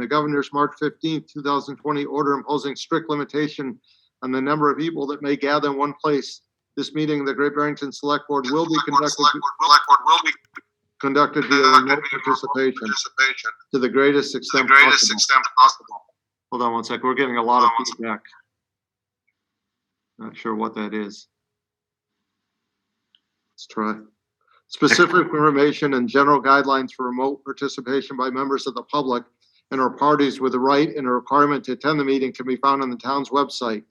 The governor's March 15th, 2020 order imposing strict limitation on the number of people that may gather in one place. This meeting of the Great Barrington Select Board will be conducted via remote participation to the greatest extent possible. Hold on one sec. We're getting a lot of feedback. Not sure what that is. Let's try. Specific information and general guidelines for remote participation by members of the public and or parties with the right and a requirement to attend the meeting can be found on the town's website.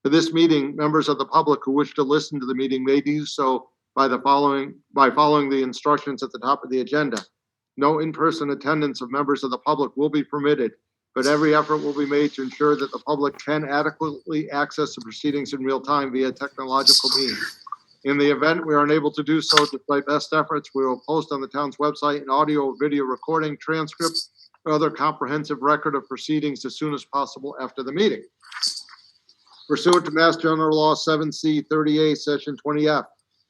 For this meeting, members of the public who wish to listen to the meeting may do so by following the instructions at the top of the agenda. No in-person attendance of members of the public will be permitted, but every effort will be made to ensure that the public can adequately access the proceedings in real time via technological means. In the event we are unable to do so, despite best efforts, we will post on the town's website an audio or video recording, transcript, or other comprehensive record of proceedings as soon as possible after the meeting. Pursuant to Mass General Law 7C 30A, Section 20F,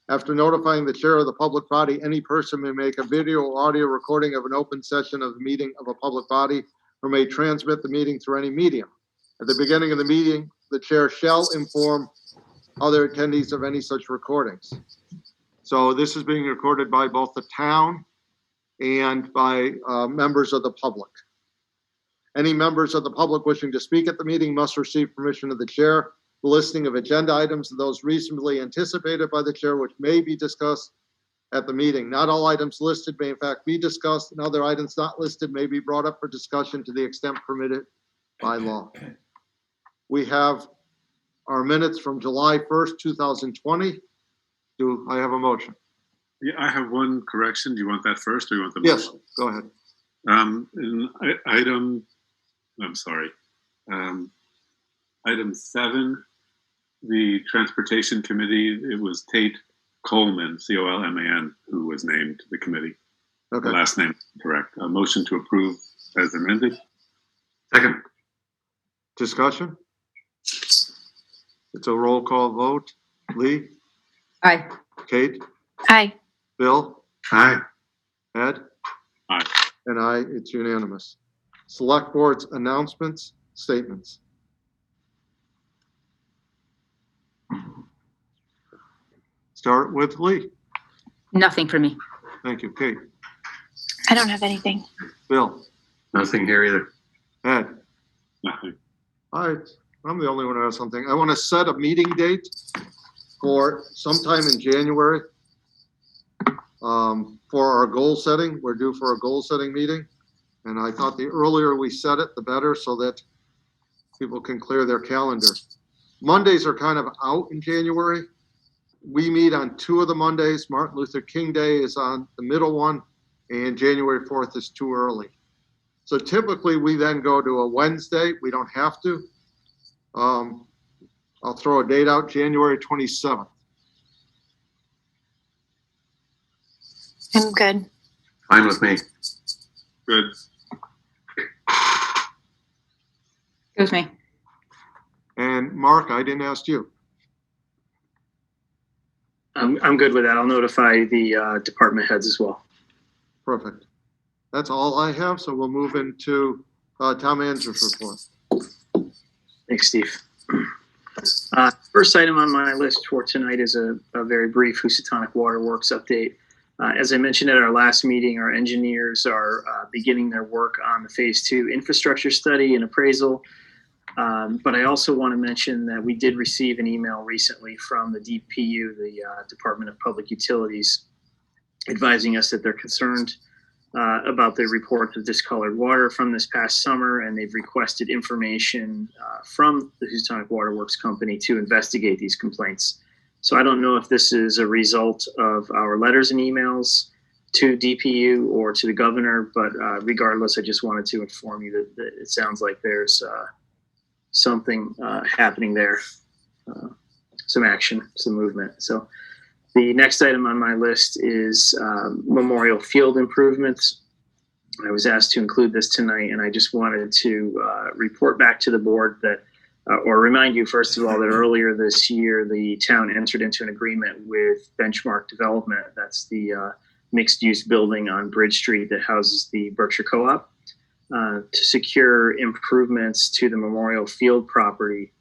after notifying the chair of the public body, any person may make a video or audio recording of an open session of the meeting of a public body or may transmit the meeting through any medium. At the beginning of the meeting, the chair shall inform other attendees of any such recordings. So this is being recorded by both the town and by members of the public. Any members of the public wishing to speak at the meeting must receive permission of the chair. The listing of agenda items and those reasonably anticipated by the chair which may be discussed at the meeting. Not all items listed may in fact be discussed, and other items not listed may be brought up for discussion to the extent permitted by law. We have our minutes from July 1st, 2020. Do I have a motion? Yeah, I have one correction. Do you want that first or you want the motion? Yes, go ahead. Item 7, the Transportation Committee, it was Tate Coleman, C-O-L-M-A-N, who was named the committee. Okay. The last name correct. A motion to approve as amended. Second. Discussion? It's a roll call vote. Lee? Aye. Kate? Aye. Bill? Aye. Ed? Aye. And aye, it's unanimous. Select Board's announcements, statements. Start with Lee. Nothing for me. Thank you. Kate? I don't have anything. Bill? Nothing here either. Ed? Nothing. All right, I'm the only one who has something. I want to set a meeting date for sometime in January for our goal setting. We're due for a goal setting meeting. And I thought the earlier we set it, the better, so that people can clear their calendar. Mondays are kind of out in January. We meet on 2 of the Mondays. Martin Luther King Day is on the middle one, and January 4th is too early. So typically we then go to a Wednesday. We don't have to. I'll throw a date out, January 27th. I'm good. Fine with me. Good. Excuse me. And Mark, I didn't ask you. I'm good with that. I'll notify the department heads as well. Perfect. That's all I have, so we'll move into town manager's report. Thanks, Steve. First item on my list for tonight is a very brief Housatonic Waterworks update. As I mentioned at our last meeting, our engineers are beginning their work on the Phase 2 infrastructure study and appraisal. But I also want to mention that we did receive an email recently from the DPU, the Department of Public Utilities, advising us that they're concerned about the reports of discolored water from this past summer, and they've requested information from the Housatonic Waterworks Company to investigate these complaints. So I don't know if this is a result of our letters and emails to DPU or to the governor, but regardless, I just wanted to inform you that it sounds like there's something happening there, some action, some movement. So the next item on my list is Memorial Field improvements. I was asked to include this tonight, and I just wanted to report back to the board that, or remind you, first of all, that earlier this year, the town entered into an agreement with Benchmark Development. That's the mixed-use building on Bridge Street that houses the Berkshire Co-op. to secure improvements to the Memorial Field property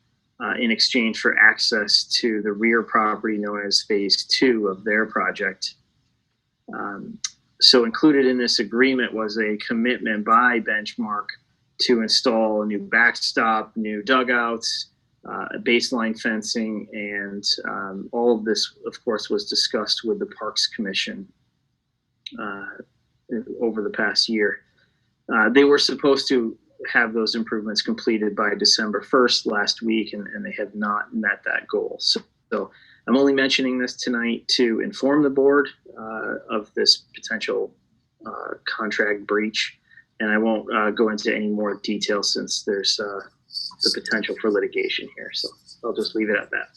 in exchange for access to the rear property known as Phase 2 of their project. So included in this agreement was a commitment by Benchmark to install a new backstop, new dugouts, baseline fencing, and all of this, of course, was discussed with the Parks Commission over the past year. They were supposed to have those improvements completed by December 1st last week, and they have not met that goal. So I'm only mentioning this tonight to inform the board of this potential contract breach, and I won't go into any more detail since there's the potential for litigation here. So I'll just leave it at that.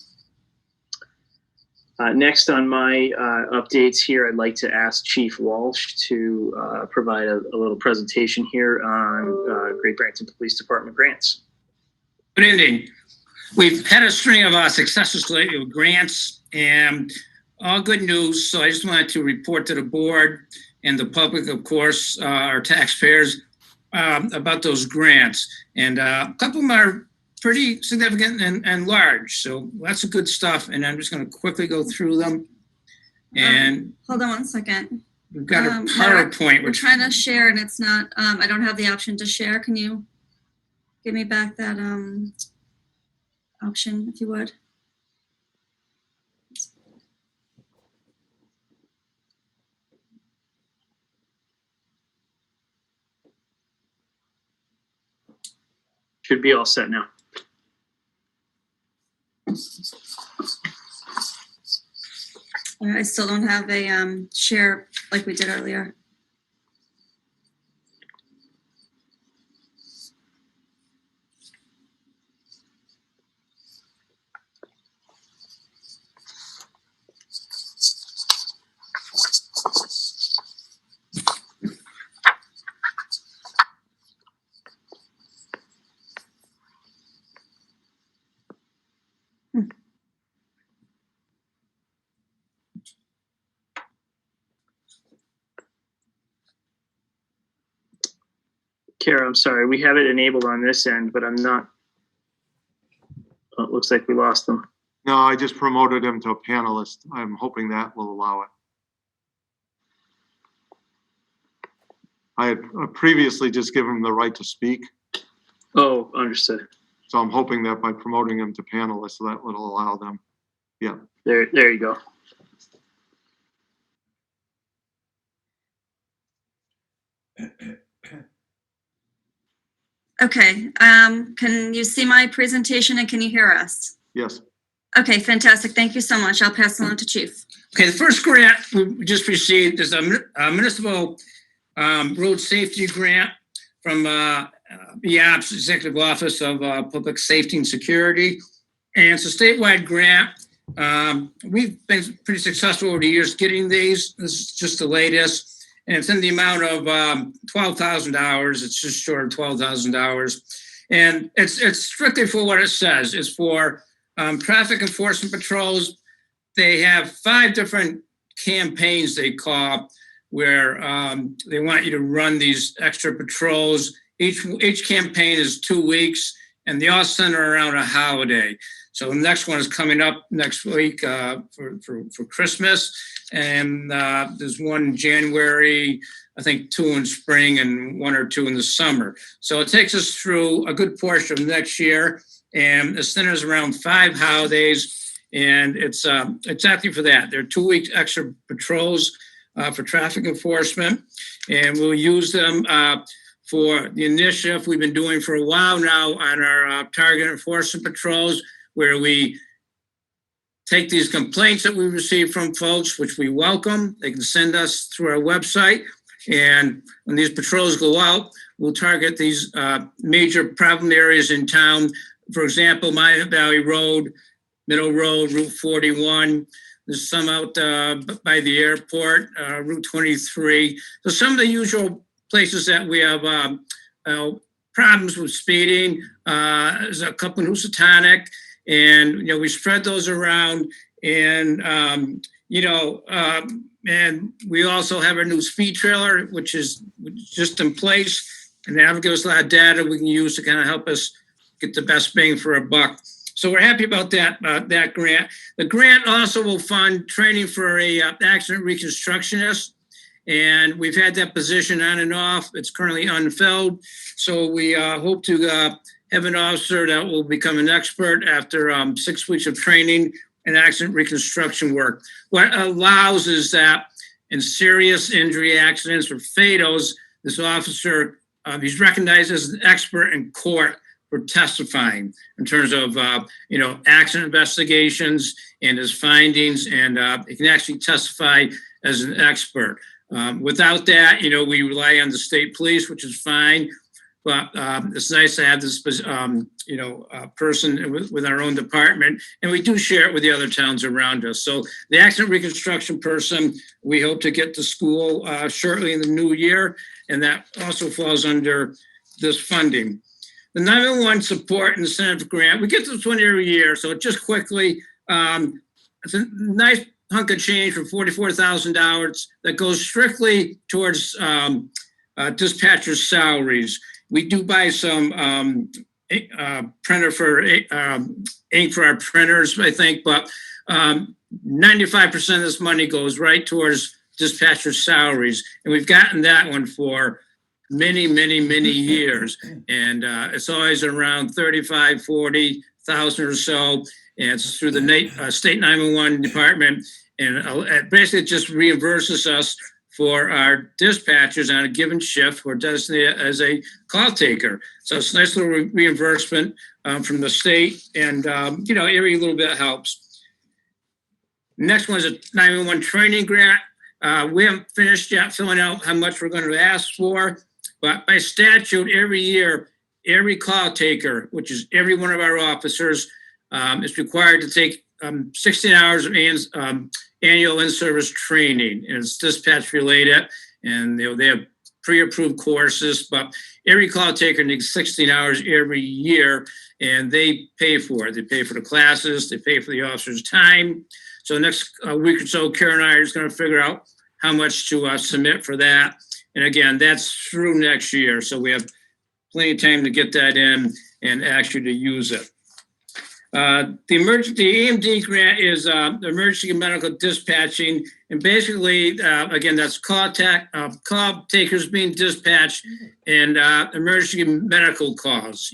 Next on my updates here, I'd like to ask Chief Walsh to provide a little presentation here on Great Barrington Police Department grants. Good evening. We've had a string of successes lately with grants and all good news. So I just wanted to report to the board and the public, of course, our taxpayers, about those grants. And a couple of them are pretty significant and large. So lots of good stuff. And I'm just going to quickly go through them. And hold on 1 second. we've got a PowerPoint. We're trying to share and it's not, I don't have the option to share. Can you give me back that option, if you would? Should be all set now. I still don't have a share like we did earlier. Kara, I'm sorry. We have it enabled on this end, but I'm not. Oh, it looks like we lost them. No, I just promoted him to a panelist. I'm hoping that will allow it. I had previously just given him the right to speak, Oh, understood. so I'm hoping that by promoting him to panelist, that will allow them. Yeah. There you go. Okay, can you see my presentation and can you hear us? Yes. Okay, fantastic. Thank you so much. I'll pass it on to Chief. Okay, the first grant we just received is a municipal road safety grant from EOPS, Executive Office of Public Safety and Security. And it's a statewide grant. We've been pretty successful over the years getting these. This is just the latest. And it's in the amount of $12,000. It's just short of $12,000. And it's strictly for what it says. It's for traffic enforcement patrols. They have 5 different campaigns they call where they want you to run these extra patrols. Each campaign is 2 weeks, and they all center around a holiday. So the next one is coming up next week for Christmas. And there's one in January, I think 2 in spring and 1 or 2 in the summer. So it takes us through a good portion of next year, and it centers around 5 holidays, and it's exactly for that. There are 2 weeks extra patrols for traffic enforcement, and we'll use them for the initiative we've been doing for a while now on our target enforcement patrols, where we take these complaints that we receive from folks, which we welcome. They can send us through our website. And when these patrols go out, we'll target these major problem areas in town. For example, Minot Valley Road, Middle Road, Route 41. There's some out by the airport, Route 23. So some of the usual places that we have problems with speeding. There's a couple in Housatonic. And, we spread those around, and, and we also have our new speed trailer, which is just in place. and that'll give us a lot of data we can use to kind of help us get the best bang for our buck. So we're happy about that grant. The grant also will fund training for a accident reconstructionist. And we've had that position on and off. It's currently unfilled. So we hope to have an officer that will become an expert after 6 weeks of training in accident reconstruction work. What allows is that in serious injury accidents or fatals, this officer, he's recognized as an expert in court for testifying in terms of, accident investigations and his findings, and he can actually testify as an expert. Without that, we rely on the state police, which is fine, but it's nice to have this, person with our own department, and we do share it with the other towns around us. So the accident reconstruction person, we hope to get to school shortly in the new year, and that also falls under this funding. The 911 support incentive grant, we get this one every year, so just quickly, it's a nice hunk of change for $44,000 that goes strictly towards dispatcher salaries. We do buy some printer for ink for our printers, I think, but 95% of this money goes right towards dispatcher salaries. And we've gotten that one for many years. And it's always around 35, 40,000 or so. And it's through the state 911 department. And it basically just reimburses us for our dispatchers on a given shift who are designated as a call taker. So it's a nice little reimbursement from the state. And, every little bit helps. Next one is a 911 training grant. We haven't finished yet filling out how much we're going to ask for. But by statute, every year, every call taker, which is every one of our officers, is required to take 16 hours of annual in-service training, and it's dispatch related, and they have pre-approved courses, but every call taker needs 16 hours every year, and they pay for it. They pay for the classes, they pay for the officer's time. So next week or so, Karen and I are just going to figure out how much to submit for that. And again, that's through next year, so we have plenty of time to get that in and actually to use it. The EMD grant is the emergency medical dispatching, and basically, again, that's call takers being dispatched and emergency medical calls.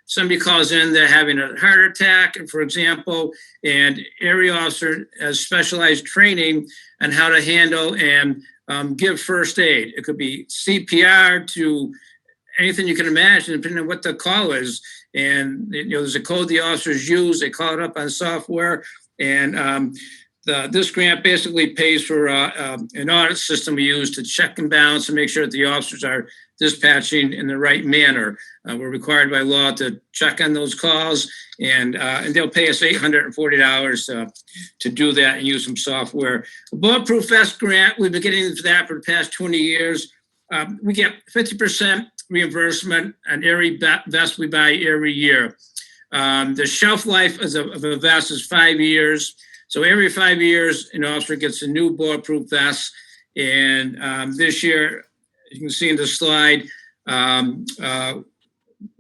Somebody calls in, they're having a heart attack, for example, and every officer has specialized training on how to handle and give first aid. It could be CPR to anything you can imagine, depending on what the call is. And there's a code the officers use. They call it up on software, and this grant basically pays for an audit system we use to check and balance and make sure that the officers are dispatching in the right manner. We're required by law to check on those calls, and they'll pay us $840 to do that and use some software. The Bulletproof Vest grant, we've been getting into that for the past 20 years. We get 50% reimbursement on every vest we buy every year. The shelf life of a vest is 5 years. So every 5 years, an officer gets a new bulletproof vest. And this year, you can see in the slide,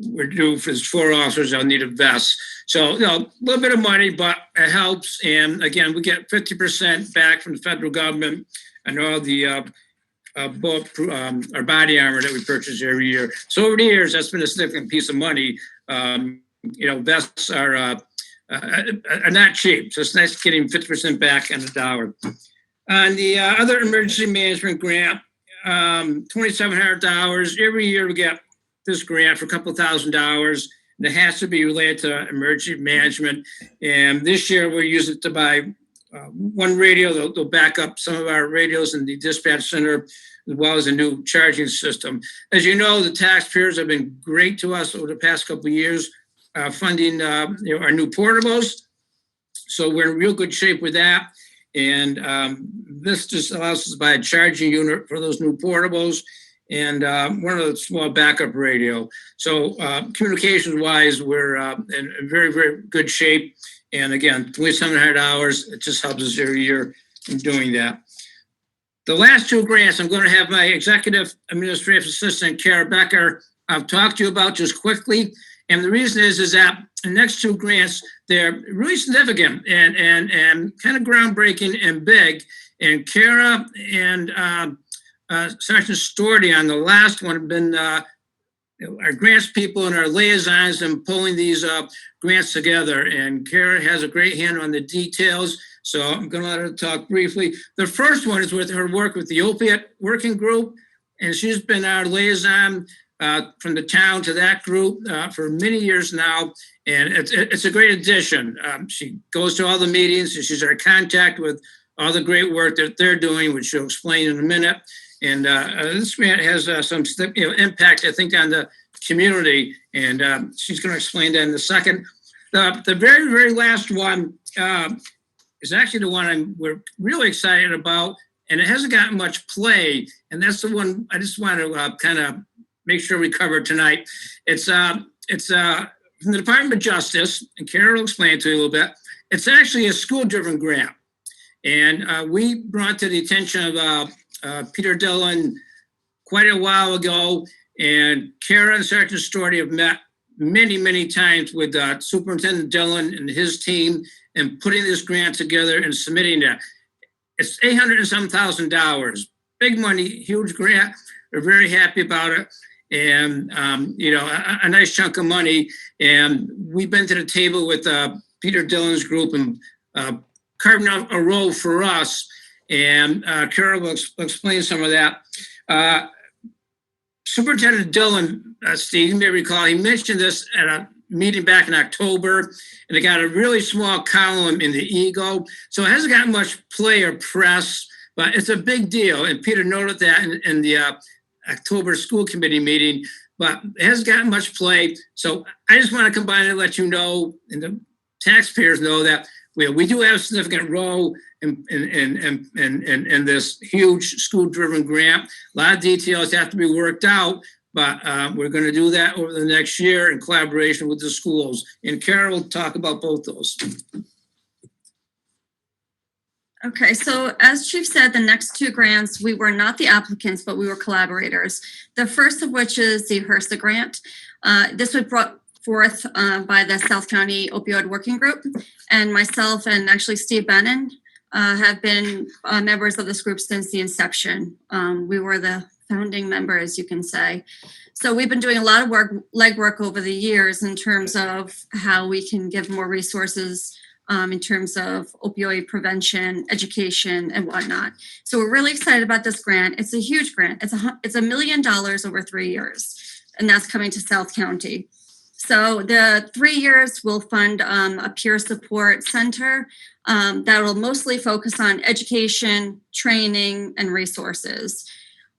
we're due for 4 officers that'll need a vest. So, a little bit of money, but it helps. And again, we get 50% back from the federal government and all the bulletproof, our body armor that we purchase every year. So over the years, that's been a significant piece of money. Vests are not cheap. So it's nice getting 50% back on the dollar. On the other emergency management grant, $2,700. Every year we get this grant for a couple $1,000. And it has to be related to emergency management. And this year we're using it to buy one radio. They'll back up some of our radios in the dispatch center, as well as a new charging system. As you know, the taxpayers have been great to us over the past couple of years, funding our new portables. So we're in real good shape with that. And this just allows us to buy a charging unit for those new portables and one of the small backup radio. So communications-wise, we're in very, very good shape. And again, $2,700, it just helps us every year in doing that. The last two grants, I'm going to have my executive administrative assistant, Kara Becker, talk to you about just quickly. And the reason is that the next two grants, they're really significant and kind of groundbreaking and big. And Kara and Sergeant Storty on the last one have been our grants people and our liaisons and pulling these grants together. And Kara has a great hand on the details. So I'm going to let her talk briefly. The first one is with her work with the opiate working group. And she's been our liaison from the town to that group for many years now. And it's a great addition. She goes to all the meetings and she's our contact with all the great work that they're doing, which she'll explain in a minute. And this grant has some impact, I think, on the community. And she's going to explain that in a second. The very, very last one is actually the one we're really excited about. And it hasn't gotten much play. And that's the one I just want to kind of make sure we cover tonight. It's from the Department of Justice, and Kara will explain it to you a little bit. It's actually a school-driven grant. And we brought to the attention of Peter Dillon quite a while ago, and Kara and Sergeant Storty have met many, many times with Superintendent Dillon and his team and putting this grant together and submitting it. It's $800 and some thousand, big money, huge grant. We're very happy about it. And, a nice chunk of money. And we've been to the table with Peter Dillon's group and carving out a role for us. And Kara will explain some of that. Superintendent Dillon, Steve, you may recall, he mentioned this at a meeting back in October, and it got a really small column in the Eagle. So it hasn't gotten much play or press, but it's a big deal. And Peter noted that in the October school committee meeting, but it hasn't gotten much play. So I just want to combine and let you know, and the taxpayers know, that we do have a significant role in this huge school-driven grant. A lot of details have to be worked out, but we're going to do that over the next year in collaboration with the schools. And Kara will talk about both those. Okay, so as Chief said, the next two grants, we were not the applicants, but we were collaborators. The first of which is the HRSA grant. This was brought forth by the South County Opioid Working Group, and myself and actually Steve Bannon have been members of this group since the inception. We were the founding members, you can say. So we've been doing a lot of legwork over the years in terms of how we can give more resources in terms of opioid prevention, education, and whatnot. So we're really excited about this grant. It's a huge grant. It's $1 million over 3 years, and that's coming to South County. So the 3 years will fund a peer support center that will mostly focus on education, training, and resources.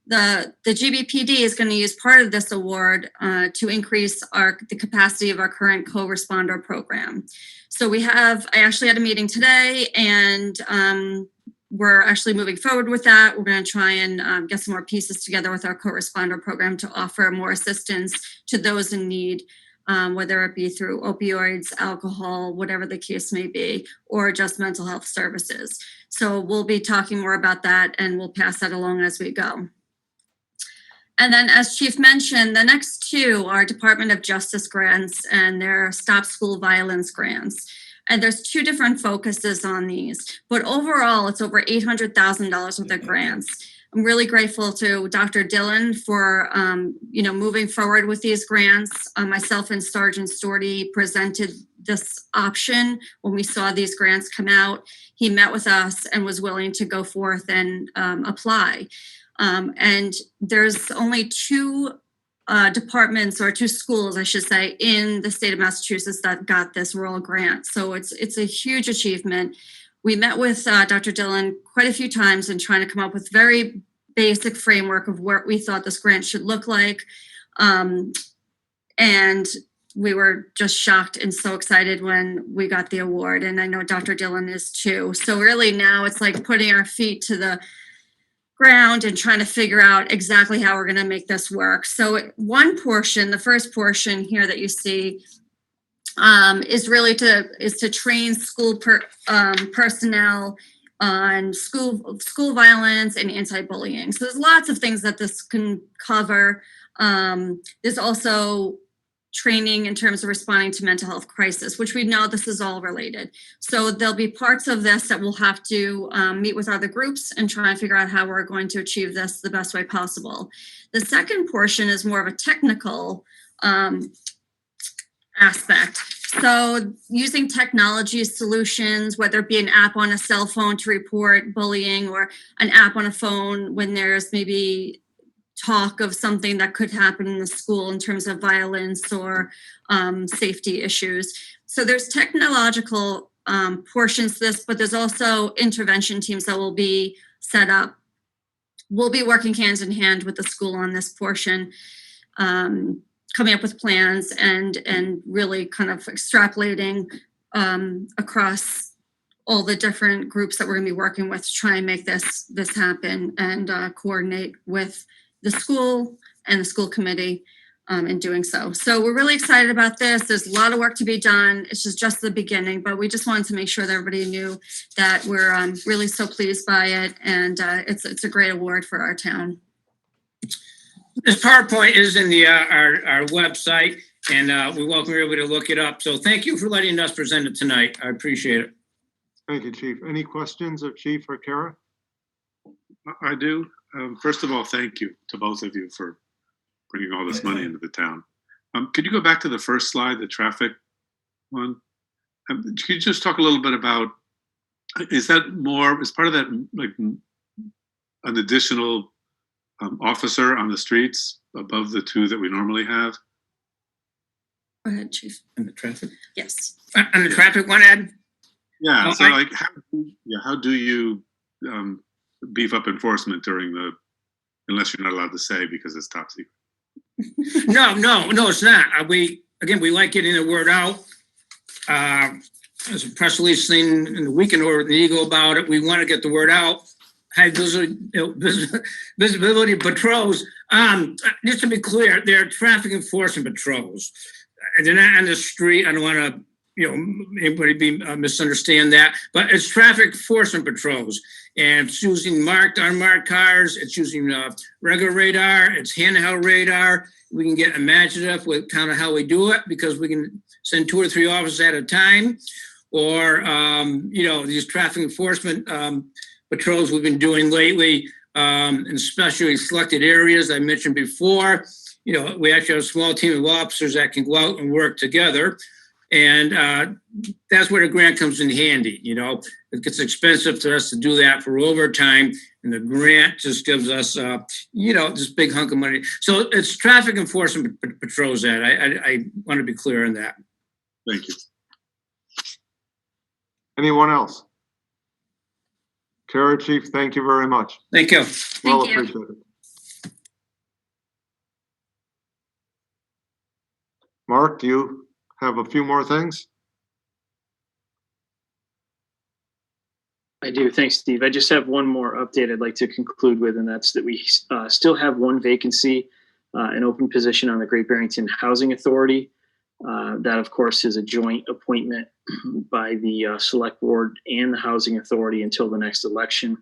The GBPD is going to use part of this award to increase the capacity of our current co-responder program. So I actually had a meeting today, and we're actually moving forward with that. We're going to try and get some more pieces together with our co-responder program to offer more assistance to those in need, whether it be through opioids, alcohol, whatever the case may be, or just mental health services. So we'll be talking more about that, and we'll pass that along as we go. And then, as Chief mentioned, the next two are Department of Justice grants, and they're Stop School Violence grants. And there's two different focuses on these, but overall, it's over $800,000 worth of grants. I'm really grateful to Dr. Dillon for, moving forward with these grants. Myself and Sergeant Storty presented this option when we saw these grants come out. He met with us and was willing to go forth and apply. And there's only two departments, or two schools, I should say, in the state of Massachusetts that got this rural grant. So it's a huge achievement. We met with Dr. Dillon quite a few times and trying to come up with very basic framework of what we thought this grant should look like. And we were just shocked and so excited when we got the award. And I know Dr. Dillon is too. So really now it's like putting our feet to the ground and trying to figure out exactly how we're going to make this work. So one portion, the first portion here that you see, is to train school personnel on school violence and anti-bullying. So there's lots of things that this can cover. There's also training in terms of responding to mental health crisis, which we know this is all related. So there'll be parts of this that we'll have to meet with other groups and try and figure out how we're going to achieve this the best way possible. The second portion is more of a technical aspect. So using technology solutions, whether it be an app on a cell phone to report bullying or an app on a phone when there's maybe talk of something that could happen in the school in terms of violence or safety issues. So there's technological portions to this, but there's also intervention teams that will be set up. We'll be working hand in hand with the school on this portion, coming up with plans and really kind of extrapolating across all the different groups that we're going to be working with to try and make this happen and coordinate with the school and the school committee in doing so. So we're really excited about this. There's a lot of work to be done. It's just the beginning, but we just wanted to make sure that everybody knew that we're really so pleased by it, and it's a great award for our town. This PowerPoint is in the our website, and we welcome everybody to look it up. So thank you for letting us present it tonight. I appreciate it. Thank you, Chief. Any questions of Chief or Kara? I do. First of all, thank you to both of you for bringing all this money into the town. Could you go back to the first slide, the traffic one? Could you just talk a little bit about, is part of that like an additional officer on the streets above the two that we normally have? Go ahead, Chief. And the traffic? Yes. On the traffic one, Ed? Yeah, Oh, so like, how do you beef up enforcement unless you're not allowed to say because it's top secret? No, it's not. We like getting the word out. There's a press release thing in the weekend or the Eagle about it. We want to get the word out. High visibility patrols. Just to be clear, they're traffic enforcement patrols. They're not on the street. I don't want to, anybody misunderstand that. But it's traffic enforcement patrols. And it's using marked, unmarked cars. It's using regular radar. It's handheld radar. We can get imaginative with kind of how we do it because we can send 2 or 3 officers at a time. Or, these traffic enforcement patrols we've been doing lately, in especially selected areas I mentioned before. We actually have a small team of officers that can go out and work together. And that's where the grant comes in handy. It gets expensive for us to do that for overtime, and the grant just gives us, this big hunk of money. So it's traffic enforcement patrols that I want to be clear on that. Thank you. Anyone else? Kara, Chief, thank you very much. Thank you. Well Thank you. appreciated. Mark, do you have a few more things? I do. Thanks, Steve. I just have one more update I'd like to conclude with, and that's that we still have one vacancy, an open position on the Great Barrington Housing Authority. That, of course, is a joint appointment by the Select Board and the Housing Authority until the next election.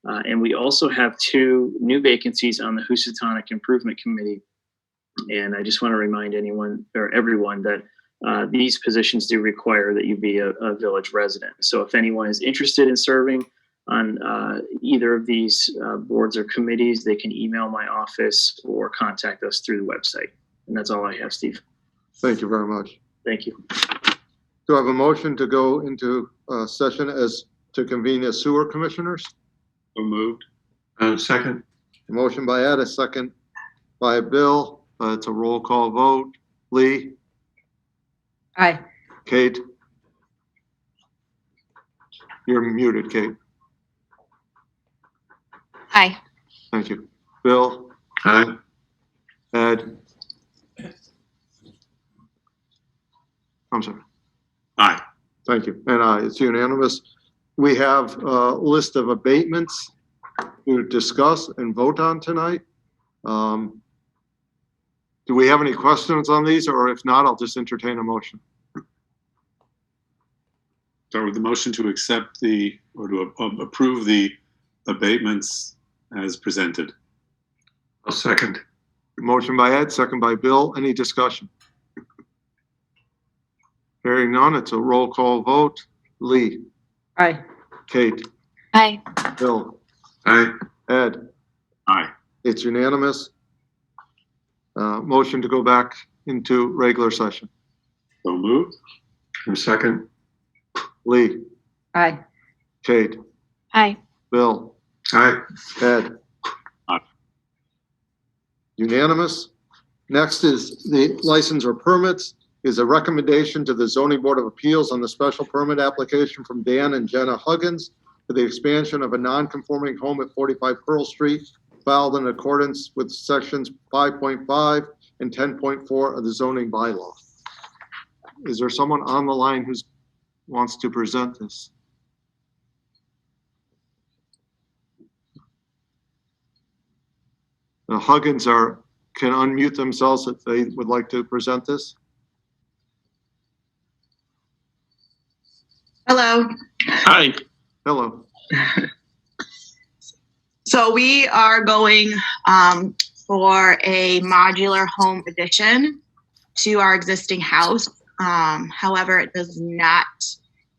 And we also have 2 new vacancies on the Housatonic Improvement Committee. And I just want to remind everyone that these positions do require that you be a village resident. So if anyone is interested in serving on either of these boards or committees, they can email my office or contact us through the website. And that's all I have, Steve. Thank you very much. Thank you. Do I have a motion to go into session to convene as sewer commissioners? So moved. Second. A motion by Ed, a second by Bill. It's a roll call vote. Lee, Aye. Kate. You're muted, Kate. Aye. Thank you. Bill, Aye. Ed. I'm sorry. Aye. Thank you. And it's unanimous. We have a list of abatements to discuss and vote on tonight. Do we have any questions on these, or if not, I'll just entertain a motion. start with the motion to accept or to approve the abatements as presented. I'll second. Motion by Ed, second by Bill. Any discussion? Hearing none, it's a roll call vote. Lee, Aye. Kate, Aye. Bill, Aye. Ed. Aye. It's unanimous. Motion to go back into regular session. So moved. And second. Lee, Aye. Kate, Aye. Bill, Aye. Ed. Aye. Unanimous. Next is the license or permits is a recommendation to the Zoning Board of Appeals on the special permit application from Dan and Jenna Huggins for the expansion of a non-conforming home at 45 Pearl Street, filed in accordance with sections 5.5 and 10.4 of the zoning bylaw. Is there someone on the line who wants to present this? The Huggins can unmute themselves if they would like to present this. Hello. Hi. Hello. So we are going for a modular home addition to our existing house. However, it does not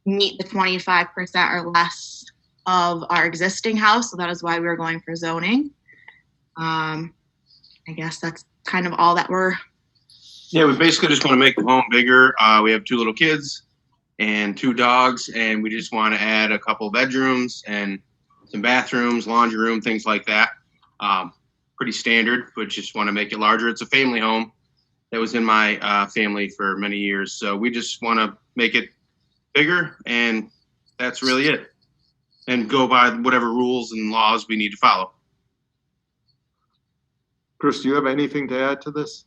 meet the 25% or less of our existing house. So that is why we're going for zoning. I guess that's kind of all that we're. Yeah, we basically just want to make the home bigger. We have 2 little kids and 2 dogs, and we just want to add a couple bedrooms and some bathrooms, laundry room, things like that. Pretty standard, but just want to make it larger. It's a family home that was in my family for many years. So we just want to make it bigger, and that's really it. And go by whatever rules and laws we need to follow. Chris, do you have anything to add to this?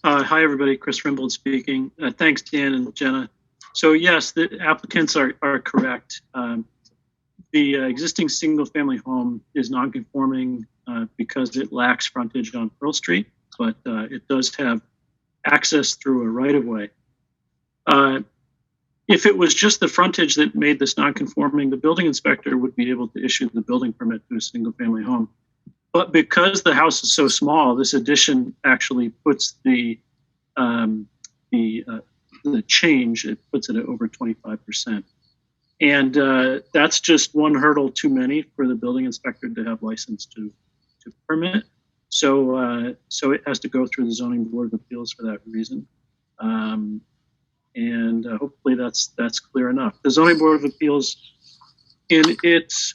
Hi, everybody. Chris Rimbold speaking. Thanks, Dan and Jenna. So yes, the applicants are correct. The existing single-family home is non-conforming because it lacks frontage on Pearl Street, but it does have access through a right-of-way. If it was just the frontage that made this non-conforming, the building inspector would be able to issue the building permit to a single-family home. But because the house is so small, this addition actually puts the change, it puts it at over 25%. And that's just one hurdle too many for the building inspector to have license to permit. So it has to go through the Zoning Board of Appeals for that reason. And hopefully that's clear enough. The Zoning Board of Appeals, in its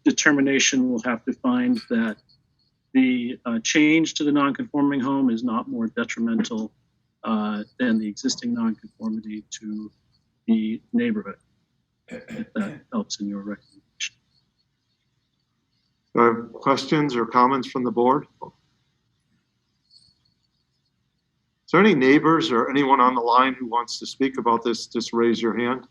determination, will have to find that the change to the non-conforming home is not more detrimental than the existing non-conformity to the neighborhood, if that helps in your recommendation. Questions or comments from the board? Is there any neighbors or anyone on the line who wants to speak about this? Just raise your hand.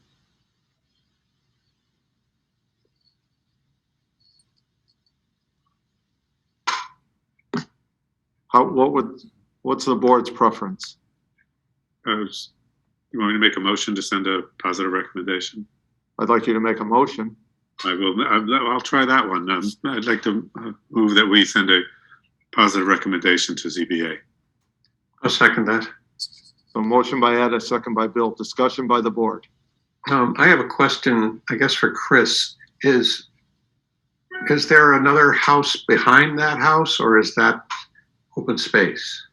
What's the board's preference? You want me to make a motion to send a positive recommendation? I'd like you to make a motion. I will. I'll try that one. I'd like to move that we send a positive recommendation to ZBA. I'll second that. So motion by Ed, a second by Bill. Discussion by the board. I have a question, I guess, for Chris. Is there another house behind that house, or is that open space?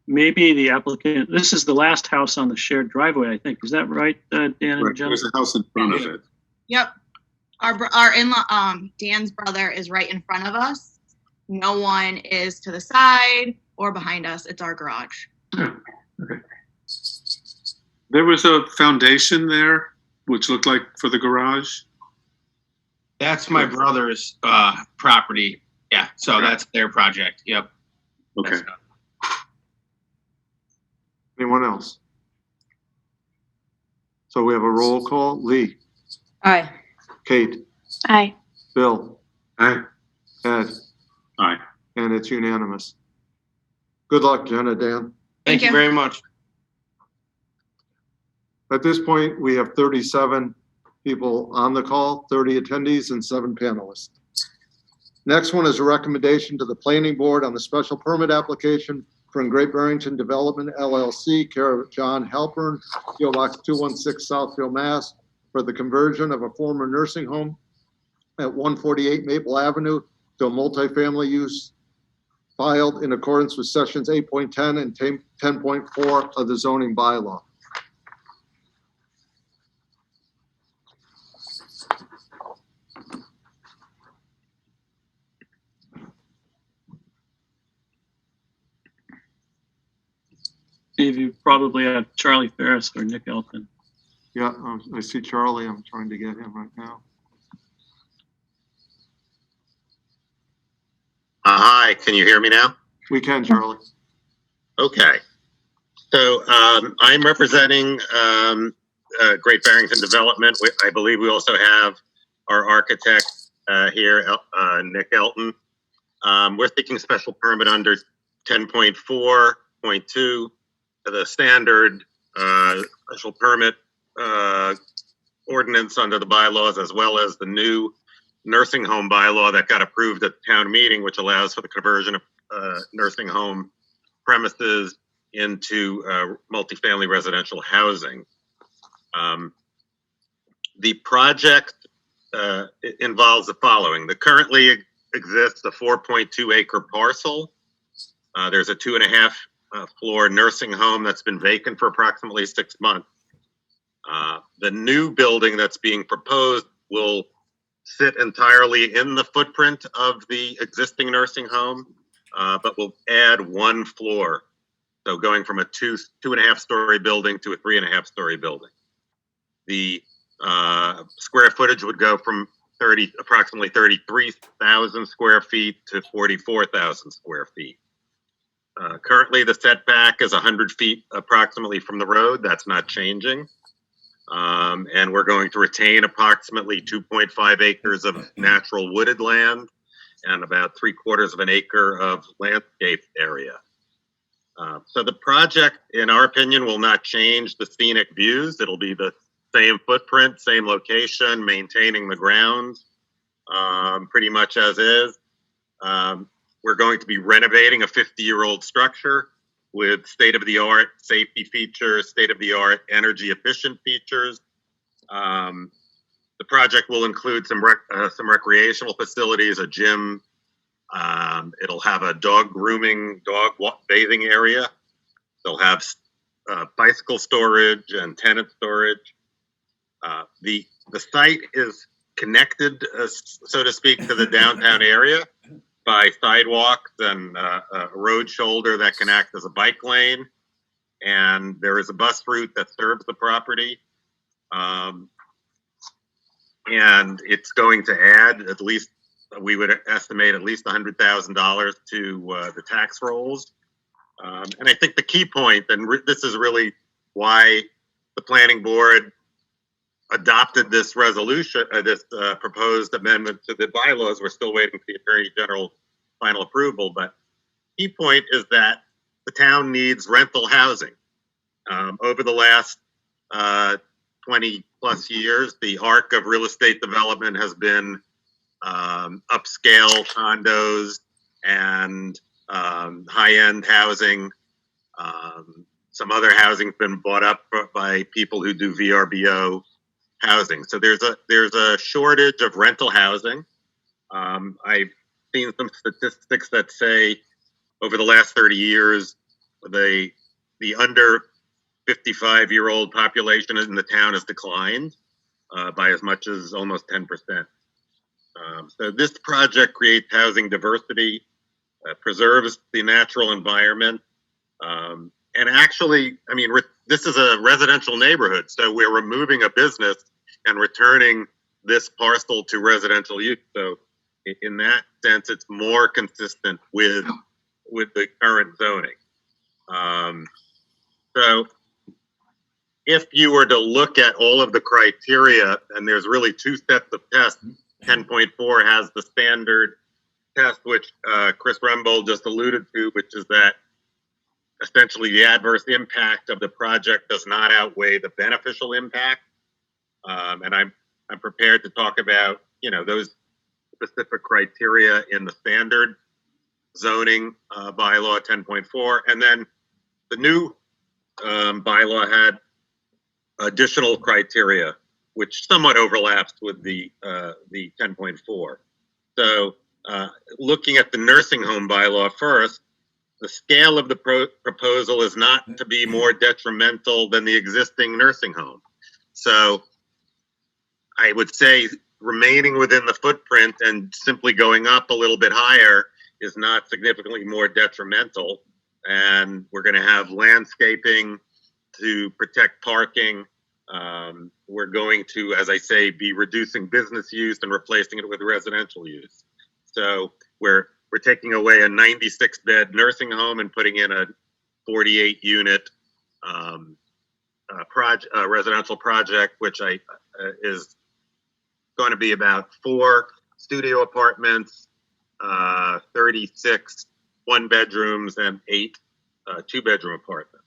Maybe the applicant, this is the last house on the shared driveway, I think. Is that right, Dan and Right, Jenna? there's a house in front of it. Yep. Our in-law, Dan's brother is right in front of us. No one is to the side or behind us. It's our garage. Oh, okay. There was a foundation there, which looked like for the garage. That's my brother's property. Yeah, so that's their project. Yep. Okay. Anyone else? So we have a roll call. Lee, Aye. Kate, Aye. Bill, Aye. Ed, Aye. and it's unanimous. Good luck, Jenna, Dan. Thank you very much. At this point, we have 37 people on the call, 30 attendees and 7 panelists. Next one is a recommendation to the planning board on the special permit application from Great Barrington Development LLC, care of John Halpern, PO Box 216 Southfield, Mass, for the conversion of a former nursing home at 148 Maple Avenue to a multifamily use, filed in accordance with sections 8.10 and 10.4 of the zoning bylaw. Steve, you probably have Charlie Ferris or Nick Elton. Yeah, I see Charlie. I'm trying to get him right now. Hi, can you hear me now? We can, Charlie. Okay. So I'm representing Great Barrington Development. I believe we also have our architect here, Nick Elton. We're seeking special permit under 10.4.2, the standard special permit ordinance under the bylaws, as well as the new nursing home bylaw that got approved at the town meeting, which allows for the conversion of nursing home premises into multifamily residential housing. The project involves the following. There currently exists a 4.2 acre parcel. There's a 2.5 floor nursing home that's been vacant for approximately 6 months. The new building that's being proposed will sit entirely in the footprint of the existing nursing home, but will add 1 floor. So going from a 2.5 story building to a 3.5 story building. The square footage would go from approximately 33,000 square feet to 44,000 square feet. Currently, the setback is 100 feet approximately from the road. That's not changing. And we're going to retain approximately 2.5 acres of natural wooded land and about 3/4 of an acre of landscape area. So the project, in our opinion, will not change the scenic views. It'll be the same footprint, same location, maintaining the grounds pretty much as is. We're going to be renovating a 50-year-old structure with state-of-the-art safety features, state-of-the-art energy efficient features. The project will include some recreational facilities, a gym. It'll have a dog grooming, bathing area. They'll have bicycle storage and tenant storage. The site is connected, so to speak, to the downtown area by sidewalks and a road shoulder that can act as a bike lane. And there is a bus route that serves the property. And it's going to add at least, we would estimate at least $100,000 to the tax rolls. And I think the key point, and this is really why the planning board adopted this resolution, this proposed amendment to the bylaws. We're still waiting for the Attorney General's final approval, but key point is that the town needs rental housing. Over the last 20 plus years, the arc of real estate development has been upscale condos and high-end housing. Some other housing's been bought up by people who do VRBO housing. So there's a shortage of rental housing. I've seen some statistics that say over the last 30 years, the under 55-year-old population in the town has declined by as much as almost 10%. So this project creates housing diversity, preserves the natural environment, and actually, I mean, this is a residential neighborhood, so we're removing a business and returning this parcel to residential use. So in that sense, it's more consistent with the current zoning. So if you were to look at all of the criteria, and there's really 2 sets of tests, 10.4 has the standard test, which Chris Rembold just alluded to, which is that essentially the adverse impact of the project does not outweigh the beneficial impact. And I'm prepared to talk about, those specific criteria in the standard zoning bylaw 10.4. And then the new bylaw had additional criteria, which somewhat overlaps with the 10.4. So looking at the nursing home bylaw first, the scale of the proposal is not to be more detrimental than the existing nursing home. So I would say remaining within the footprint and simply going up a little bit higher is not significantly more detrimental. And we're going to have landscaping to protect parking. We're going to, as I say, be reducing business use and replacing it with residential use. So we're taking away a 96-bed nursing home and putting in a 48-unit residential project, which is going to be about 4 studio apartments, 36 one-bedrooms, and 8 two-bedroom apartments.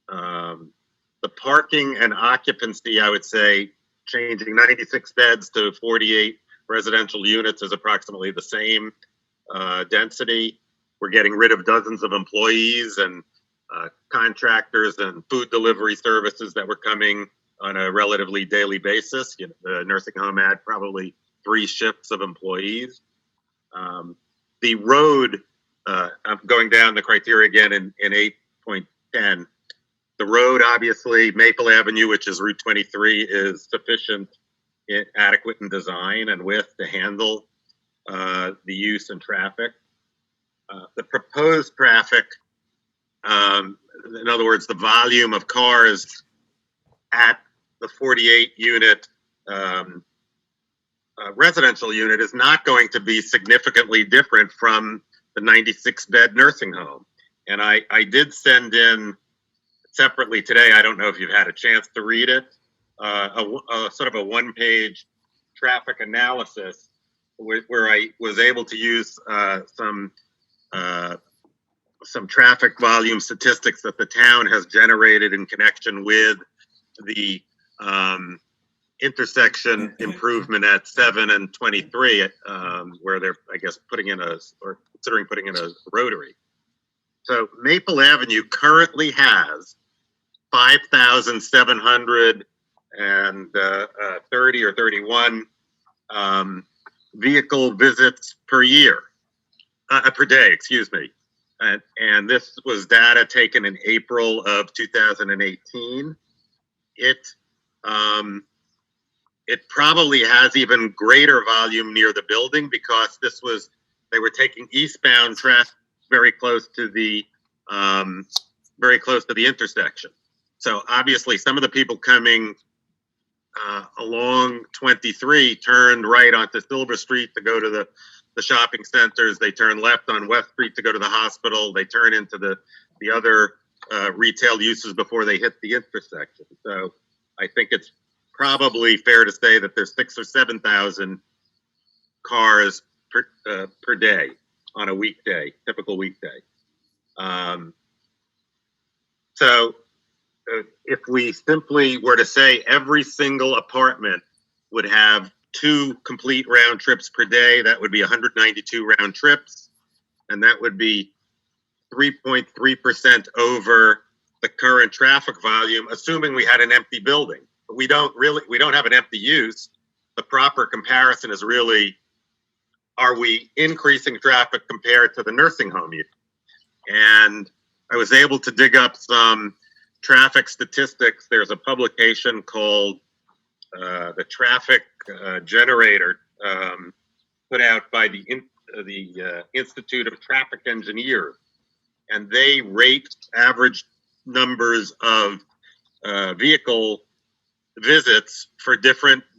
The parking and occupancy, I would say, changing 96 beds to 48 residential units is approximately the same density. We're getting rid of dozens of employees and contractors and food delivery services that were coming on a relatively daily basis. The nursing home had probably 3 shifts of employees. The road, I'm going down the criteria again in 8.10. The road, obviously, Maple Avenue, which is Route 23, is sufficient, adequate in design and width to handle the use and traffic. The proposed traffic, in other words, the volume of cars at the 48-unit residential unit is not going to be significantly different from the 96-bed nursing home. And I did send in separately today, I don't know if you've had a chance to read it, a sort of a one-page traffic analysis where I was able to use some traffic volume statistics that the town has generated in connection with the intersection improvement at 7 and 23, where they're, I guess, considering putting in a rotary. So Maple Avenue currently has 5,730 or 31 vehicle visits per day, excuse me. And this was data taken in April of 2018. It probably has even greater volume near the building because they were taking eastbound traffic very close to the intersection. So obviously some of the people coming along 23 turned right onto Silver Street to go to the shopping centers. They turn left on West Street to go to the hospital. They turn into the other retail uses before they hit the intersection. So I think it's probably fair to say that there's 6,000 or 7,000 cars per day on a weekday, typical weekday. So if we simply were to say every single apartment would have 2 complete round trips per day, that would be 192 round trips, and that would be 3.3% over the current traffic volume, assuming we had an empty building. But we don't have an empty use. The proper comparison is really, are we increasing traffic compared to the nursing home use? And I was able to dig up some traffic statistics. There's a publication called the Traffic Generator, put out by the Institute of Traffic Engineers, and they rate average numbers of vehicle visits for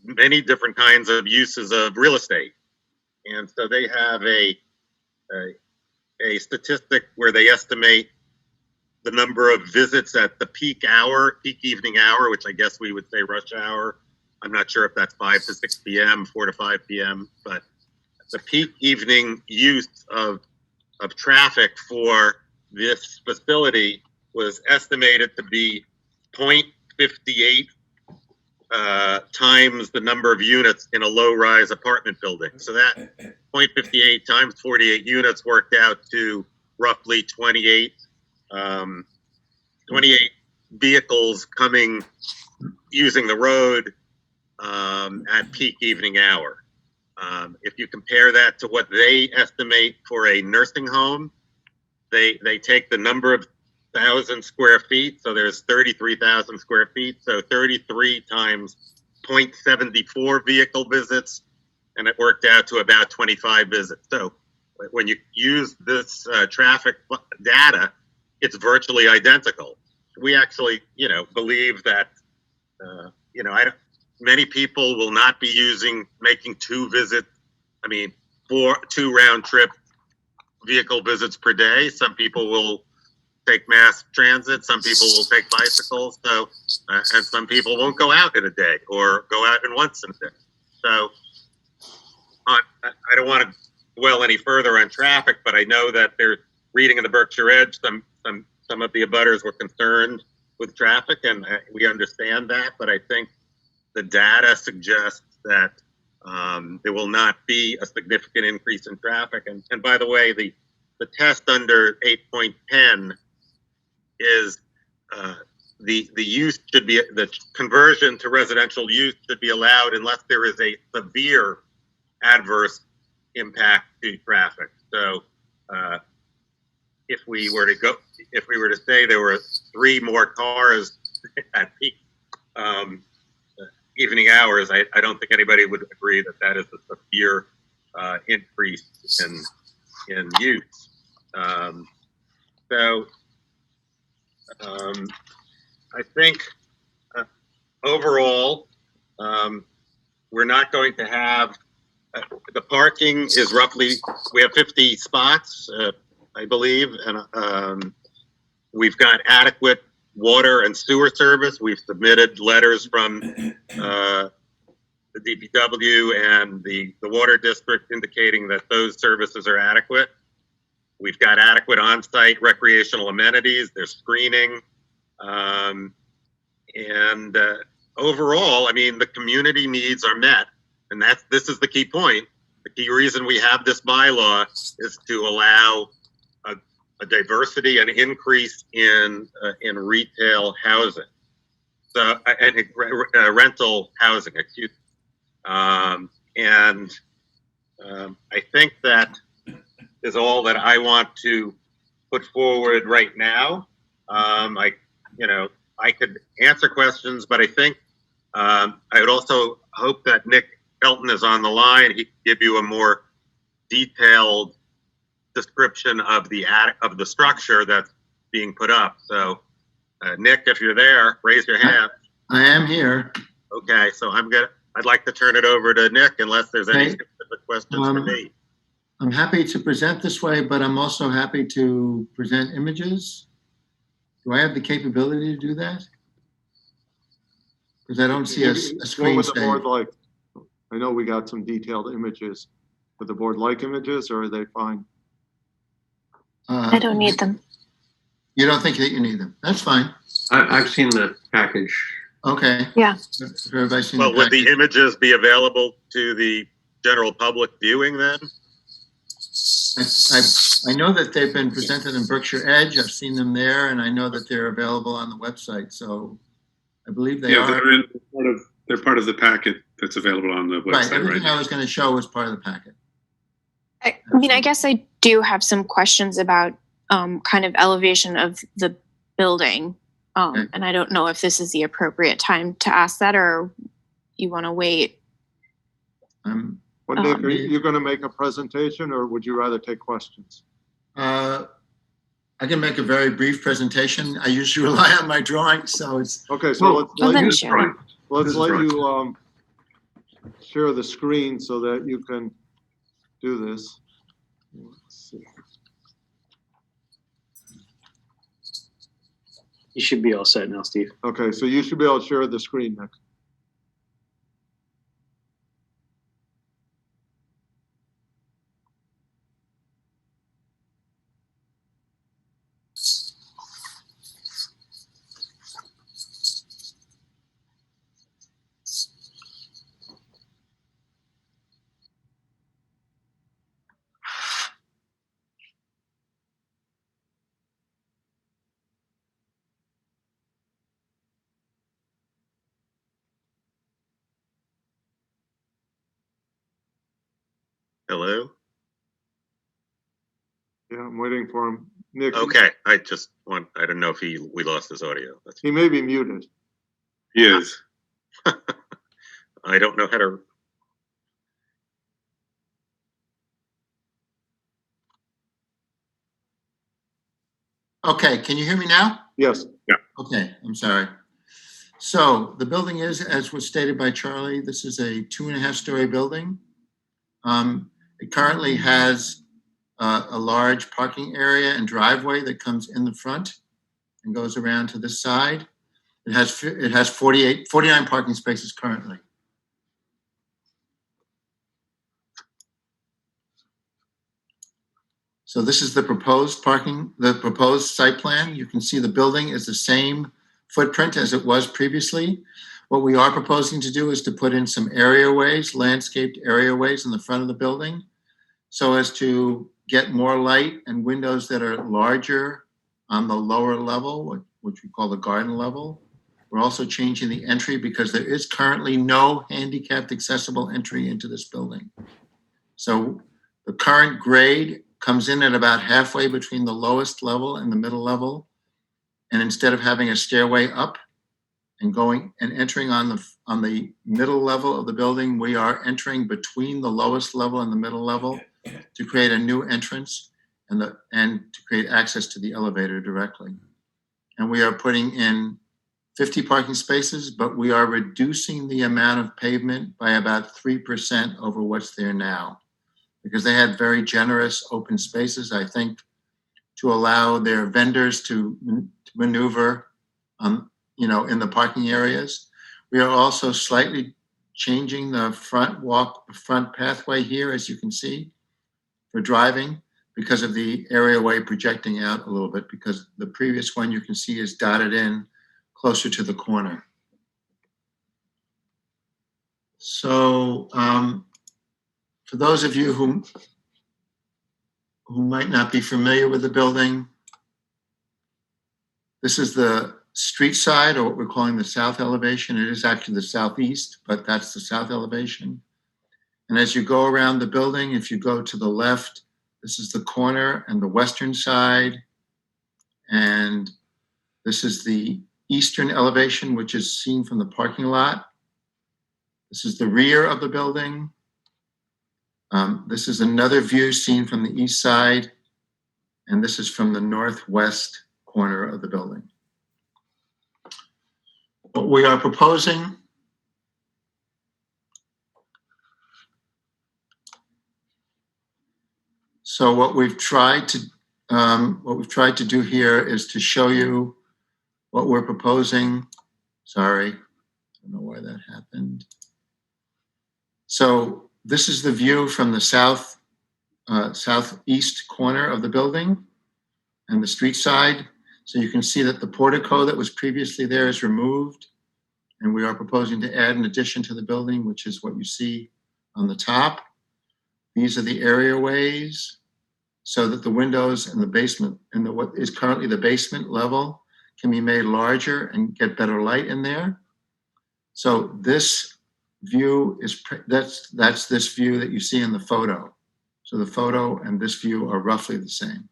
many different kinds of uses of real estate. And so they have a statistic where they estimate the number of visits at the peak evening hour, which I guess we would say rush hour. I'm not sure if that's 5 to 6 p.m., 4 to 5 p.m., but the peak evening use of traffic for this facility was estimated to be 0.58 times the number of units in a low-rise apartment building. So that 0.58 times 48 units worked out to roughly 28 vehicles coming, using the road at peak evening hour. If you compare that to what they estimate for a nursing home, they take the number of 1,000 square feet, so there's 33,000 square feet, so 33 times 0.74 vehicle visits, and it worked out to about 25 visits. So when you use this traffic data, it's virtually identical. We actually, believe that, many people will not be making 2 visits, 2 round trip vehicle visits per day. Some people will take mass transit, some people will take bicycles, so and some people won't go out in a day or go out in once in a day. So I don't want to dwell any further on traffic, but I know that they're reading in the Berkshire Edge, some of the abutters were concerned with traffic, and we understand that, but I think the data suggests that there will not be a significant increase in traffic. And by the way, the test under 8.10 is the use should be, the conversion to residential use should be allowed unless there is a severe adverse impact to traffic. So if we were to say there were 3 more cars at peak evening hours, I don't think anybody would agree that that is a severe increase in use. I think overall, we're not going to have, the parking is roughly, we have 50 spots, I believe, and we've got adequate water and sewer service. We've submitted letters from the DPW and the water district indicating that those services are adequate. We've got adequate on-site recreational amenities. There's screening. Overall, the community needs are met. And this is the key point. The key reason we have this bylaw is to allow a diversity and increase in retail housing. So, and rental housing, excuse me. I think that is all that I want to put forward right now. I could answer questions, but I think I would also hope that Nick Felton is on the line. He could give you a more detailed description of the structure that's being put up. So, Nick, if you're there, raise your hand. I am here. Okay, so I'd like to turn it over to Nick unless there's any specific questions for me. I'm happy to present this way, but I'm also happy to present images. Do I have the capability to do that? Because I don't see a screen. What would the board like? I know we got some detailed images. Would the board like images, or are they fine? I don't need them. You don't think that you need them? That's fine. I've seen the package. Okay. Yeah. Everybody's seen Well, the would the package? images be available to the general public viewing then? I know that they've been presented in Berkshire Edge. I've seen them there, and I know that they're available on the website. So I believe they are. They're part of the packet that's available on the website. Right. Everything I was going to show was part of the packet. I guess I do have some questions about kind of elevation of the building. And I don't know if this is the appropriate time to ask that, or you want to wait. Nick, are you going to make a presentation, or would you rather take questions? I can make a very brief presentation. I usually rely on my drawings, so it's okay. So let's let you share the screen so that you can do this. Let's see. You should be all set now, Steve. Okay, so you should be able to share the screen, Nick. Hello? Yeah, I'm waiting for him. Nick, Okay, I didn't know if we lost his audio. he may be muted. He is. I don't know how to. Okay, can you hear me now? Yes. Okay, I'm sorry. So the building is, as was stated by Charlie, this is a 2.5-story building. It currently has a large parking area and driveway that comes in the front and goes around to this side. It has 49 parking spaces currently. So this is the proposed site plan. You can see the building is the same footprint as it was previously. What we are proposing to do is to put in some areaways, landscaped areaways in the front of the building, so as to get more light and windows that are larger on the lower level, which we call the garden level. We're also changing the entry because there is currently no handicapped accessible entry into this building. So the current grade comes in at about halfway between the lowest level and the middle level. And instead of having a stairway up and going and entering on the middle level of the building, we are entering between the lowest level and the middle level to create a new entrance and to create access to the elevator directly. And we are putting in 50 parking spaces, but we are reducing the amount of pavement by about 3% over what's there now, because they had very generous open spaces, I think, to allow their vendors to maneuver, in the parking areas. We are also slightly changing the front pathway here, as you can see, for driving, because of the areaway projecting out a little bit, because the previous one you can see is dotted in closer to the corner. So for those of you who might not be familiar with the building, this is the street side, or what we're calling the south elevation. It is actually the southeast, but that's the south elevation. And as you go around the building, if you go to the left, this is the corner and the western side. And this is the eastern elevation, which is seen from the parking lot. This is the rear of the building. This is another view seen from the east side. And this is from the northwest corner of the building. What we are proposing So what we've tried to do here is to show you what we're proposing. Sorry, I don't know why that happened. So this is the view from the southeast corner of the building and the street side. So you can see that the portico that was previously there is removed, and we are proposing to add an addition to the building, which is what you see on the top. These are the areaways, so that the windows in the basement, in what is currently the basement level, can be made larger and get better light in there. So this view is, that's this view that you see in the photo. So the photo and this view are roughly the same.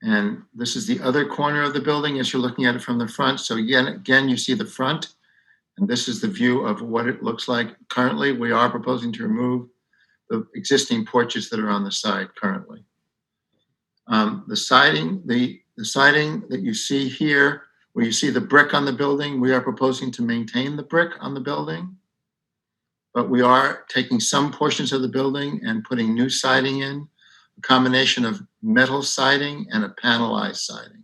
And this is the other corner of the building as you're looking at it from the front. So again, you see the front, and this is the view of what it looks like currently. We are proposing to remove the existing porches that are on the side currently. The siding that you see here, where you see the brick on the building, we are proposing to maintain the brick on the building, but we are taking some portions of the building and putting new siding in, a combination of metal siding and a panelized siding.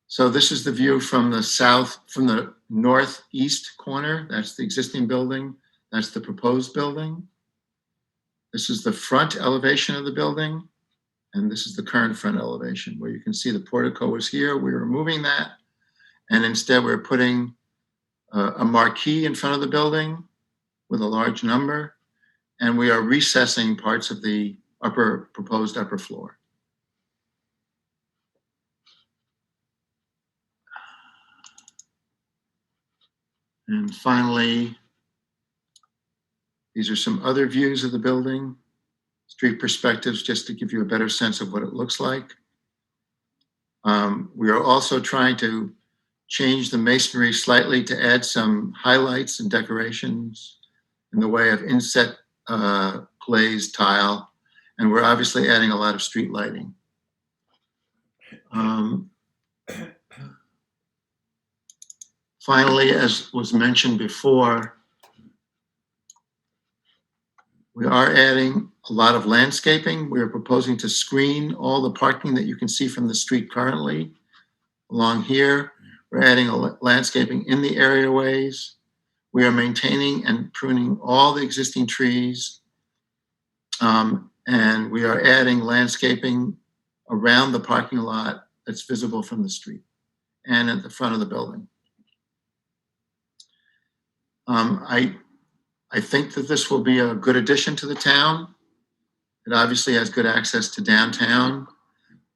So this is the view from the northeast corner. That's the existing building. That's the proposed building. This is the front elevation of the building. And this is the current front elevation, where you can see the portico is here. We're removing that. And instead we're putting a marquee in front of the building with a large number. And we are recessing parts of the proposed upper floor. And finally, these are some other views of the building, street perspectives, just to give you a better sense of what it looks like. We are also trying to change the masonry slightly to add some highlights and decorations in the way of inset glazed tile. And we're obviously adding a lot of street lighting. Finally, as was mentioned before, we are adding a lot of landscaping. We are proposing to screen all the parking that you can see from the street currently along here. We're adding landscaping in the areaways. We are maintaining and pruning all the existing trees. And we are adding landscaping around the parking lot that's visible from the street and at the front of the building. I think that this will be a good addition to the town. It obviously has good access to downtown.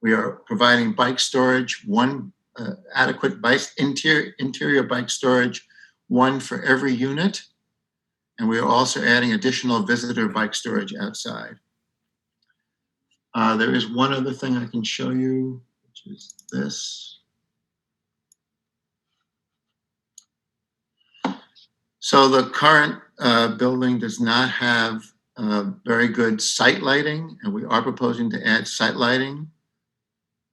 We are providing bike storage, one adequate bike interior bike storage, one for every unit. And we are also adding additional visitor bike storage outside. There is one other thing I can show you, which is this. So the current building does not have very good site lighting, and we are proposing to add site lighting.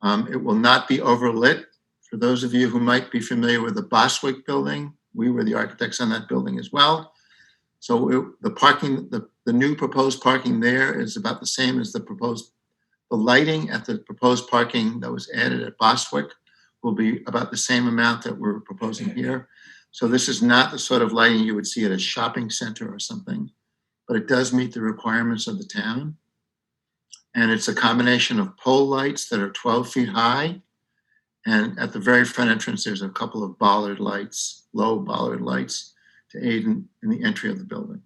It will not be overlit. For those of you who might be familiar with the Bostwick building, we were the architects on that building as well. So the new proposed parking there is about the same as the lighting at the proposed parking that was added at Bostwick will be about the same amount that we're proposing here. So this is not the sort of lighting you would see at a shopping center or something, but it does meet the requirements of the town. And it's a combination of pole lights that are 12 feet high. And at the very front entrance, there's a couple of bollard lights, low bollard lights, to aid in the entry of the building.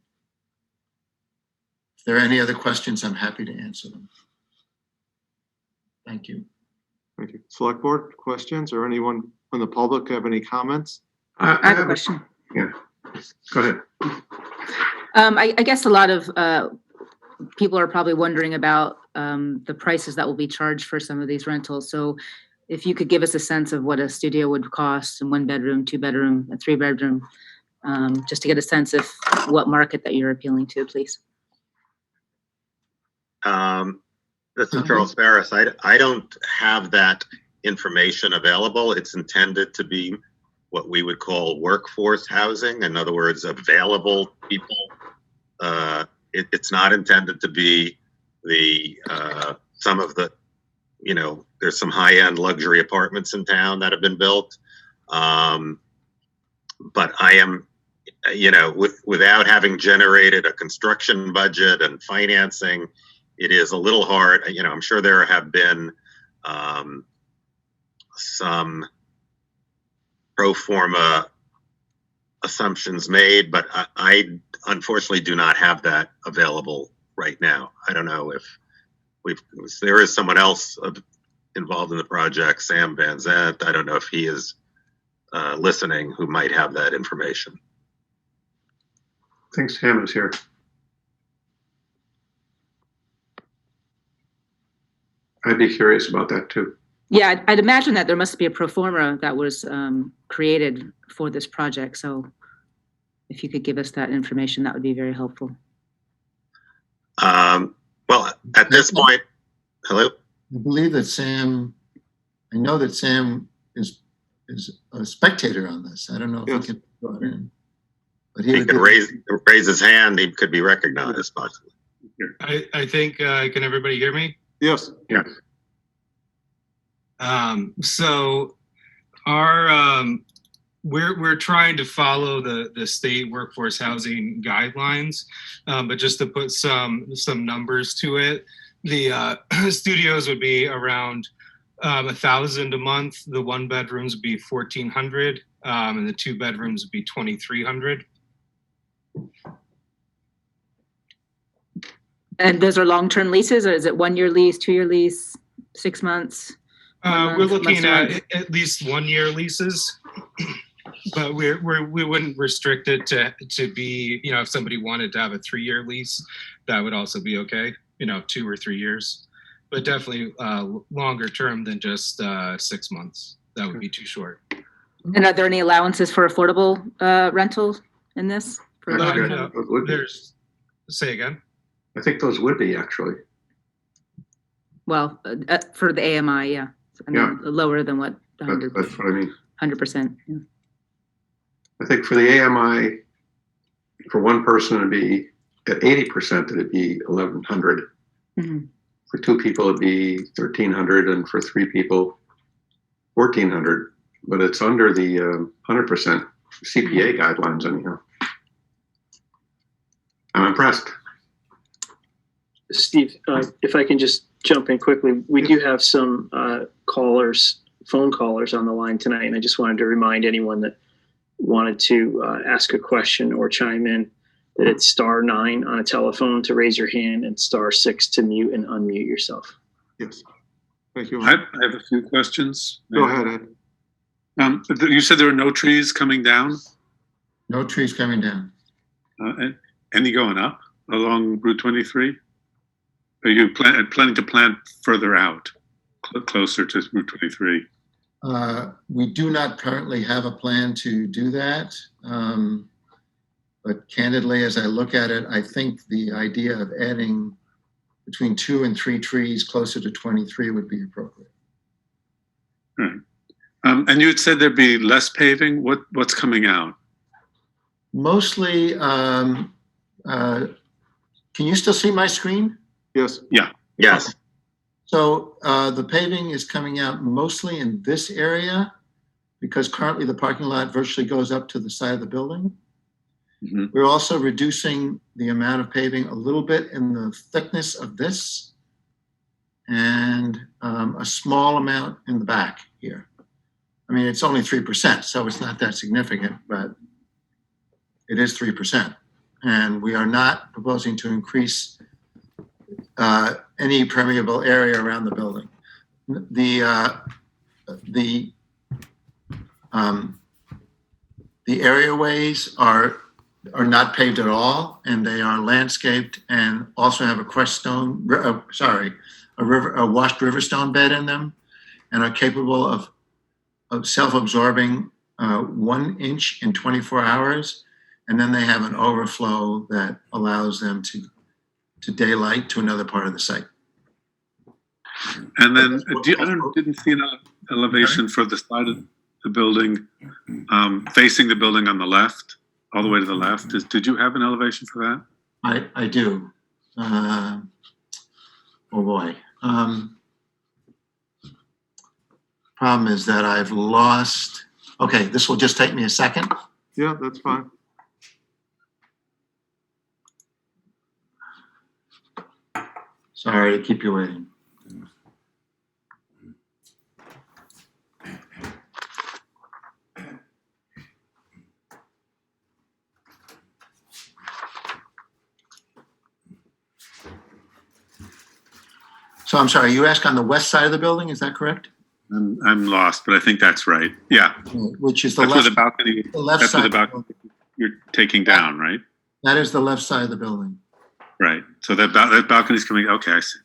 If there are any other questions, I'm happy to answer them. Thank you. Thank you. Select board questions or anyone from the public have any comments? I have a question. Yeah, go ahead. I guess a lot of people are probably wondering about the prices that will be charged for some of these rentals. So if you could give us a sense of what a studio would cost, in 1 bedroom, 2 bedroom, a 3 bedroom, just to get a sense of what market that you're appealing to, please. This is Charles Ferris. I don't have that information available. It's intended to be what we would call workforce housing. In other words, available people. It's not intended to be some of the, there's some high-end luxury apartments in town that have been built. But I am, without having generated a construction budget and financing, it is a little hard. I'm sure there have been some pro forma assumptions made, but I unfortunately do not have that available right now. I don't know if there is someone else involved in the project, Sam Van Zandt. I don't know if he is listening who might have that information. I think Sam is here. I'd be curious about that too. Yeah, I'd imagine that there must be a pro forma that was created for this project. So if you could give us that information, that would be very helpful. Well, at this point, hello? I believe that I know that Sam is a spectator on this. I don't know if he can be brought in. But he could raise his hand. He could be recognized possibly. I think, can everybody hear me? Yes. Yes. So our we're trying to follow the state workforce housing guidelines, but just to put some numbers to it, the studios would be around $1,000 a month. The 1 bedrooms would be $1,400, and the 2 bedrooms would be $2,300. And those are long-term leases, or is it 1 year lease, 2 year lease, 6 months? We're looking at least 1 year leases. But we wouldn't restrict it to be, if somebody wanted to have a 3-year lease, that would also be okay, 2 or 3 years. But definitely longer term than just 6 months. That would be too short. And are there any allowances for affordable rentals in this? For Actually, low-income? those would be. Say again? I think those would be actually. Well, for the AMI, yeah. I mean, lower than what the That's what I mean. 100%. Yeah. I think for the AMI, for one person, it'd be at 80%, it'd be 1,100. Mhm. For 2 people, it'd be 1,300, and for 3 people, 1,400. But it's under the 100% CPA guidelines anyhow. I'm impressed. Steve, if I can just jump in quickly, we do have some phone callers on the line tonight, and I just wanted to remind anyone that wanted to ask a question or chime in that it's *9 on a telephone to raise your hand and *6 to mute and unmute yourself. Yes. Thank you. I have a few questions. Go ahead, Ed. You said there are no trees coming down? No trees coming down. Any going up along Route 23? Are you planning to plant further out, closer to Route 23? We do not currently have a plan to do that. But candidly, as I look at it, I think the idea of adding between 2 and 3 trees closer to 23 would be appropriate. Right. And you had said there'd be less paving. What's coming out? Mostly, can you still see my screen? Yes. Yeah. Yes. So the paving is coming out mostly in this area because currently the parking lot virtually goes up to the side of the building. Mm-hmm. We're also reducing the amount of paving a little bit in the thickness of this and a small amount in the back here. I mean, it's only 3%, so it's not that significant, but it is 3%. And we are not proposing to increase any permeable area around the building. The areaways are not paved at all, and they are landscaped and also have a crushed stone, a washed river stone bed in them, and are capable of self-absorbing 1 inch in 24 hours. And then they have an overflow that allows them to daylight to another part of the site. And then didn't see an elevation for the side of the building, facing the building on the left, all the way to the left. Did you have an elevation for that? I do. Oh boy. Problem is that I've lost. Okay, this will just take me a second. Yeah, that's fine. Sorry to keep you waiting. So I'm sorry, you asked on the west side of the building, is that correct? I'm lost, but I think that's right. Yeah. Which is the That's where left, the balcony, the left that's where side. the balcony you're taking down, right? That is the left side of the building. Right. So that balcony's coming, okay, I see.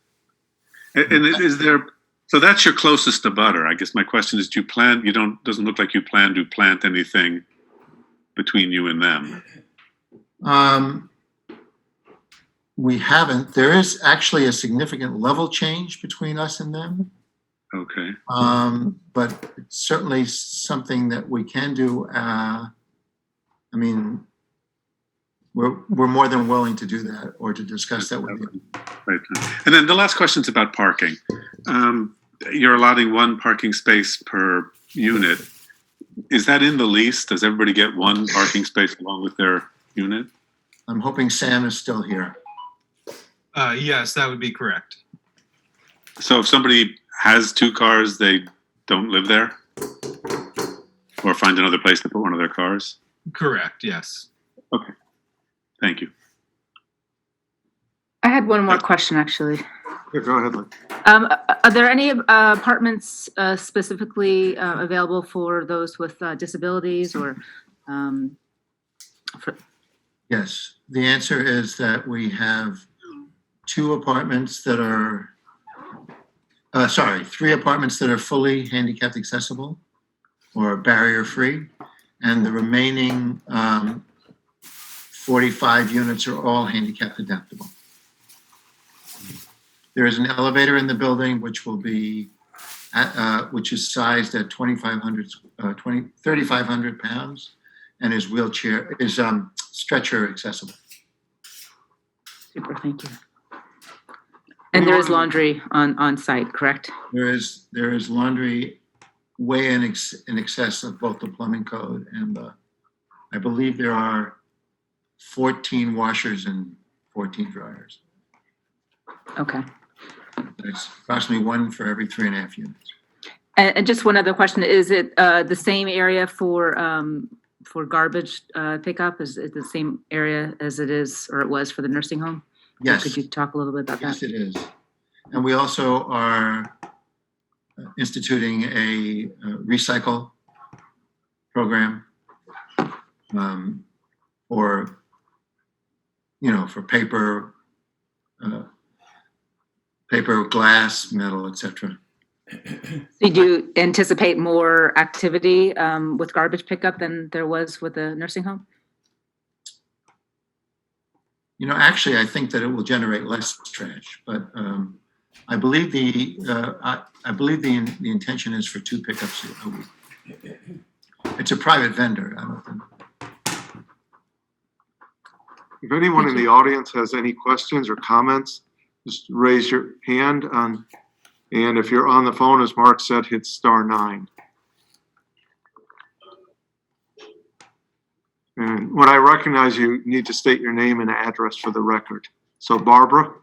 And is there, so that's your closest to butter. I guess my question is, doesn't look like you plan to plant anything between you and them. We haven't. There is actually a significant level change between us and them. Okay. But it's certainly something that we can do. I mean, we're more than willing to do that or to discuss that with you. Right. And then the last question is about parking. You're allotting 1 parking space per unit. Is that in the lease? Does everybody get 1 parking space along with their unit? I'm hoping Sam is still here. Yes, that would be correct. So if somebody has 2 cars, they don't live there? Or find another place to put one of their cars? Correct, yes. Okay. Thank you. I had one more question, actually. Yeah, go ahead, Lynn. Are there any apartments specifically available for those with disabilities or? Yes, the answer is that we have 2 apartments that are, 3 apartments that are fully handicapped accessible or barrier-free, and the remaining 45 units are all handicap adaptable. There is an elevator in the building which will be, which is sized at 3,500 pounds, and is stretcher accessible. Super, thank you. And there is laundry on site, correct? There is laundry way in excess of both the plumbing code and I believe there are 14 washers and 14 dryers. Okay. It's approximately 1 for every 3.5 units. And just one other question, is it the same area for garbage pickup? Is it the same area as it is or it was for the nursing home? Yes. Or could you talk a little bit about that? Yes, it is. And we also are instituting a recycle program for paper, glass, metal, etc. So do you anticipate more activity with garbage pickup than there was with the nursing home? Actually, I think that it will generate less trash, but I believe the intention is for 2 pickups a week. It's a private vendor. I don't think. If anyone in the audience has any questions or comments, just raise your hand. And if you're on the phone, as Mark said, hit *9. And when I recognize you, need to state your name and address for the record. So Barbara?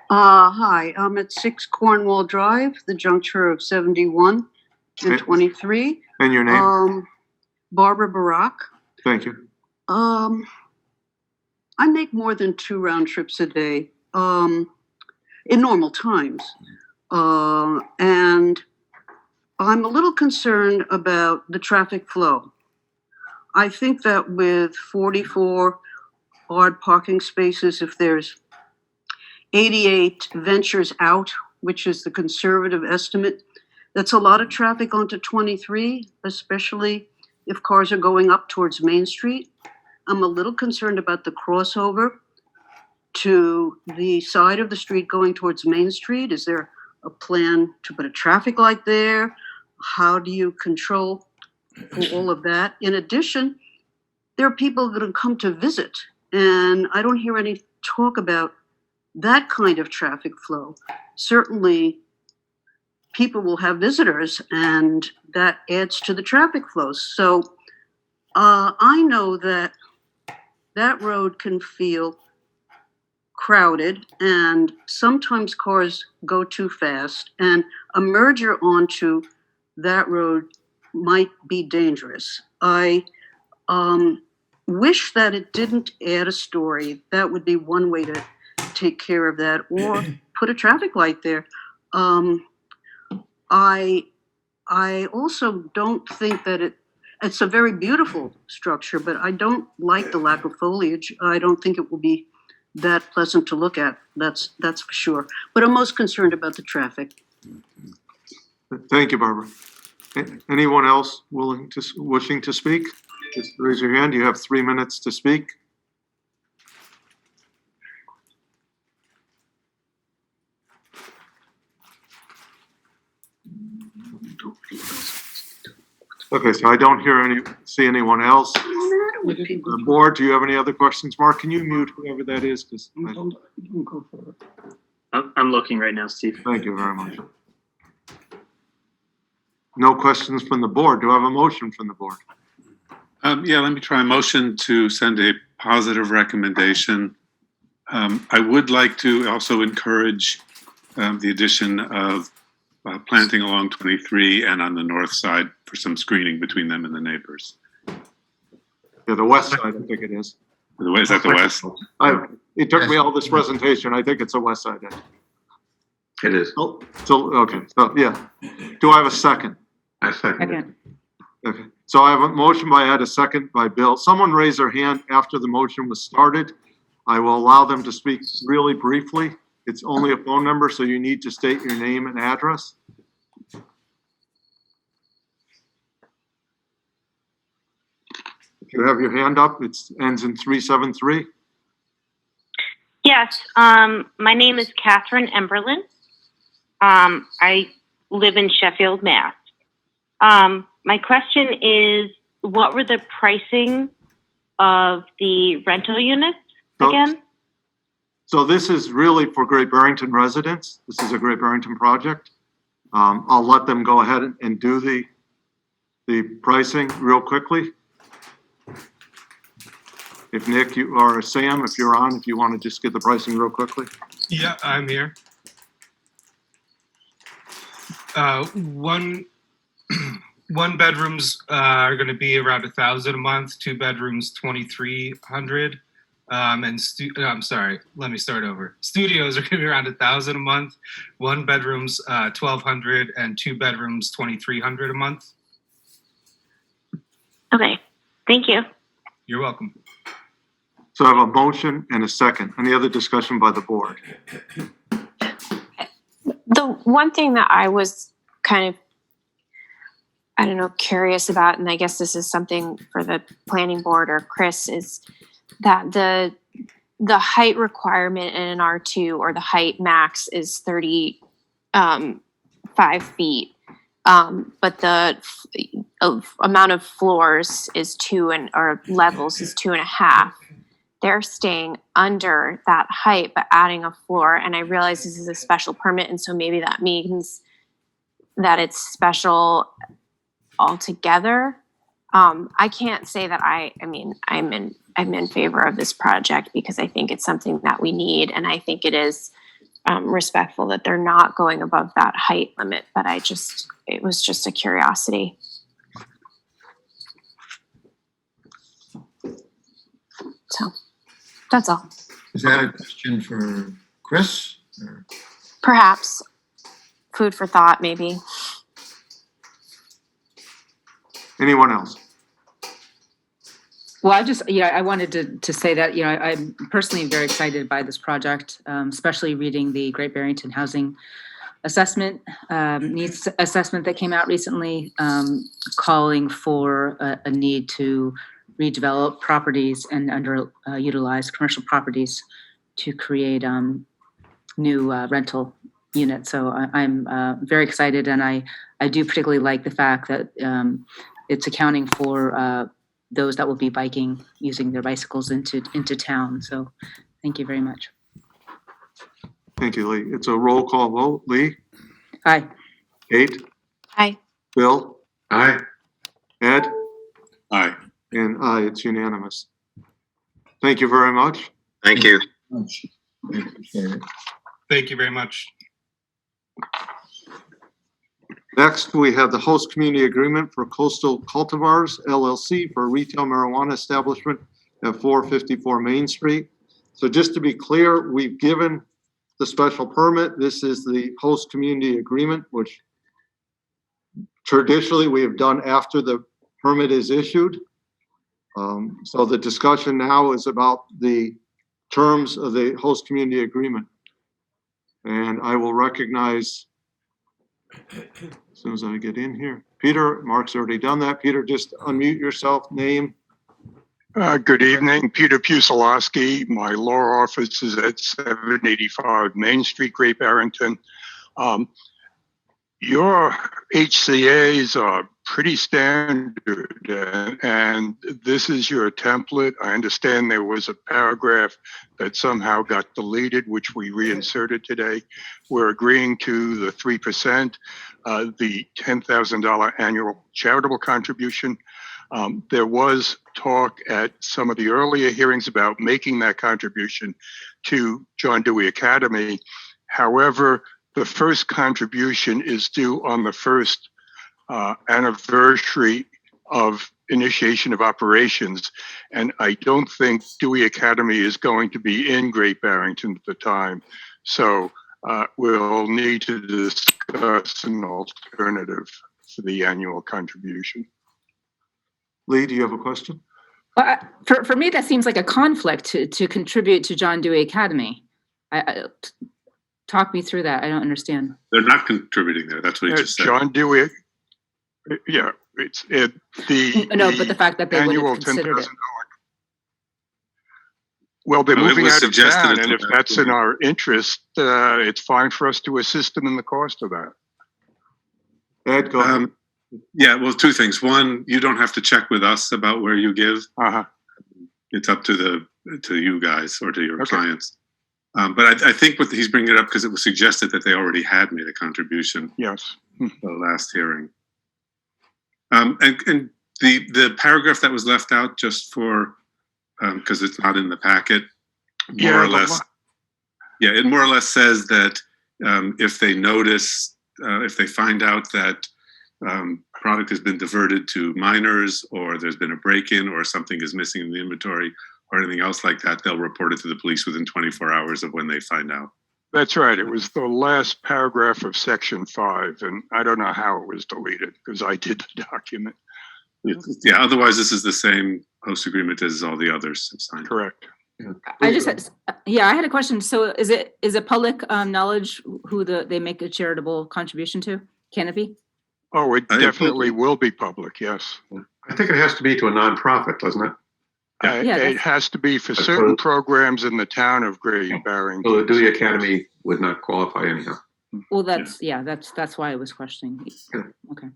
Hi, I'm at 6 Cornwall Drive, the juncture of 71 and 23. And your name? Barbara Barak. Thank you. I make more than 2 round trips a day in normal times. And I'm a little concerned about the traffic flow. I think that with 44 odd parking spaces, if there's 88 ventures out, which is the conservative estimate, that's a lot of traffic onto 23, especially if cars are going up towards Main Street. I'm a little concerned about the crossover to the side of the street going towards Main Street. Is there a plan to put a traffic light there? How do you control all of that? In addition, there are people that have come to visit, and I don't hear any talk about that kind of traffic flow. Certainly, people will have visitors, and that adds to the traffic flow. So I know that that road can feel crowded, and sometimes cars go too fast, and a merger onto that road might be dangerous. I wish that it didn't add a story. That would be one way to take care of that, or put a traffic light there. I also don't think that it's a very beautiful structure, but I don't like the lack of foliage. I don't think it will be that pleasant to look at. That's for sure. But I'm most concerned about the traffic. Thank you, Barbara. Anyone else wishing to speak? Just raise your hand. You have 3 minutes to speak. Okay, so I don't see anyone else. The board, do you have any other questions? Mark, can you mute whoever that is? I'm looking right now, Steve. Thank you very much. No questions from the board. Do I have a motion from the board? Yeah, let me try a motion to send a positive recommendation. I would like to also encourage the addition of planting along 23 and on the north side for some screening between them and the neighbors. Yeah, the west side, I think it is. Is that the west? It took me all this presentation. I think it's the west side. It is. Oh, so, okay, so, yeah. Do I have a second? I second it. Second. Okay, so I have a motion by Ed, a second by Bill. Someone raised their hand after the motion was started. I will allow them to speak really briefly. It's only a phone number, so you need to state your name and address. If you have your hand up, it ends in 373. Yes, my name is Catherine Emberlin. I live in Sheffield, Mass. My question is, what were the pricing of the rental units again? So this is really for Great Barrington residents. This is a Great Barrington project. I'll let them go ahead and do the pricing real quickly. If Nick or Sam, if you're on, if you want to just get the pricing real quickly. Yeah, I'm here. One bedrooms are going to be around $1,000 a month. 2 bedrooms, $2,300. I'm sorry. Let me start over. Studios are going to be around $1,000 a month. 1 bedrooms, $1,200, and 2 bedrooms, $2,300 a month. Okay, thank you. You're welcome. So I have a motion and a second. Any other discussion by the board? The one thing that I was kind of, I don't know, curious about, and I guess this is something for the planning board or Chris, is that the height requirement in an R2 or the height max is 35 feet. But the amount of floors is or levels is 2.5. They're staying under that height, but adding a floor. And I realize this is a special permit, and so maybe that means that it's special altogether. I can't say that I'm in favor of this project because I think it's something that we need, and I think it is respectful that they're not going above that height limit. But it was just a curiosity. So that's all. Is that a question for Chris? Or? Perhaps food for thought, maybe. Anyone else? Well, I wanted to say that, I'm personally very excited by this project, especially reading the Great Barrington Housing Assessment, needs assessment that came out recently, calling for a need to redevelop properties and underutilized commercial properties to create new rental units. So I'm very excited, and I do particularly like the fact that it's accounting for those that will be biking, using their bicycles into town. So thank you very much. Thank you, Lee. It's a roll call vote. Lee? Aye. Kate? Aye. Bill? Aye. Ed? Aye. And aye, it's unanimous. Thank you very much. Thank you. I appreciate it. Thank you very much. Next, we have the host community agreement for Coastal Cultivars LLC for a retail marijuana establishment at 454 Main Street. So just to be clear, we've given the special permit. This is the host community agreement, which traditionally we have done after the permit is issued. So the discussion now is about the terms of the host community agreement. And I will recognize, as soon as I get in here, Peter. Mark's already done that. Peter, just unmute yourself, name. Good evening, Peter Pusilowski. My law office is at 785 Main Street, Great Barrington. Your HCA's are pretty standard, and this is your template. I understand there was a paragraph that somehow got deleted, which we reinserted today. We're agreeing to the 3%, the $10,000 annual charitable contribution. There was talk at some of the earlier hearings about making that contribution to John Dewey Academy. However, the first contribution is due on the first anniversary of initiation of operations. And I don't think Dewey Academy is going to be in Great Barrington at the time. So we'll need to discuss an alternative for the annual contribution. Lee, do you have a question? Well, for me, that seems like a conflict to contribute to John Dewey Academy. Talk me through that. I don't understand. They're not contributing there. That's what he just said. John Dewey, yeah, No, but the fact that they would annual have considered $10,000. it. Well, they're No, it moving was out of suggested town, at and the if last that's in meeting. our interest, it's fine for us to assist them in the cost of that. Ed, go ahead. Yeah, well, two things. One, you don't have to check with us about where you give. Uh-huh. It's up to you guys or to your clients. But I think what he's bringing it up because it was suggested that they already had made a contribution. Yes. The last hearing. And the paragraph that was left out just for because it's not in the packet, more or less. Yeah, it more or less says that if they notice, if they find out that product has been diverted to minors, or there's been a break-in, or something is missing in the inventory, or anything else like that, they'll report it to the police within 24 hours of when they find out. That's right. It was the last paragraph of section 5, and I don't know how it was deleted because I did the document. Yeah, otherwise this is the same host agreement as all the others have signed. Correct. I had a question. So is it public knowledge who they make a charitable contribution to? Can it be? Oh, it definitely will be public, yes. I think it has to be to a nonprofit, doesn't it? It has to be for certain programs in the town of Great Barrington. So the Dewey Academy would not qualify anyhow. Well, that's why I was questioning. Okay.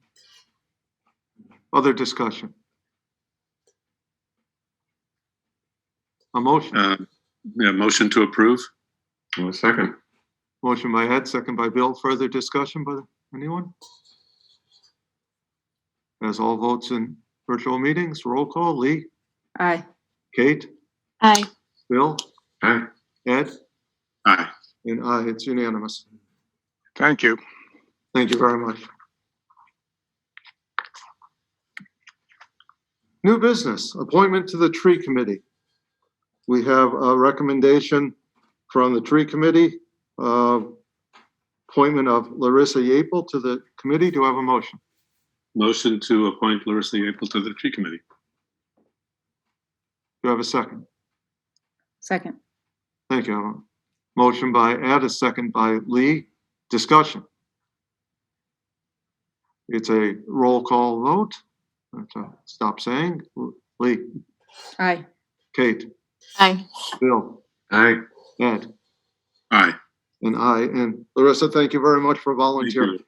Other discussion? A motion? Motion to approve. A second. Motion by Ed, second by Bill. Further discussion by anyone? As all votes in virtual meetings, roll call. Lee? Aye. Kate? Aye. Bill? Aye. Ed? Aye. And aye, it's unanimous. Thank you. Thank you very much. New business, appointment to the tree committee. We have a recommendation from the tree committee, appointment of Larissa Yapel to the committee. Do I have a motion? Motion to appoint Larissa Yapel to the tree committee. Do I have a second? Second. Thank you, Ellen. Motion by Ed, a second by Lee. Discussion. It's a roll call vote. Stop saying. Lee. Aye. Kate. Aye. Bill. Aye. Ed. Aye. And aye. And Larissa, thank you very much for volunteering.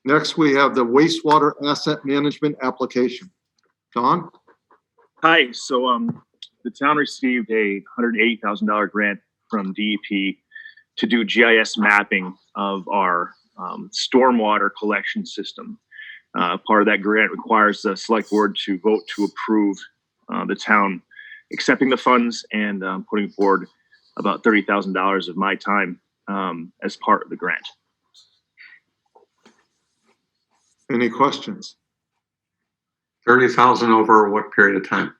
Next, we have the wastewater asset management application. John? Hi, so the town received a $180,000 grant from DEP to do GIS mapping of our stormwater collection system. Part of that grant requires the select board to vote to approve the town accepting the funds and putting forward about $30,000 of my time as part of the grant. Any questions? 30,000 over what period of time?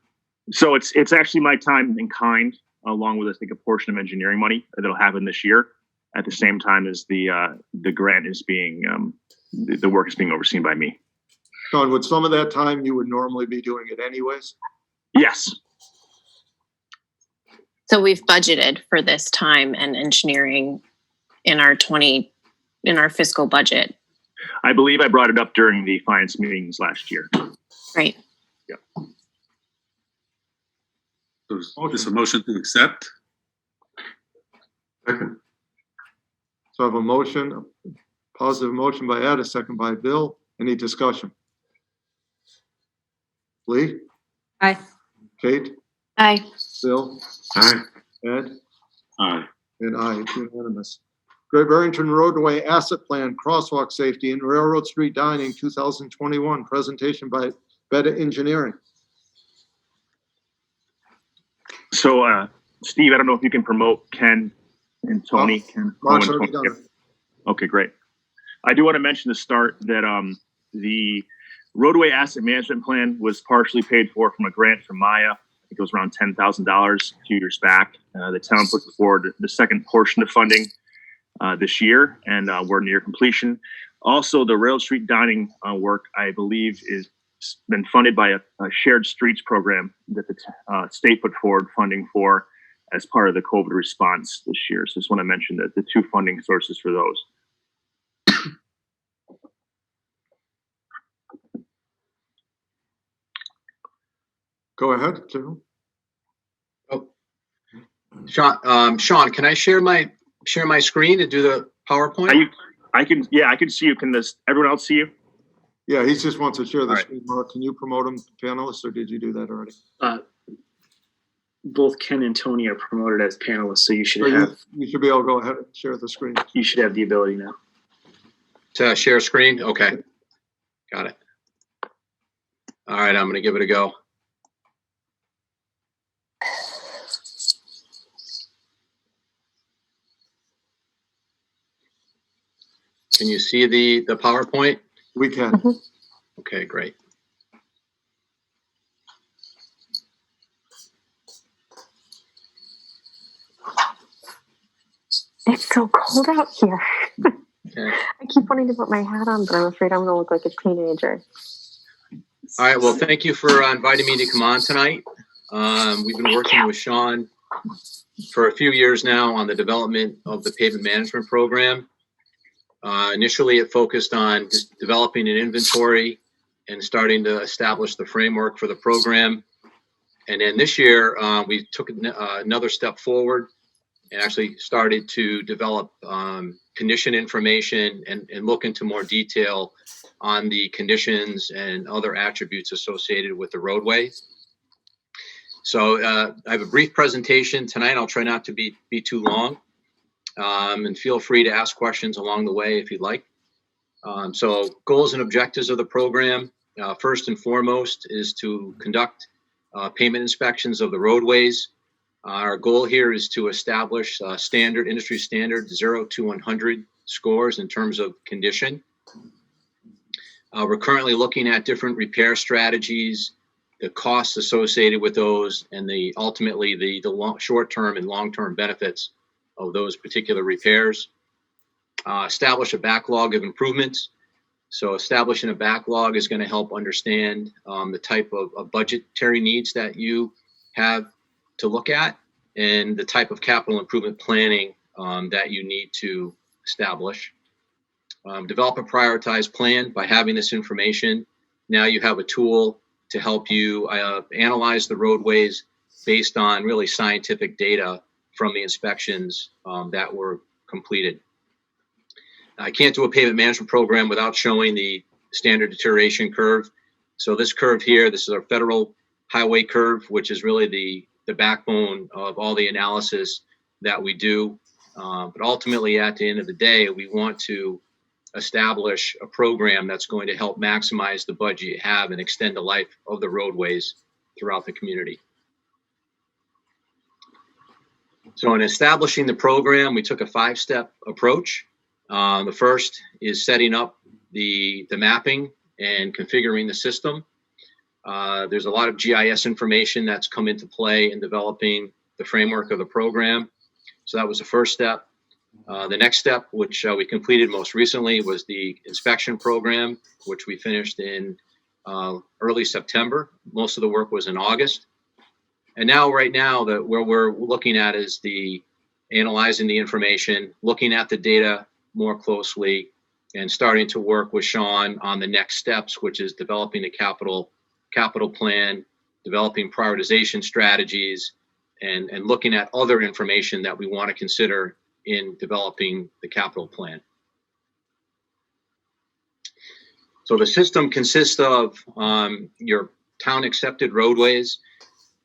So it's actually my time in kind, along with I think a portion of engineering money that'll happen this year. At the same time as the grant is being the work is being overseen by me. John, would some of that time you would normally be doing it anyways? Yes. So we've budgeted for this time and engineering in our fiscal budget. I believe I brought it up during the finance meetings last year. Right. Yeah. So is this a motion to accept? Second. So I have a motion, a positive motion by Ed, a second by Bill. Any discussion? Lee? Aye. Kate? Aye. Bill? Aye. Ed? Aye. And aye, it's unanimous. Great Barrington Roadway Asset Plan, Crosswalk Safety and Railroad Street Dining, 2021. Presentation by Beta Engineering. So, Steve, I don't know if you can promote Ken and Tony. Mark's already done it. Okay, great. I do want to mention to start that the roadway asset management plan was partially paid for from a grant from Maya. I think it was around $10,000 a few years back. The town's looking forward to the second portion of funding this year, and we're near completion. Also, the Railroad Street dining work, I believe, is been funded by a shared streets program that the state put forward funding for as part of the COVID response this year. So just want to mention that the two funding sources for those. Go ahead, Joe. Sean, can I share my screen to do the PowerPoint? I can see you. Can everyone else see you? Yeah, he just wants to share the screen. Mark, can you promote him to panelists, or did you do that already? Both Ken and Tony are promoted as panelists, so you should You should be able to go ahead and share the screen. You should have the ability now. To share screen? Okay. Got it. All right, I'm going to give it a go. Can you see the PowerPoint? We can. Okay, great. It's so cold out here. Okay. I keep wanting to put my hat on, but I'm afraid I'm going to look like a teenager. All right, well, thank you for inviting me to come on tonight. We've been working with Sean for a few years now on the development of the pavement management program. Initially, it focused on just developing an inventory and starting to establish the framework for the program. And then this year, we took another step forward and actually started to develop condition information and look into more detail on the conditions and other attributes associated with the roadway. So I have a brief presentation tonight. I'll try not to be too long. And feel free to ask questions along the way if you'd like. So goals and objectives of the program, first and foremost, is to conduct pavement inspections of the roadways. Our goal here is to establish industry standard 0 to 100 scores in terms of condition. We're currently looking at different repair strategies, the costs associated with those, and ultimately the short-term and long-term benefits of those particular repairs. Establish a backlog of improvements. So establishing a backlog is going to help understand the type of budgetary needs that you have to look at and the type of capital improvement planning that you need to establish. Develop a prioritized plan. By having this information, now you have a tool to help you analyze the roadways based on really scientific data from the inspections that were completed. I can't do a pavement management program without showing the standard deterioration curve. So this curve here, this is our federal highway curve, which is really the backbone of all the analysis that we do. But ultimately, at the end of the day, we want to establish a program that's going to help maximize the budget you have and extend the life of the roadways throughout the community. So in establishing the program, we took a 5-step approach. The first is setting up the mapping and configuring the system. There's a lot of GIS information that's come into play in developing the framework of the program. So that was the first step. The next step, which we completed most recently, was the inspection program, which we finished in early September. Most of the work was in August. And now, right now, where we're looking at is analyzing the information, looking at the data more closely, and starting to work with Sean on the next steps, which is developing the capital plan, developing prioritization strategies, and looking at other information that we want to consider in developing the capital plan. So the system consists of your town accepted roadways.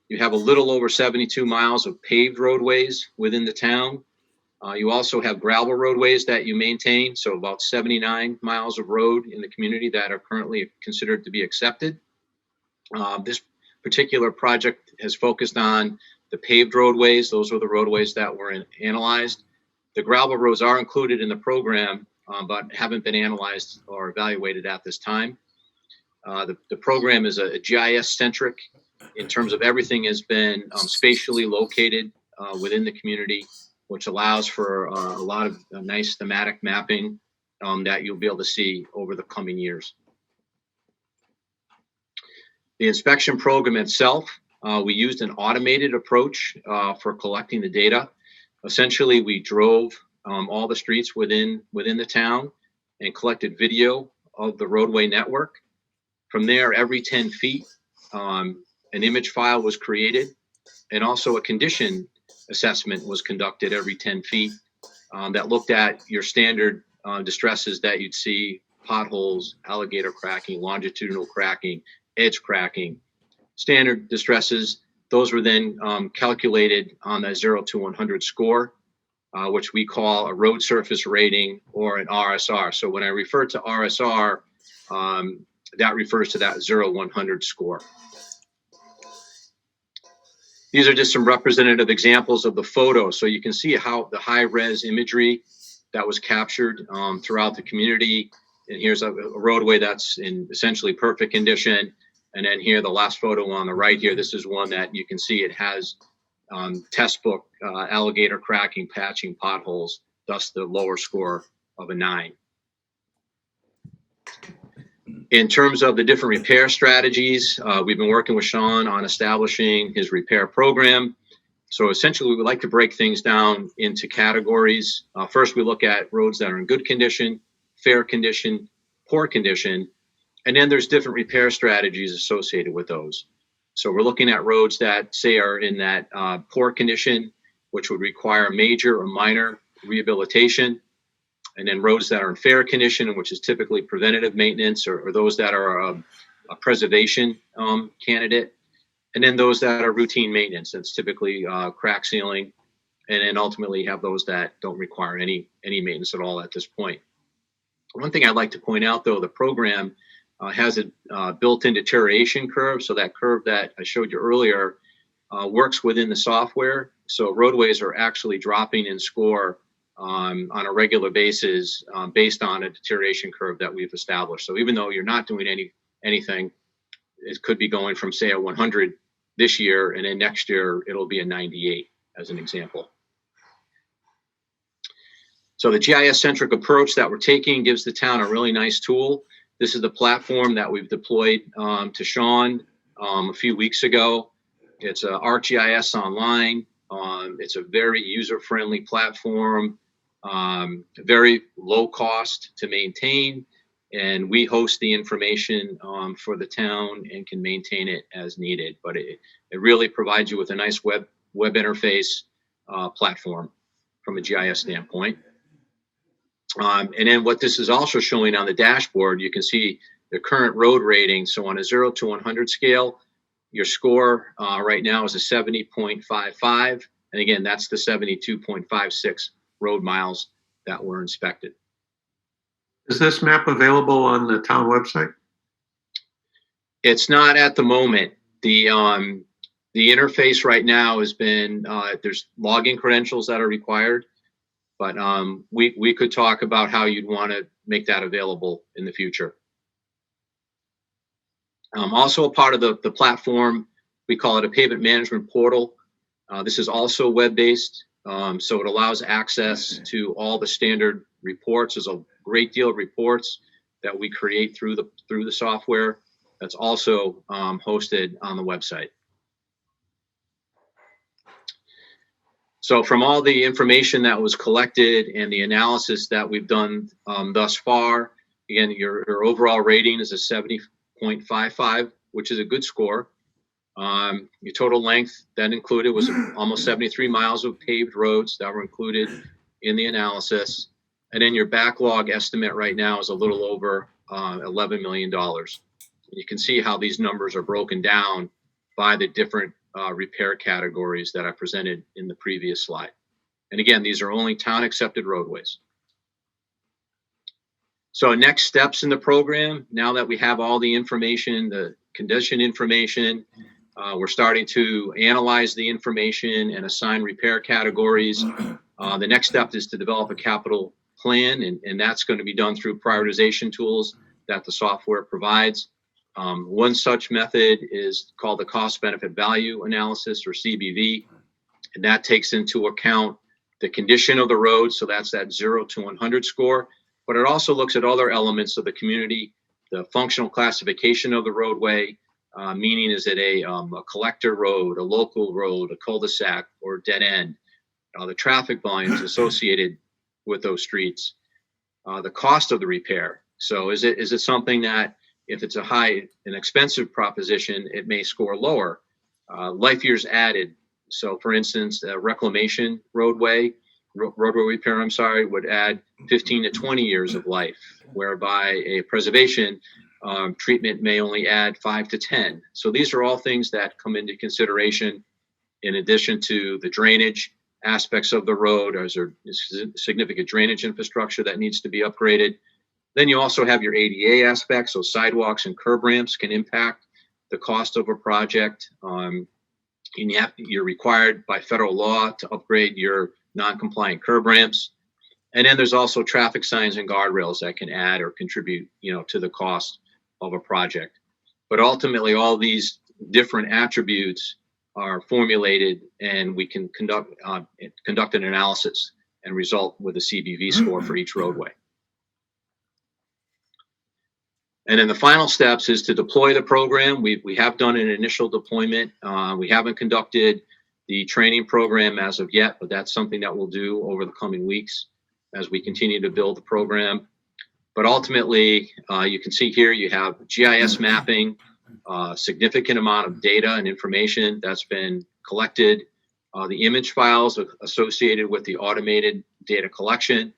You have a little over 72 miles of paved roadways within the town. You also have gravel roadways that you maintain, so about 79 miles of road in the community that are currently considered to be accepted. This particular project has focused on the paved roadways. Those were the roadways that were analyzed. The gravel roads are included in the program, but haven't been analyzed or evaluated at this time. The program is a GIS-centric in terms of everything has been spatially located within the community, which allows for a lot of nice thematic mapping that you'll be able to see over the coming years. The inspection program itself, we used an automated approach for collecting the data. Essentially, we drove all the streets within the town and collected video of the roadway network. From there, every 10 feet, an image file was created, and also a condition assessment was conducted every 10 feet that looked at your standard distresses that you'd see: potholes, alligator cracking, longitudinal cracking, edge cracking, standard distresses. Those were then calculated on the 0 to 100 score, which we call a road surface rating or an RSR. So when I refer to RSR, that refers to that 0-100 score. These are just some representative examples of the photos. So you can see how the high-res imagery that was captured throughout the community. And here's a roadway that's in essentially perfect condition. And then here, the last photo on the right here, this is one that you can see it has test book, alligator cracking, patching, potholes, thus the lower score of a 9. In terms of the different repair strategies, we've been working with Sean on establishing his repair program. So essentially, we would like to break things down into categories. First, we look at roads that are in good condition, fair condition, poor condition, and then there's different repair strategies associated with those. So we're looking at roads that, say, are in that poor condition, which would require major or minor rehabilitation. And then roads that are in fair condition, which is typically preventative maintenance, or those that are a preservation candidate. And then those that are routine maintenance, that's typically crack sealing. And then ultimately you have those that don't require any maintenance at all at this point. One thing I'd like to point out, though, the program has a built-in deterioration curve. So that curve that I showed you earlier works within the software. So roadways are actually dropping in score on a regular basis based on a deterioration curve that we've established. So even though you're not doing anything, it could be going from, say, a 100 this year, and then next year it'll be a 98 as an example. So the GIS-centric approach that we're taking gives the town a really nice tool. This is the platform that we've deployed to Sean a few weeks ago. It's ArcGIS Online. It's a very user-friendly platform, very low cost to maintain, and we host the information for the town and can maintain it as needed. But it really provides you with a nice web interface platform from a GIS standpoint. And then what this is also showing on the dashboard, you can see the current road rating. So on a 0 to 100 scale, your score right now is a 70.55. And again, that's the 72.56 road miles that were inspected. Is this map available on the town website? It's not at the moment. The interface right now has been, there's login credentials that are required, but we could talk about how you'd want to make that available in the future. Also a part of the platform, we call it a pavement management portal. This is also web-based, so it allows access to all the standard reports. There's a great deal of reports that we create through the software that's also hosted on the website. So from all the information that was collected and the analysis that we've done thus far, again, your overall rating is a 70.55, which is a good score. Your total length that included was almost 73 miles of paved roads that were included in the analysis. And then your backlog estimate right now is a little over $11 million. You can see how these numbers are broken down by the different repair categories that I presented in the previous slide. And again, these are only town accepted roadways. So next steps in the program, now that we have all the information, the condition information, we're starting to analyze the information and assign repair categories. The next step is to develop a capital plan, and that's going to be done through prioritization tools that the software provides. One such method is called the cost benefit value analysis, or CBV, and that takes into account the condition of the road. So that's that 0 to 100 score, but it also looks at other elements of the community, the functional classification of the roadway, meaning is it a collector road, a local road, a cul-de-sac, or dead end, the traffic volumes associated with those streets, the cost of the repair. So is it something that if it's an expensive proposition, it may score lower? Life years added. So for instance, a reclamation roadway repair, would add 15 to 20 years of life, whereby a preservation treatment may only add 5 to 10. So these are all things that come into consideration in addition to the drainage aspects of the road. Is there significant drainage infrastructure that needs to be upgraded? Then you also have your ADA aspects, so sidewalks and curb ramps can impact the cost of a project. You're required by federal law to upgrade your non-compliant curb ramps. And then there's also traffic signs and guardrails that can add or contribute, to the cost of a project. But ultimately, all these different attributes are formulated, and we can conduct an analysis and result with a CBV score for each roadway. And then the final steps is to deploy the program. We have done an initial deployment. We haven't conducted the training program as of yet, but that's something that we'll do over the coming weeks as we continue to build the program. But ultimately, you can see here you have GIS mapping, significant amount of data and information that's been collected, the image files associated with the automated data collection,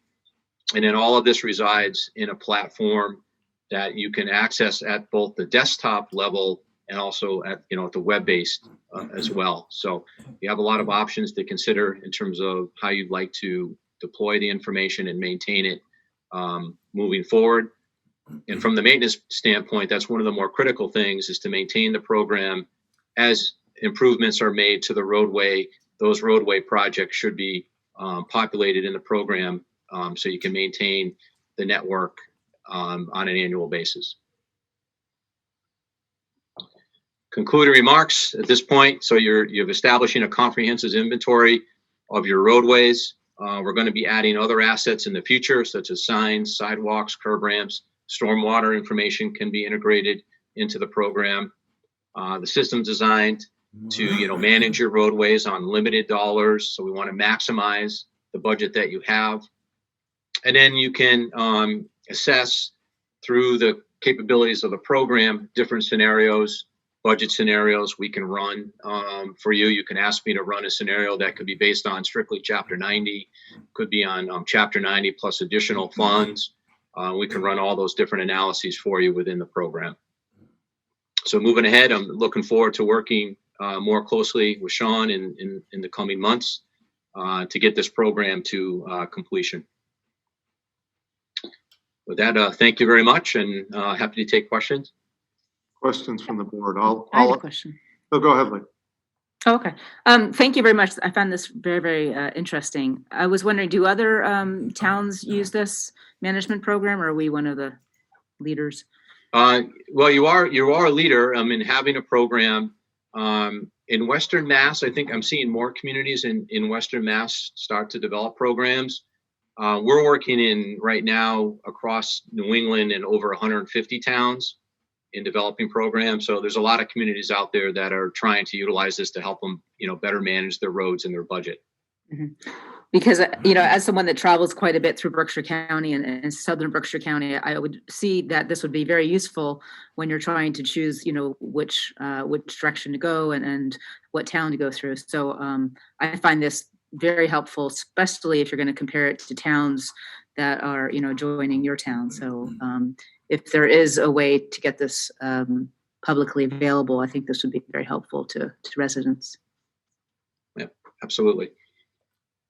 and then all of this resides in a platform that you can access at both the desktop level and also at the web-based as well. So you have a lot of options to consider in terms of how you'd like to deploy the information and maintain it moving forward. And from the maintenance standpoint, that's one of the more critical things, is to maintain the program. As improvements are made to the roadway, those roadway projects should be populated in the program so you can maintain the network on an annual basis. Concluding remarks at this point. So you're establishing a comprehensive inventory of your roadways. We're going to be adding other assets in the future, such as signs, sidewalks, curb ramps. Stormwater information can be integrated into the program. The system's designed to manage your roadways on limited dollars. So we want to maximize the budget that you have. And then you can assess through the capabilities of the program different scenarios, budget scenarios we can run for you. You can ask me to run a scenario that could be based on strictly Chapter 90, could be on Chapter 90 plus additional funds. We can run all those different analyses for you within the program. So moving ahead, I'm looking forward to working more closely with Sean in the coming months to get this program to completion. With that, thank you very much, and happy to take questions. Questions from the board? I have a question. Oh, go ahead, Lee. Oh, okay. Thank you very much. I found this very, very interesting. I was wondering, do other towns use this management program, or are we one of the leaders? Well, you are a leader in having a program. In Western Mass, I think I'm seeing more communities in Western Mass start to develop programs. We're working right now across New England in over 150 towns in developing programs. So there's a lot of communities out there that are trying to utilize this to help them, better manage their roads and their budget. Mm-hmm. Because, as someone that travels quite a bit through Berkshire County and southern Berkshire County, I would see that this would be very useful when you're trying to choose, which direction to go and what town to go through. So I find this very helpful, especially if you're going to compare it to towns that are, joining your town. So if there is a way to get this publicly available, I think this would be very helpful to residents. Yeah, absolutely.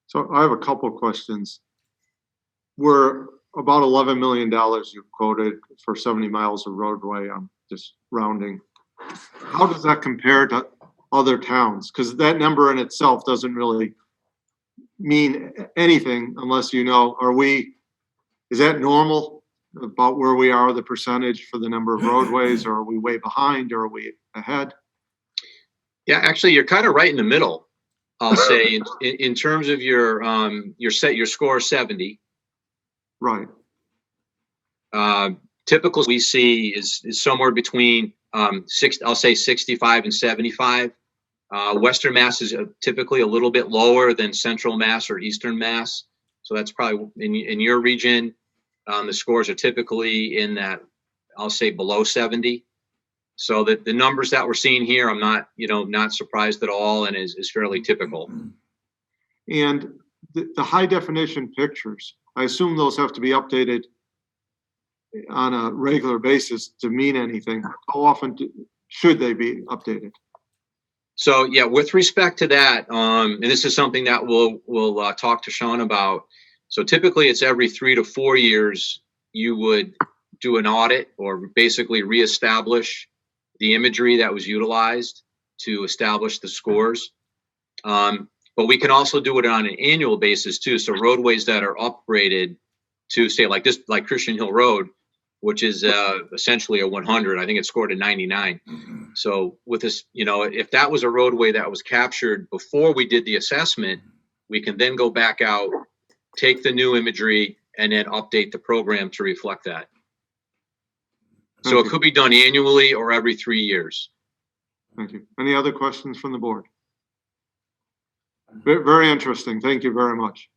So I have a couple of questions. We're about $11 million you've quoted for 70 miles of roadway. I'm just rounding. How does that compare to other towns? Because that number in itself doesn't really mean anything unless is that normal about where we are, the percentage for the number of roadways, or are we way behind, or are we ahead? Yeah, actually, you're kind of right in the middle. I'll say in terms of your score 70. Right. Typical we see is somewhere between I'll say 65 and 75. Western Mass is typically a little bit lower than Central Mass or Eastern Mass. So that's probably in your region. The scores are typically in that, I'll say, below 70. So the numbers that we're seeing here, I'm not surprised at all, and is fairly typical. And the high definition pictures, I assume those have to be updated on a regular basis to mean anything. How often should they be updated? So yeah, with respect to that, and this is something that we'll talk to Sean about. So typically it's every 3 to 4 years you would do an audit or basically reestablish the imagery that was utilized to establish the scores. But we can also do it on an annual basis too. So roadways that are upgraded to say like Christian Hill Road, which is essentially a 100. I think it's scored a 99. So with this, if that was a roadway that was captured before we did the assessment, we can then go back out, take the new imagery, and then update the program to reflect that. So it could be done annually or every 3 years. Thank you. Any other questions from the board? Very interesting. Thank you very much.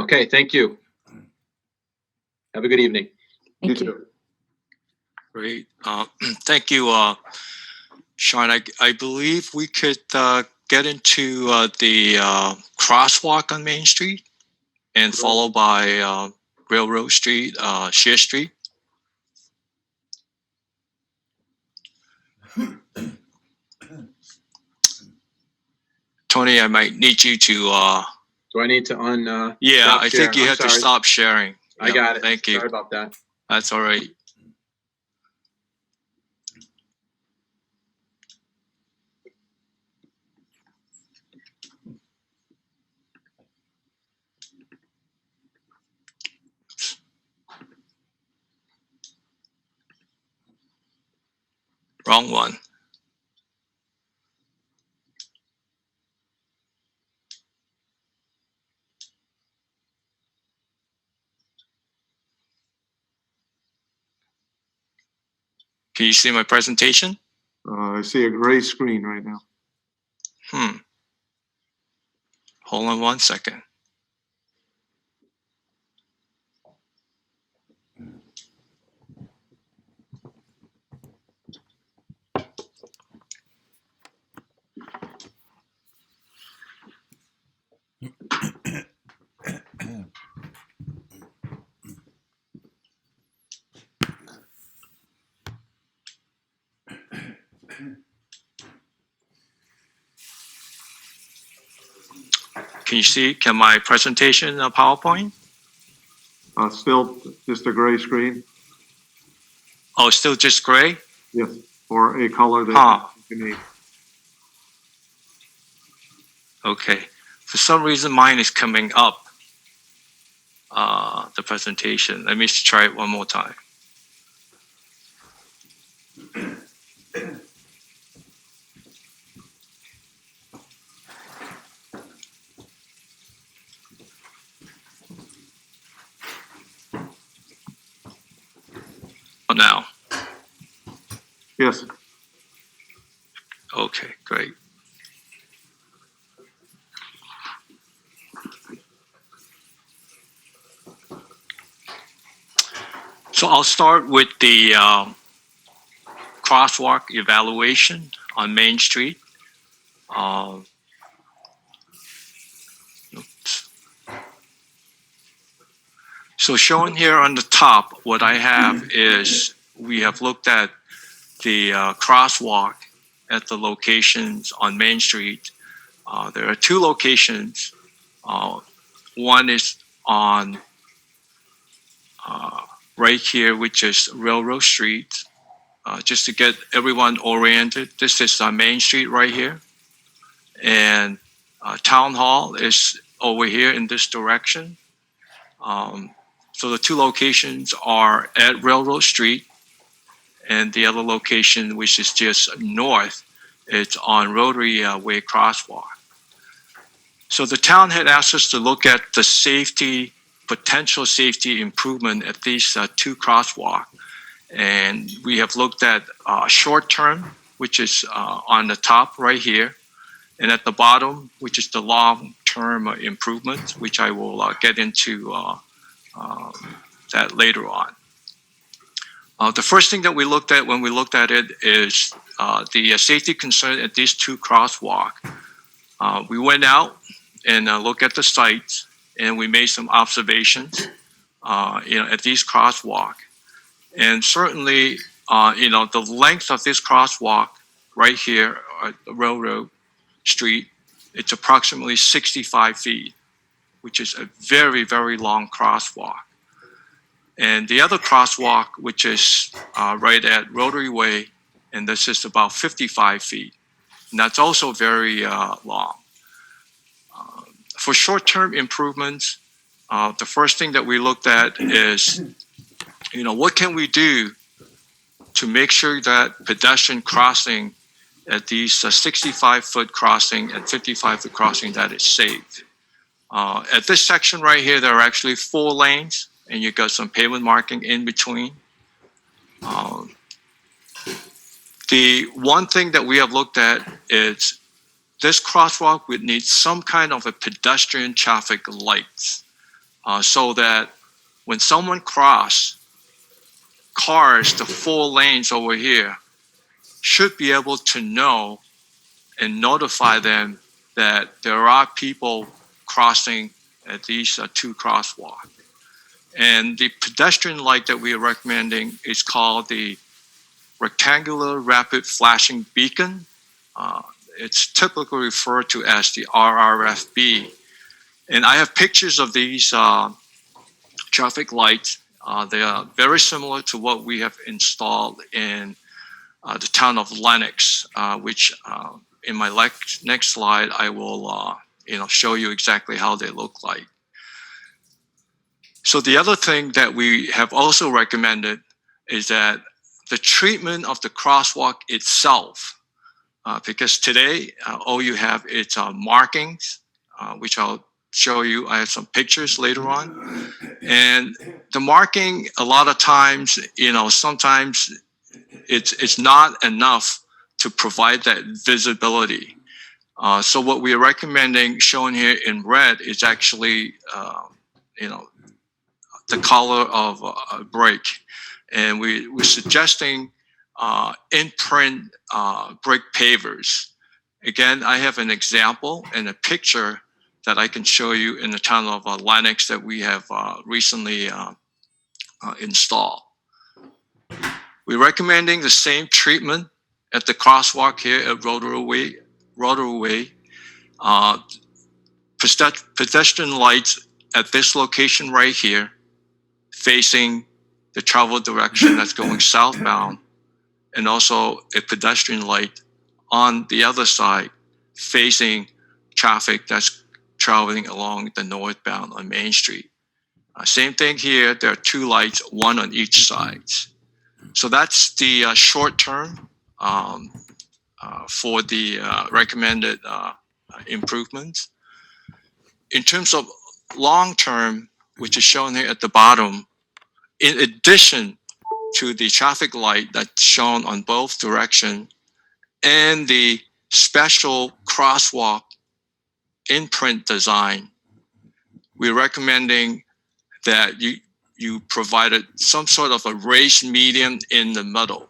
Okay, thank you. Have a good evening. Thank you. Great. Thank you, Sean. I believe we could get into the crosswalk on Main Street and followed by Railroad Street, Shear Street. Tony, I might need you to. Do I need to yeah, stop I share? think you I'm have to sorry. stop sharing. I got it. Thank you. Sorry about that. That's all right. Wrong one. Can you see my presentation? I see a gray screen right now. Hold on 1 second. Can you see? Can my presentation PowerPoint? Still just a gray screen? Oh, still just gray? Yes, or a color that you need. Okay. For some reason, mine is coming up, the presentation. Let me try it one more time. Now. Yes. Okay, great. So I'll start with the crosswalk evaluation on Main Street. Oops. So shown here on the top, what I have is we have looked at the crosswalk at the locations on Main Street. There are 2 locations. One is on right here, which is Railroad Street. Just to get everyone oriented, this is on Main Street right here. And Town Hall is over here in this direction. So the two locations are at Railroad Street, and the other location, which is just north, it's on Rotary Way Crosswalk. So the town had asked us to look at the potential safety improvement at these two crosswalks. And we have looked at short term, which is on the top right here, and at the bottom, which is the long term improvement, which I will get into that later on. The first thing that we looked at when we looked at it is the safety concern at these two crosswalks. We went out and looked at the site, and we made some observations, at these crosswalks. And certainly, the length of this crosswalk right here at Railroad Street, it's approximately 65 feet, which is a very, very long crosswalk. And the other crosswalk, which is right at Rotary Way, and this is about 55 feet. And that's also very long. For short-term improvements, the first thing that we looked at is, what can we do to make sure that pedestrian crossing at these 65-foot crossing and 55-foot crossing that is safe. At this section right here, there are actually 4 lanes, and you got some pavement marking in between. The one thing that we have looked at is this crosswalk would need some kind of a pedestrian traffic lights, so that when someone crosses cars, the 4 lanes over here, should be able to know and notify them that there are people crossing at these 2 crosswalks. And the pedestrian light that we are recommending is called the rectangular rapid flashing beacon. It's typically referred to as the RRFB. And I have pictures of these traffic lights. They are very similar to what we have installed in the town of Lenox, which in my next slide, I will show you exactly how they look like. So the other thing that we have also recommended is that the treatment of the crosswalk itself, because today all you have is markings, which I'll show you. I have some pictures later on. And the marking, a lot of times, sometimes it's not enough to provide that visibility. So what we are recommending, shown here in red, is actually, the color of a brake. And we're suggesting in-print brake pavers. Again, I have an example and a picture that I can show you in the town of Lenox that we have recently installed. We're recommending the same treatment at the crosswalk here at Rotary Way. Pedestrian lights at this location right here, facing the travel direction that's going southbound, and also a pedestrian light on the other side, facing traffic that's traveling along the northbound on Main Street. Same thing here, there are 2 lights, 1 on each side. So that's the short term for the recommended improvements. In terms of long term, which is shown here at the bottom, in addition to the traffic light that's shown on both directions and the special crosswalk in-print design, we're recommending that you provided some sort of a raised median in the middle.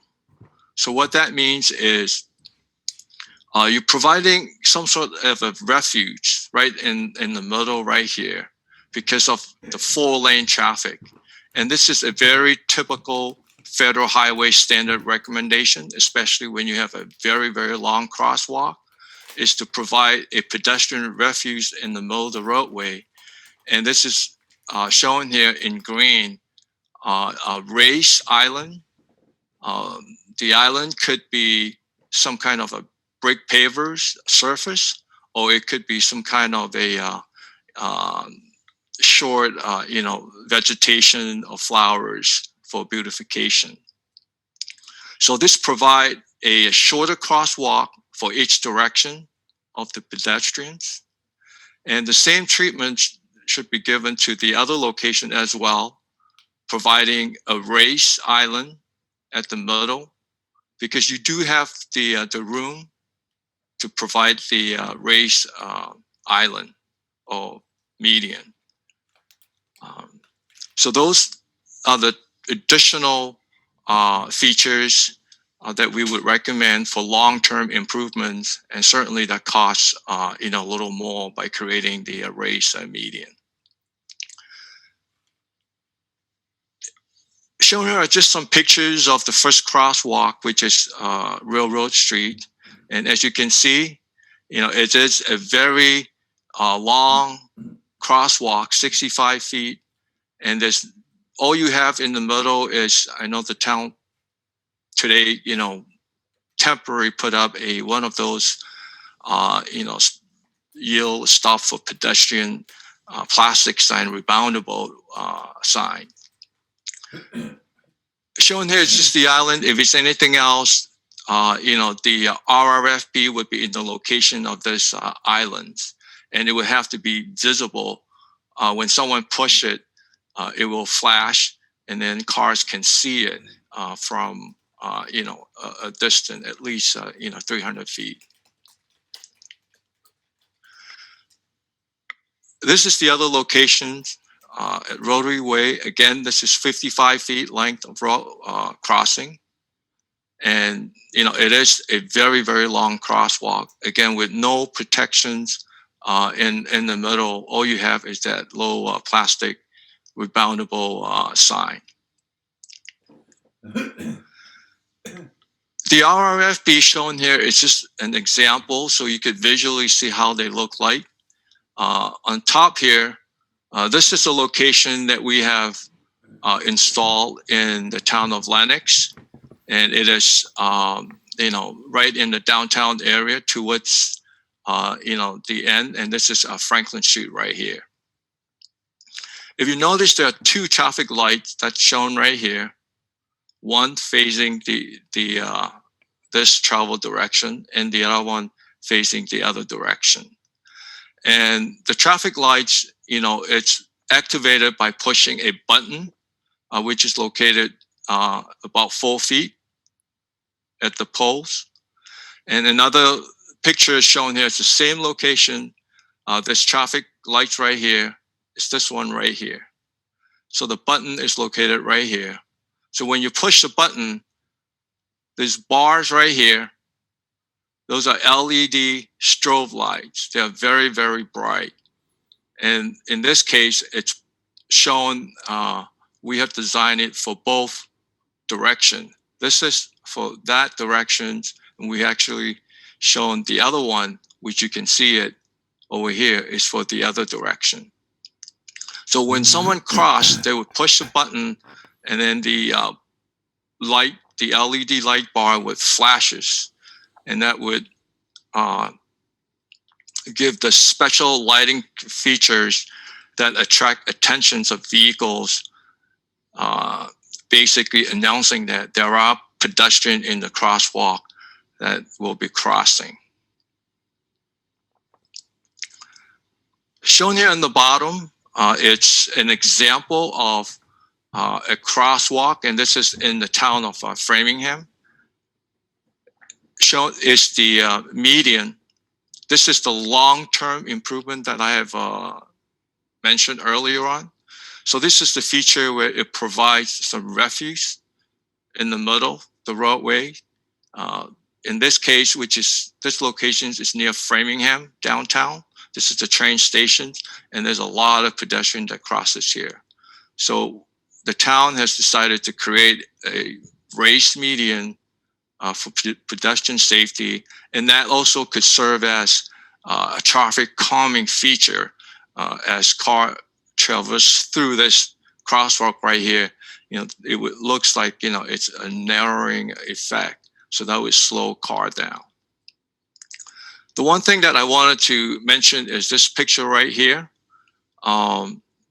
So what that means is you're providing some sort of a refuge right in the middle right here because of the 4-lane traffic. And this is a very typical federal highway standard recommendation, especially when you have a very, very long crosswalk, is to provide a pedestrian refuge in the middle of the roadway. And this is shown here in green, a raised island. The island could be some kind of a brick pavers surface, or it could be some kind of a short, vegetation or flowers for beautification. So this provide a shorter crosswalk for each direction of the pedestrians. And the same treatment should be given to the other location as well, providing a raised island at the middle, because you do have the room to provide the raised island or median. So those are the additional features that we would recommend for long-term improvements, and certainly that costs a little more by creating the raised median. Shown here are just some pictures of the first crosswalk, which is Railroad Street, and as you can see, it is a very long crosswalk, 65 feet, and there's all you have in the middle is, I know the town today, temporary put up one of those, yield stop for pedestrian plastic sign, reboundable sign. Shown here is just the island. If it's anything else, the RRFB would be in the location of this island, and it would have to be visible. When someone push it, it will flash, and then cars can see it from a distance at least 300 feet. This is the other location at Rotary Way. Again, this is 55 feet length of crossing, and it is a very, very long crosswalk. Again, with no protections in the middle. All you have is that low plastic reboundable sign. The RRFB shown here is just an example, so you could visually see how they look like. On top here, this is a location that we have installed in the town of Lenox, and it is right in the downtown area towards the end, and this is Franklin Street right here. If you notice, there are two traffic lights that's shown right here. One facing this travel direction, and the other one facing the other direction. And the traffic lights, it's activated by pushing a button, which is located about 4 feet at the poles. And another picture is shown here. It's the same location. There's traffic lights right here. It's this one right here. So the button is located right here. So when you push the button, there's bars right here. Those are LED strobe lights. They are very, very bright. And in this case, it's shown, we have designed it for both directions. This is for that direction, and we actually shown the other one, which you can see it over here, is for the other direction. So when someone crossed, they would push the button, and then the LED light bar with flashes, and that would give the special lighting features that attract attentions of vehicles, basically announcing that there are pedestrians in the crosswalk that will be crossing. Shown here on the bottom, it's an example of a crosswalk, and this is in the town of Framingham. Shown is the median. This is the long-term improvement that I have mentioned earlier on. So this is the feature where it provides some refuge in the middle, the roadway. In this case, this location is near Framingham downtown. This is the train station, and there's a lot of pedestrians that crosses here. So the town has decided to create a raised median for pedestrian safety, and that also could serve as a traffic calming feature as car traverse through this crosswalk right here. It looks like it's a narrowing effect, so that would slow car down. The one thing that I wanted to mention is this picture right here.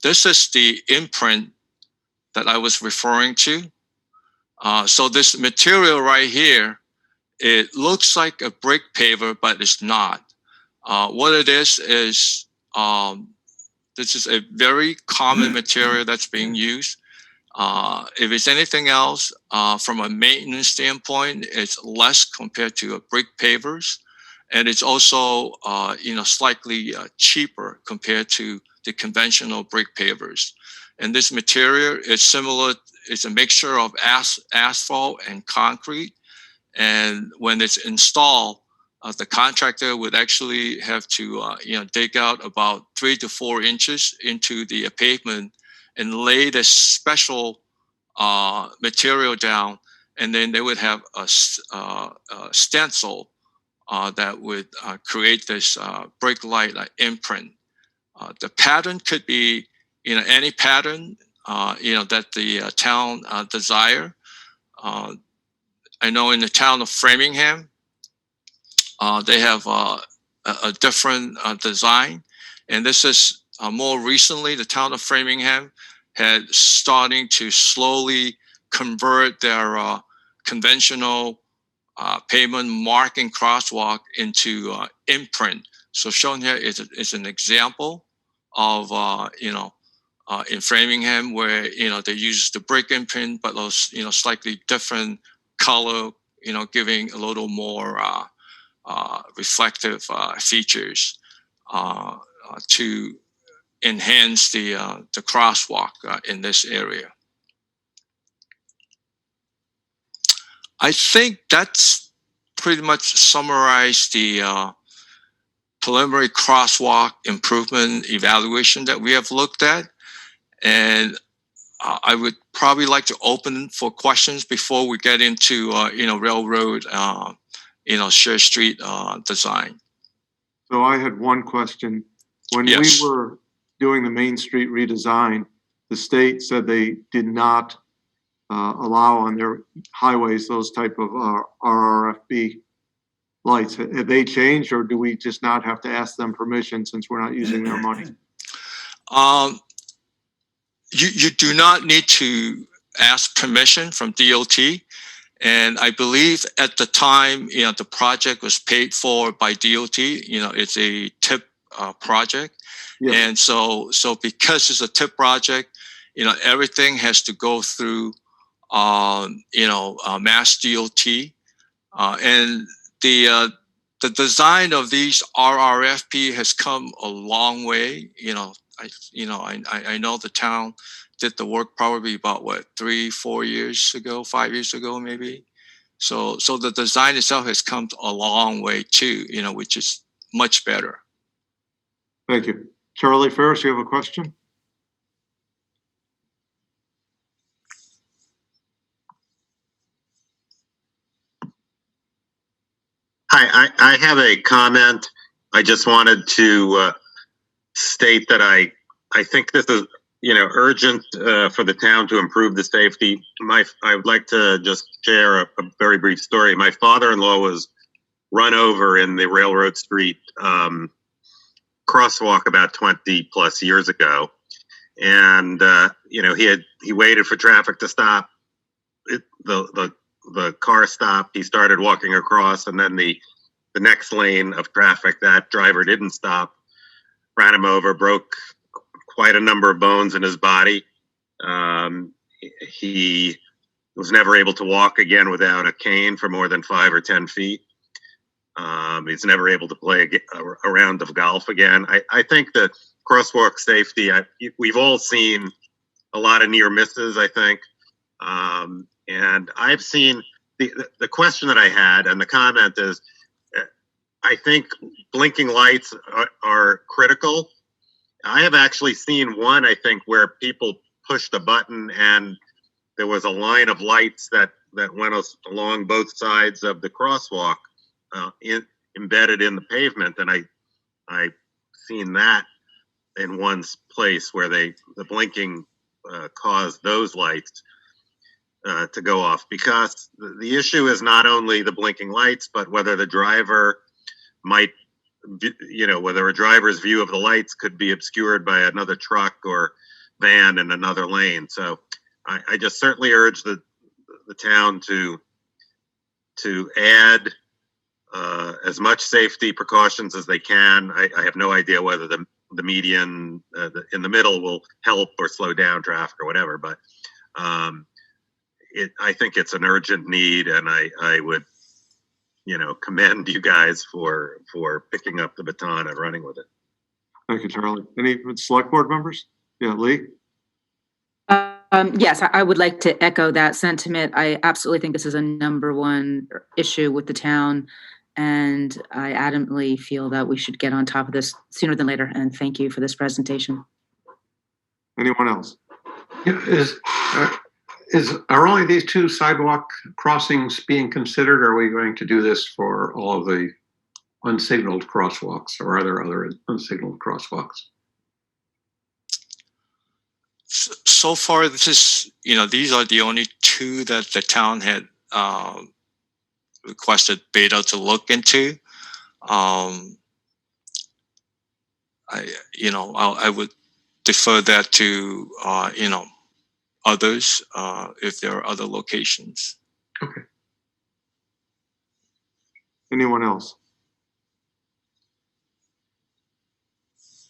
this is the imprint that I was referring to. So this material right here, it looks like a brick paver, but it's not. What it is this is a very common material that's being used. If it's anything else, from a maintenance standpoint, it's less compared to brick pavers, and it's also slightly cheaper compared to the conventional brick pavers. And this material is similar. It's a mixture of asphalt and concrete. And when it's installed, the contractor would actually have to dig out about 3 to 4 inches into the pavement and lay this special material down, and then they would have a stencil that would create this brake light imprint. The pattern could be any pattern that the town desire. I know in the town of Framingham, they have a different design, and this is more recently the town of Framingham had starting to slowly convert their conventional pavement marking crosswalk into imprint. So shown here is an example of in Framingham where they use the brick imprint, but those slightly different color, giving a little more reflective features to enhance the crosswalk in this area. I think that's pretty much summarized the preliminary crosswalk improvement evaluation that we have looked at. And I would probably like to open for questions before we get into railroad, Share Street design. So I had one question. When Yes. we were doing the Main Street redesign, the state said they did not allow on their highways those type of RRFB lights. Have they changed, or do we just not have to ask them permission since we're not using their money? You do not need to ask permission from DOT. And I believe at the time, the project was paid for by DOT. It's a TIP project. Yeah. And so because it's a TIP project, everything has to go through, Mass DOT. And the design of these RRFP has come a long way. I know the town did the work probably about 3-4 years ago, 5 years ago, maybe. So the design itself has come a long way too, which is much better. Thank you. Charlie Ferris, you have a question? Hi, I have a comment. I just wanted to state that I think this is urgent for the town to improve the safety. I would like to just share a very brief story. My father-in-law was run over in the Railroad Street crosswalk about 20 plus years ago, and he waited for traffic to stop. The car stopped. He started walking across, and then the next lane of traffic, that driver didn't stop, ran him over, broke quite a number of bones in his body. He was never able to walk again without a cane for more than 5 or 10 feet. He's never able to play a round of golf again. I think that crosswalk safety, we've all seen a lot of near misses, I think. And I've seen the question that I had, and the comment is, I think blinking lights are critical. I have actually seen one, I think, where people pushed a button and there was a line of lights that went along both sides of the crosswalk, embedded in the pavement. And I've seen that in one place where the blinking caused those lights to go off, because the issue is not only the blinking lights, but whether the driver might, whether a driver's view of the lights could be obscured by another truck, or van in another lane. So I just certainly urge the town to add as much safety precautions as they can. I have no idea whether the median in the middle will help or slow down traffic or whatever, but I think it's an urgent need, and I would, commend you guys for picking up the baton and running with it. Thank you, Charlie. Any select board members? Yeah, Lee? Yes, I would like to echo that sentiment. I absolutely think this is a number one issue with the town, and I adamantly feel that we should get on top of this sooner than later. And thank you for this presentation. Anyone else? Yeah, are only these two sidewalk crossings being considered? Or are we going to do this for all of the unsignaled crosswalks, or are there other unsignaled crosswalks? So far, these are the only two that the town had requested Beta to look into. I would defer that to others if there are other locations. Okay. Anyone else?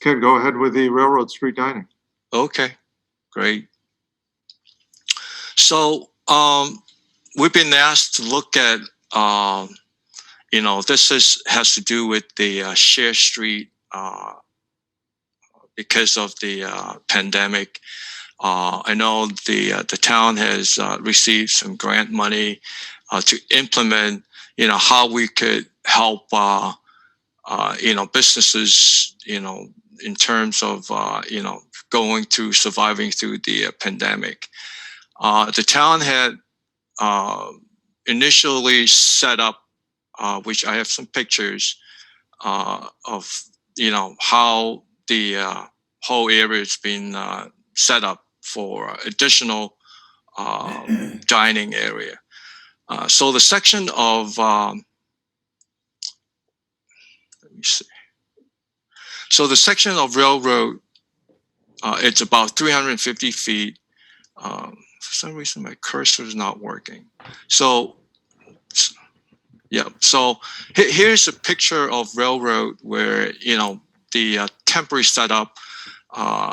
Ken, go ahead with the Railroad Street dining. Okay, great. So we've been asked to look at, this has to do with the Share Street because of the pandemic. I know the town has received some grant money to implement, how we could help, businesses, in terms of, surviving through the pandemic. The town had initially set up, which I have some pictures of, how the whole area has been set up for additional dining area. So the section of, let me see. So the section of Railroad, it's about 350 feet. For some reason, my cursor is not working. So, yeah. So here's a picture of Railroad where, the temporary setup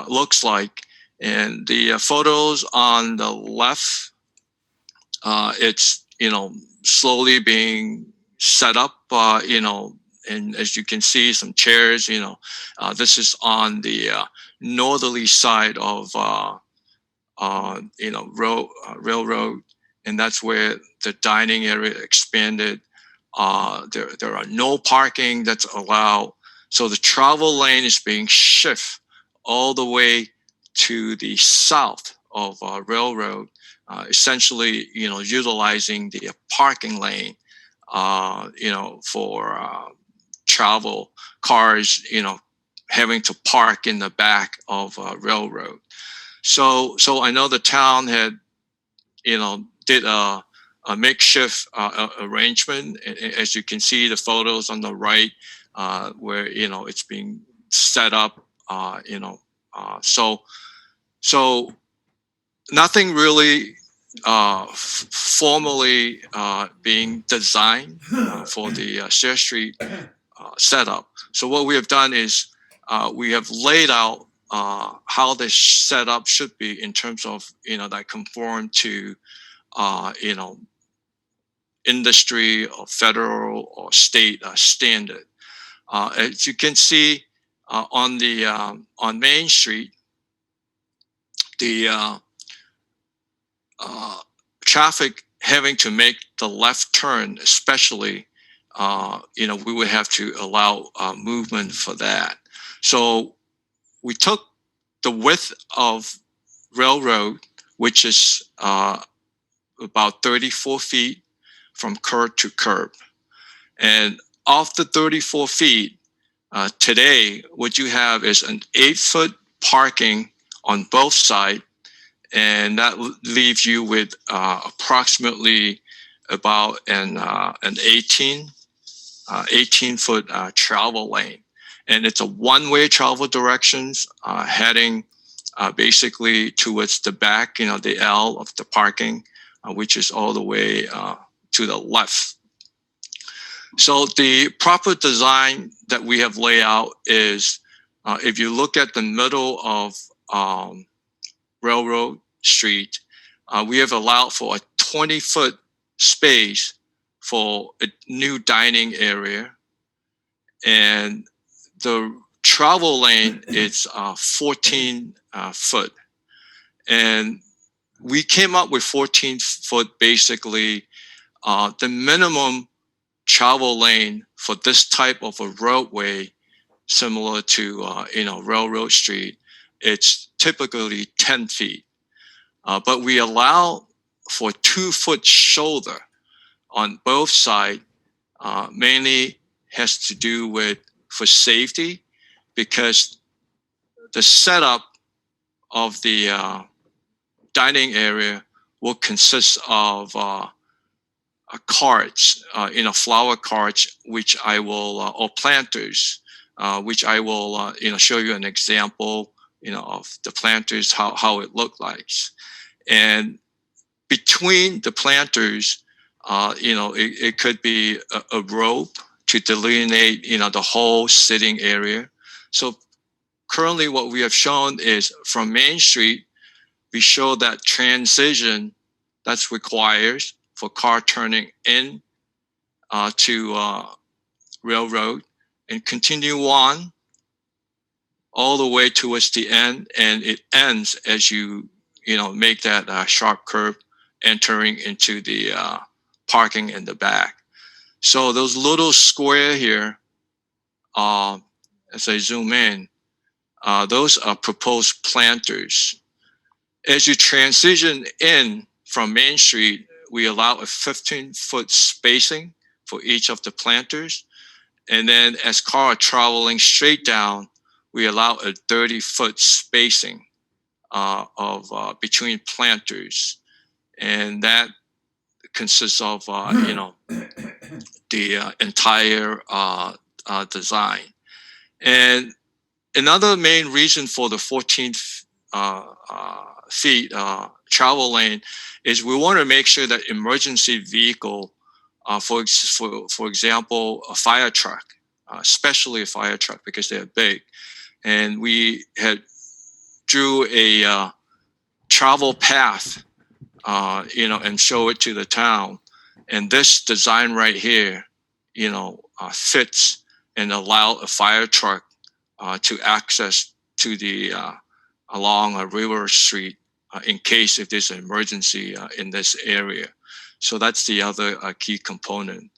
looks like. And the photos on the left, it's, slowly being set up, and as you can see, some chairs, this is on the northerly side of, Railroad, and that's where the dining area expanded. There are no parking that's allowed. So the travel lane is being shifted all the way to the south of Railroad, essentially, utilizing the parking lane, for travel cars, having to park in the back of Railroad. So I know the town had, did a makeshift arrangement. As you can see, the photos on the right, where it's being set up. So nothing really formally being designed for the Share Street setup. So what we have done is we have laid out how this setup should be in terms of that conform to industry or federal or state standard. As you can see on Main Street, the traffic having to make the left turn, especially, we would have to allow movement for that. So we took the width of Railroad, which is about 34 feet from curb to curb. And off the 34 feet, today, what you have is an 8-foot parking on both sides, and that leaves you with approximately about an 18-foot travel lane. And it's a one-way travel directions heading basically towards the back, the L of the parking, which is all the way to the left. So the proper design that we have laid out is, if you look at the middle of Railroad Street, we have allowed for a 20-foot space for a new dining area. And the travel lane is 14 foot. And we came up with 14 foot, basically, the minimum travel lane for this type of a roadway, similar to, Railroad Street, it's typically 10 feet. But we allow for 2-foot shoulder on both sides, mainly has to do with for safety, because the setup of the dining area will consist of carts, flower carts, which I will, or planters, which I will, show you an example, of the planters, how it looked like. And between the planters, it could be a rope to delineate, the whole sitting area. So currently what we have shown is from Main Street, we show that transition that's required for car turning in to Railroad, and continue on all the way towards the end, and it ends as you make that sharp curve entering into the parking in the back. So those little square here, as I zoom in, those are proposed planters. As you transition in from Main Street, we allow a 15-foot spacing for each of the planters. And then as cars are traveling straight down, we allow a 30-foot spacing of between planters. And that consists of, the entire design. And another main reason for the 14 feet travel lane is we want to make sure that emergency vehicle, for example, a fire truck, especially a fire truck because they're big, and we had drew a travel path, and show it to the town. And this design right here, fits and allow a fire truck to access to the along a River Street in case if there's an emergency in this area. So that's the other key component.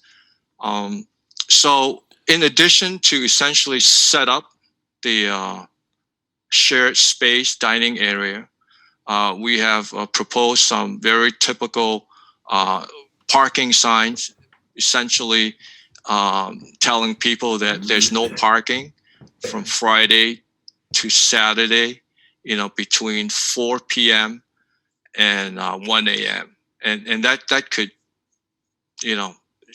So in addition to essentially set up the shared space dining area, we have proposed some very typical parking signs, essentially telling people that there's no parking from Friday to Saturday, between 4 p.m. and 1 a.m. And that could,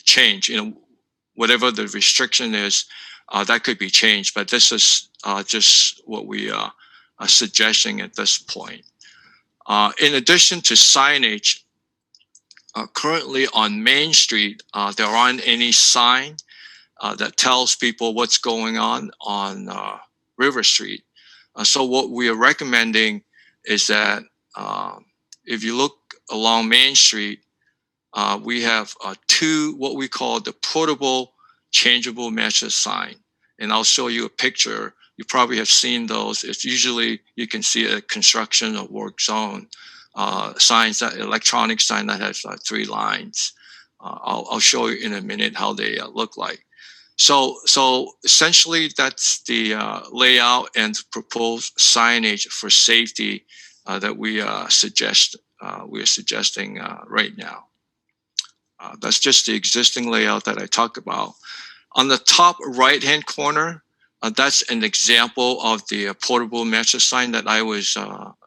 change, whatever the restriction is, that could be changed. But this is just what we are suggesting at this point. In addition to signage, currently on Main Street, there aren't any sign that tells people what's going on River Street. So what we are recommending is that if you look along Main Street, we have two, what we call the portable changeable measure sign. And I'll show you a picture. You probably have seen those. It's usually, you can see a construction or work zone signs, that electronic sign that has 3 lines. I'll show you in a minute how they look like. So essentially that's the layout and proposed signage for safety that we are suggesting right now. That's just the existing layout that I talked about. On the top right-hand corner, that's an example of the portable measure sign that I was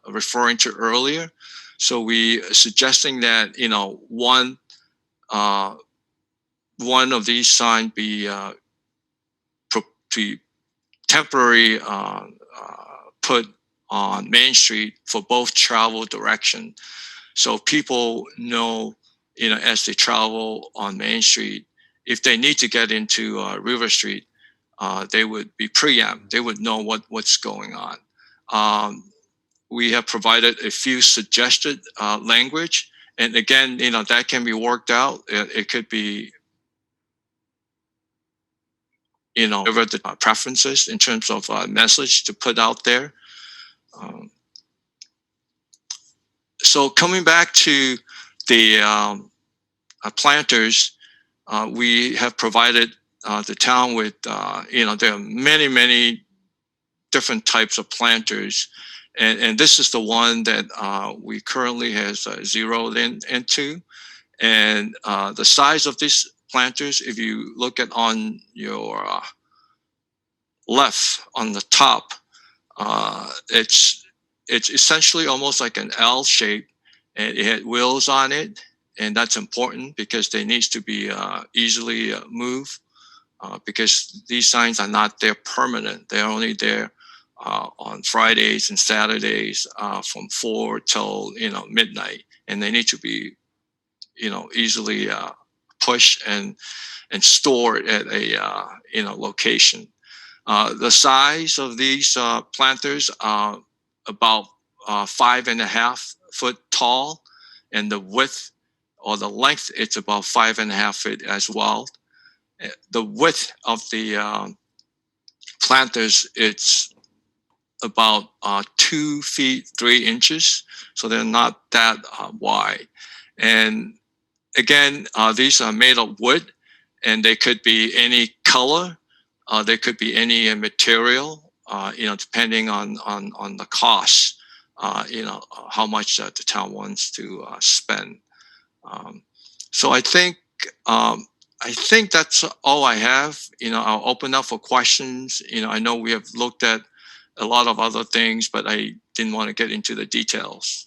referring to earlier. So we are suggesting that, one of these signs be temporary put on Main Street for both travel direction. So people know, as they travel on Main Street, if they need to get into River Street, they would be preempt. They would know what's going on. We have provided a few suggested language, and again, that can be worked out. It could be, whatever the preferences in terms of message to put out there. So coming back to the planters, we have provided the town with, there are many, many different types of planters. And this is the one that we currently has zeroed into. And the size of these planters, if you look at on your left on the top, it's essentially almost like an L shape, and it had wheels on it. And that's important because they need to be easily moved because these signs are not there permanent. They're only there on Fridays and Saturdays from 4 till midnight, and they need to be easily pushed and stored at a location. The size of these planters are about 5.5 foot tall, and the width or the length it's about 5.5 feet as well. The width of the planters, it's about 2 feet 3 inches, so they're not that wide. And again, these are made of wood, and they could be any color, they could be any material, depending on the cost, how much the town wants to spend. So I think that's all I have. I'll open up for questions. I know we have looked at a lot of other things, but I didn't want to get into the details.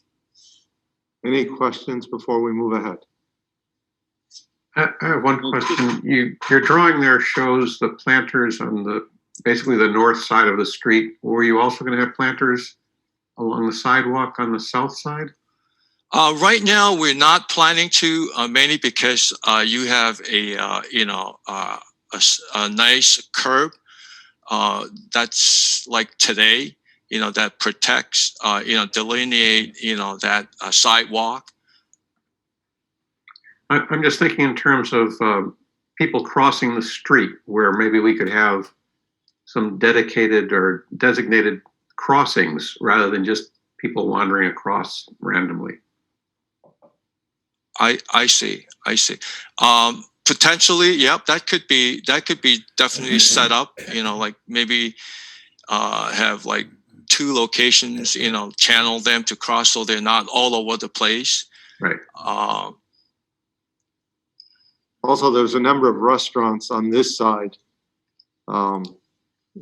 Any questions before we move ahead? I have one question. Your drawing there shows the planters on basically the north side of the street. Were you also going to have planters along the sidewalk on the south side? Right now, we're not planning to, mainly because you have a nice curb that's like today, that protects, delineate, that sidewalk. I'm just thinking in terms of people crossing the street, where maybe we could have some dedicated or designated crossings rather than just people wandering across randomly. I see. Potentially, yep, that could be definitely set up, like maybe have like 2 locations, channel them to cross so they're not all over the place. Right. Also, there's a number of restaurants on this side.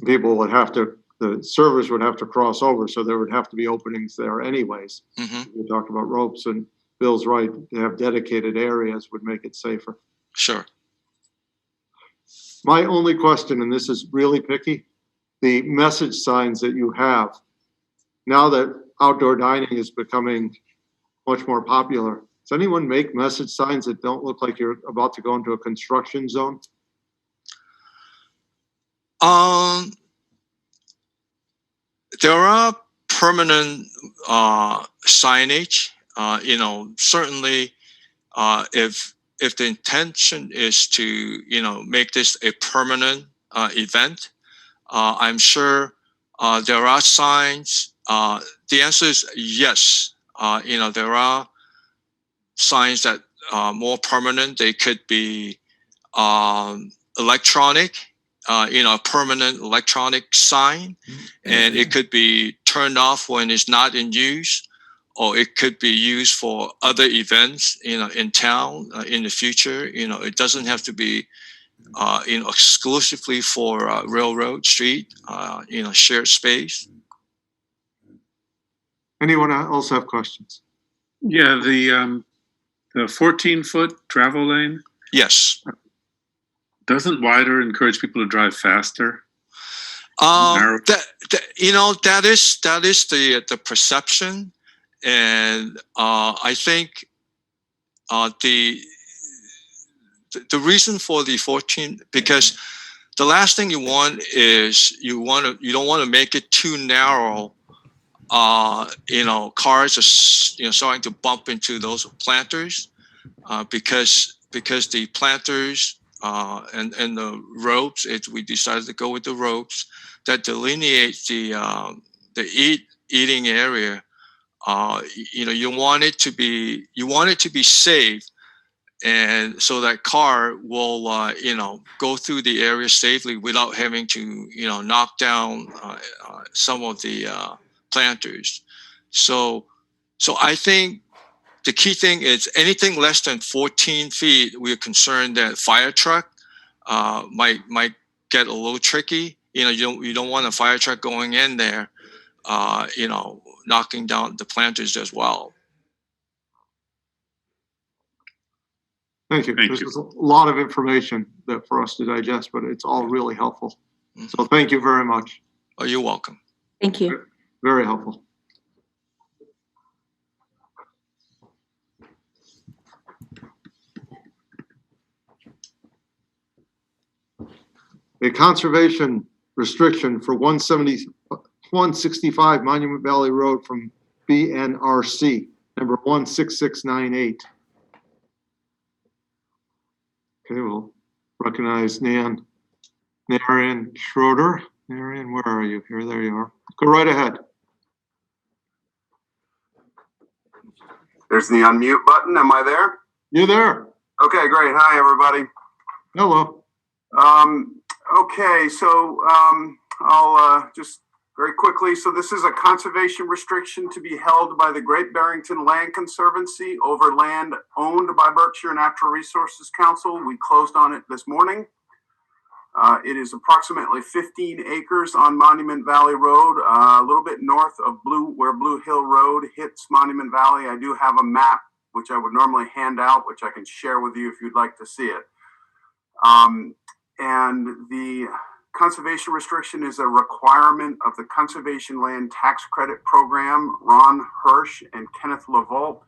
People would have to, the servers would have to cross over, so there would have to be openings there anyways. Mm-hmm. We talked about ropes, and Bill's right, to have dedicated areas would make it safer. Sure. My only question, and this is really picky, the message signs that you have, now that outdoor dining is becoming much more popular, does anyone make message signs that don't look like you're about to go into a construction zone? There are permanent signage. Certainly, if the intention is to make this a permanent event, I'm sure there are signs. The answer is yes. There are signs that are more permanent. They could be electronic, a permanent electronic sign, and it could be turned off when it's not in use, or it could be used for other events, in town in the future. It doesn't have to be, exclusively for Railroad Street, shared space. Anyone else have questions? Yeah, the 14-foot travel lane. Yes. Doesn't wider encourage people to drive faster? That is the perception, and I think the reason for the 14, because the last thing you want is you don't want to make it too narrow. Cars are starting to bump into those planters because the planters and the ropes. We decided to go with the ropes that delineate the eating area. You want it to be safe, and so that car will go through the area safely without having to knock down some of the planters. So I think the key thing is anything less than 14 feet, we're concerned that fire truck might get a little tricky. You don't want a fire truck going in there, knocking down the planters as well. Thank you. This is a lot of information for us to digest, but it's all really helpful. So thank you very much. Oh, you're welcome. Thank you. Very helpful. A conservation restriction for 165 Monument Valley Road from BNRC, number 16698. Okay, we'll recognize Narian Schroeder. Narian, where are you? Here, there you are. Go right ahead. There's the unmute button. Am I there? You're there. Okay, great. Hi, everybody. Hello. Okay, so I'll just very quickly. So this is a conservation restriction to be held by the Great Barrington Land Conservancy over land owned by Berkshire Natural Resources Council. We closed on it this morning. It is approximately 15 acres on Monument Valley Road, a little bit north of where Blue Hill Road hits Monument Valley. I do have a map, which I would normally hand out, which I can share with you if you'd like to see it. And the conservation restriction is a requirement of the Conservation Land Tax Credit Program. Ron Hirsch and Kenneth LaVault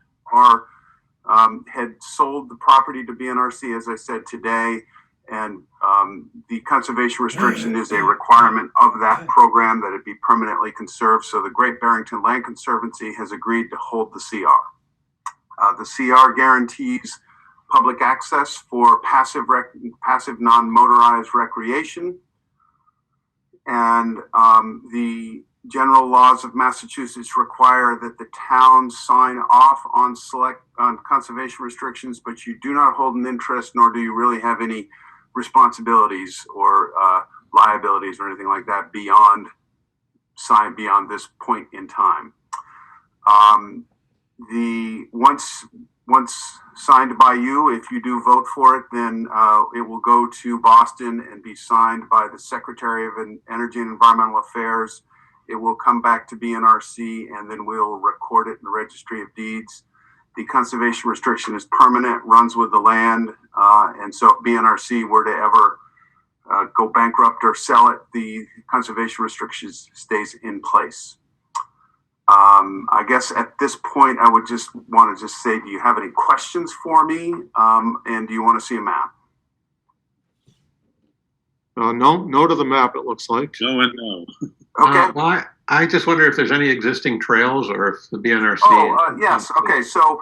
had sold the property to BNRC, as I said today. And the conservation restriction is a requirement of that program that it be permanently conserved. So the Great Barrington Land Conservancy has agreed to hold the CR. The CR guarantees public access for passive non-motorized recreation. And the general laws of Massachusetts require that the towns sign off on conservation restrictions, but you do not hold an interest, nor do you really have any responsibilities or liabilities or anything like that beyond this point in time. Once signed by you, if you do vote for it, then it will go to Boston and be signed by the Secretary of Energy and Environmental Affairs. It will come back to BNRC, and then we'll record it in the Registry of Deeds. The conservation restriction is permanent, runs with the land, and so if BNRC were to ever go bankrupt or sell it, the conservation restriction stays in place. I guess at this point, I would just want to say, do you have any questions for me? And do you want to see a map? No to the map, it looks like. No and no. Okay. Well, I just wonder if there's any existing trails or if the BNRC. Yes. Okay. So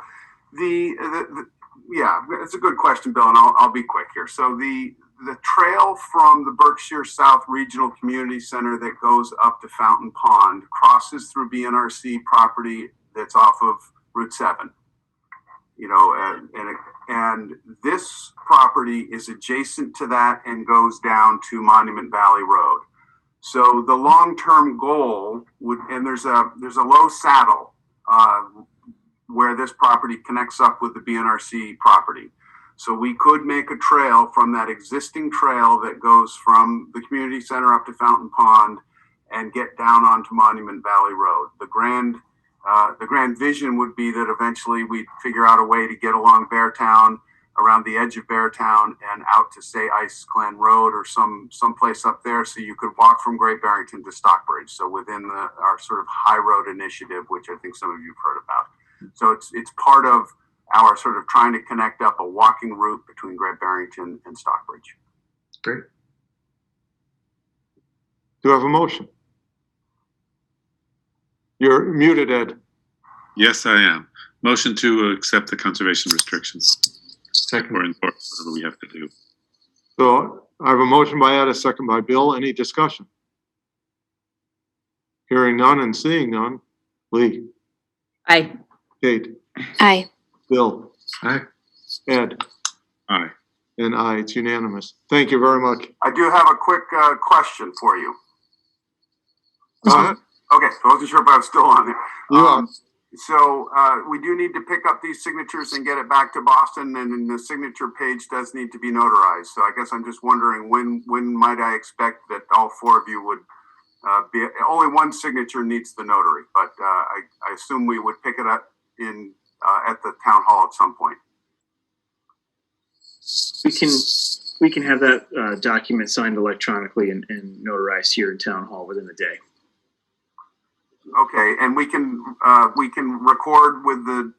yeah, it's a good question, Bill, and I'll be quick here. So the trail from the Berkshire South Regional Community Center that goes up to Fountain Pond crosses through BNRC property that's off of Route 7. And this property is adjacent to that and goes down to Monument Valley Road. So the long-term goal would, and there's a low saddle where this property connects up with the BNRC property. So we could make a trail from that existing trail that goes from the community center up to Fountain Pond and get down onto Monument Valley Road. The grand vision would be that eventually we'd figure out a way to get along Beartown, around the edge of Beartown and out to, say, Ice Glen Road or someplace up there, so you could walk from Great Barrington to Stockbridge. So within our sort of high road initiative, which I think some of you've heard about. So it's part of our sort of trying to connect up a walking route between Great Barrington and Stockbridge. Great. Do you have a motion? You're muted, Ed. Yes, I am. Motion to accept the conservation restrictions. Second. Or enforce whatever we have to do. So I have a motion by Ed, a second by Bill. Any discussion? Hearing none and seeing none. Lee, Aye. Kate, Aye. Bill, Aye. Ed, Aye. and I. It's unanimous. Thank you very much. I do have a quick question for you. Go ahead. Okay, so I wasn't sure if I was still on there. You are. So we do need to pick up these signatures and get it back to Boston, and then the signature page does need to be notarized. So I guess I'm just wondering when might I expect that all four of you would be, only one signature needs the notary, but I assume we would pick it up in at the town hall at some point. We can have that document signed electronically and notarized here in town hall within a day. Okay, and we can record with the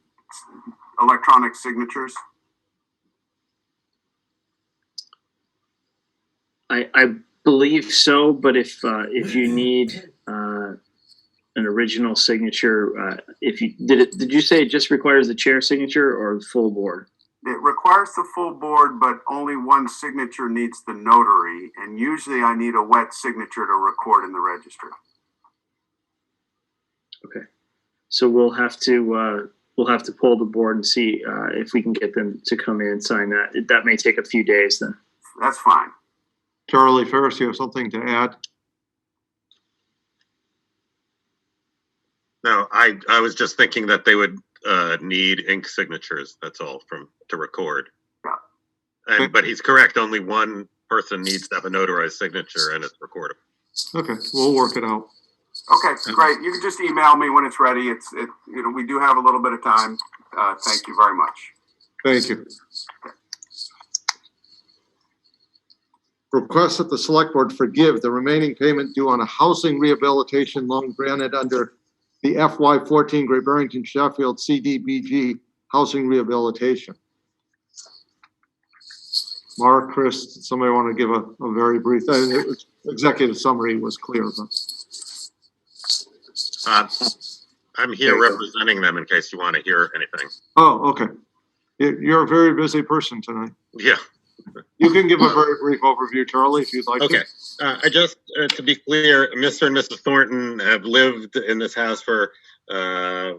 electronic signatures. I believe so, but if you need an original signature, did you say it just requires the chair signature or the full board? It requires the full board, but only one signature needs the notary, and usually I need a wet signature to record in the registry. Okay, so we'll have to pull the board and see if we can get them to come in and sign that. That may take a few days then. That's fine. Charlie Ferris, you have something to add? No, I was just thinking that they would need ink signatures. That's all to record. Yeah. But he's correct. Only one person needs to have a notarized signature, and it's recordable. Okay, we'll work it out. Okay, great. You can just email me when it's ready. We do have a little bit of time. Thank you very much. Thank you. Request that the select board forgive the remaining payment due on a housing rehabilitation loan granted under the FY14 Great Barrington Sheffield CDBG housing rehabilitation. Mark, Chris, somebody want to give a very brief, executive summary was clear, but. I'm here representing them in case you want to hear anything. Oh, okay. You're a very busy person tonight. Yeah. You can give a very brief overview, Charlie, if you'd like Okay. to. I just, to be clear, Mr. and Mrs. Thornton have lived in this house for quite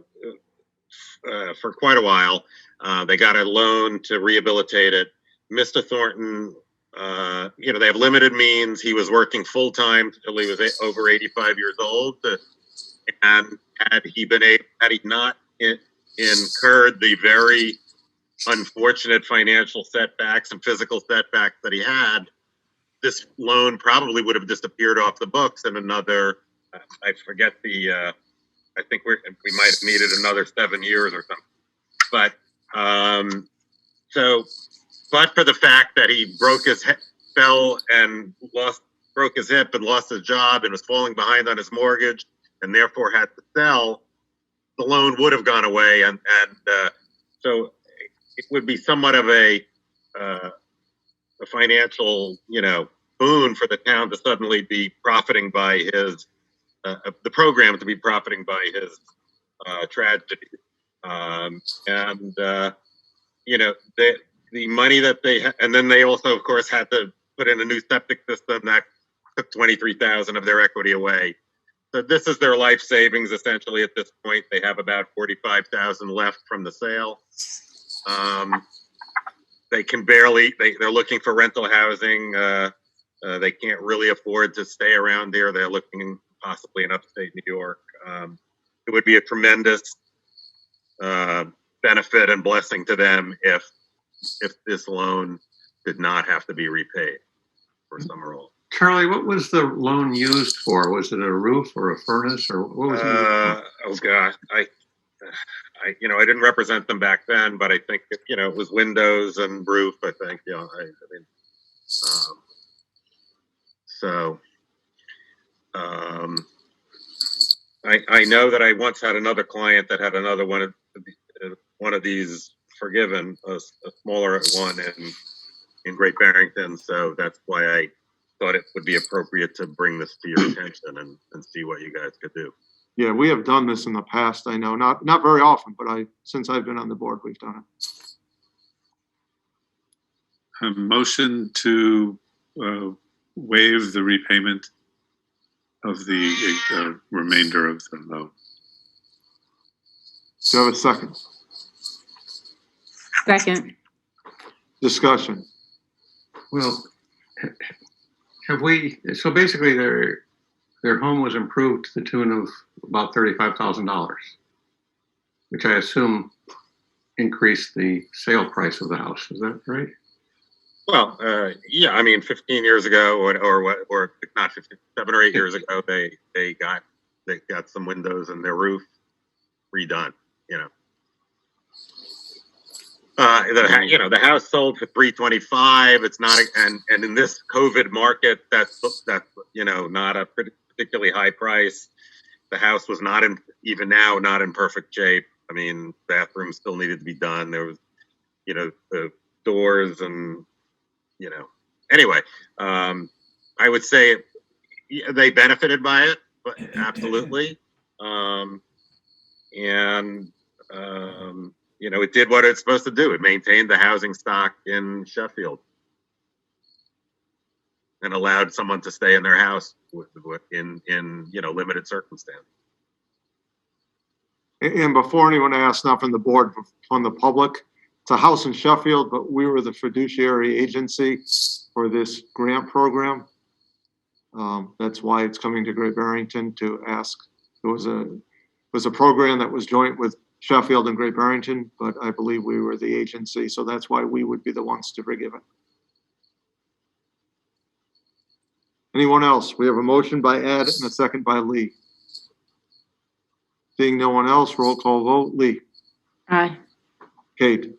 a while. They got a loan to rehabilitate it. Mr. Thornton, they have limited means. He was working full time until he was over 85 years old. And had he not incurred the very unfortunate financial setbacks and physical setbacks that he had, this loan probably would have disappeared off the books in another, I forget I think we might have needed another 7 years or something. But, but for the fact that he broke his hip and lost his job and was falling behind on his mortgage and therefore had to sell, the loan would have gone away. And so it would be somewhat of a financial, boon for the town to suddenly be profiting by his, the program to be profiting by his tragedy. The money that and then they also, of course, had to put in a new septic system that took $23,000 of their equity away. So this is their life savings essentially at this point. They have about $45,000 left from the sale. They can barely, they're looking for rental housing. They can't really afford to stay around there. They're looking possibly in upstate New York. It would be a tremendous benefit and blessing to them if this loan did not have to be repaid for some role. Charlie, what was the loan used for? Was it a roof or a furnace or what was it? Oh gosh, I didn't represent them back then, but I think, it was windows and roof, I think, I know that I once had another client that had another one of these forgiven, a smaller one in Great Barrington. So that's why I thought it would be appropriate to bring this to your attention and see what you guys could do. Yeah, we have done this in the past. I know, not very often, but since I've been on the board, we've done it. A motion to waive the repayment of the remainder of the loan. Do you have a second? Second. Discussion. Well, so basically their home was improved to the tune of about $35,000, which I assume increased the sale price of the house. Is that right? Well, yeah, I mean, 15 years ago or not 15, 7 or 8 years ago, they got some windows in their roof redone, the house sold for $325. It's not, and in this COVID market, that's not a particularly high price. The house was not in perfect shape. I mean, bathrooms still needed to be done. There was, the doors and, anyway, I would say they benefited by it, but absolutely. It did what it's supposed to do. It maintained the housing stock in Sheffield and allowed someone to stay in their house in limited circumstance. And before anyone asks, not from the board, but from the public, it's a house in Sheffield, but we were the fiduciary agency for this grant program. That's why it's coming to Great Barrington to ask. It was a program that was joint with Sheffield and Great Barrington, but I believe we were the agency, so that's why we would be the ones to forgive it. Anyone else? We have a motion by Ed and a second by Lee. Seeing no one else, roll call vote. Lee. Aye. Kate.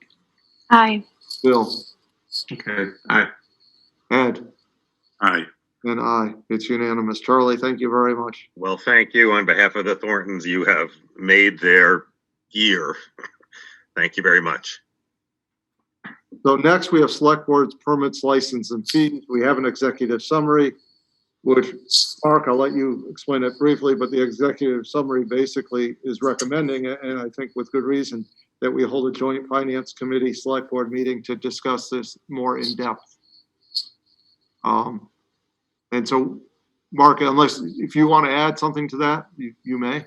Aye. Bill. Okay. Aye. Ed. Aye. And aye. It's unanimous. Charlie, thank you very much. Well, thank you. On behalf of the Thorntons, you have made their year. Thank you very much. So next we have select boards, permits, license, and fees. We have an executive summary, which, Mark, I'll let you explain it briefly, but the executive summary basically is recommending, and I think with good reason, that we hold a joint finance committee select board meeting to discuss this more in depth. And so, Mark, if you want to add something to that, you may.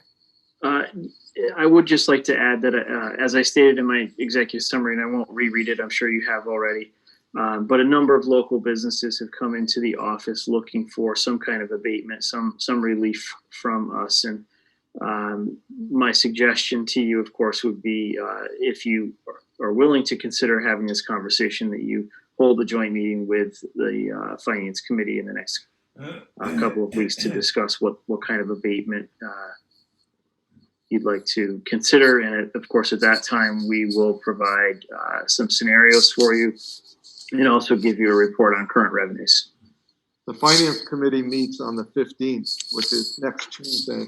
I would just like to add that, as I stated in my executive summary, and I won't reread it, I'm sure you have already, but a number of local businesses have come into the office looking for some kind of abatement, some relief from us. And my suggestion to you, of course, would be if you are willing to consider having this conversation, that you hold a joint meeting with the finance committee in the next couple of weeks to discuss what kind of abatement you'd like to consider. And of course, at that time, we will provide some scenarios for you and also give you a report on current revenues. The finance committee meets on the 15th, which is next Tuesday.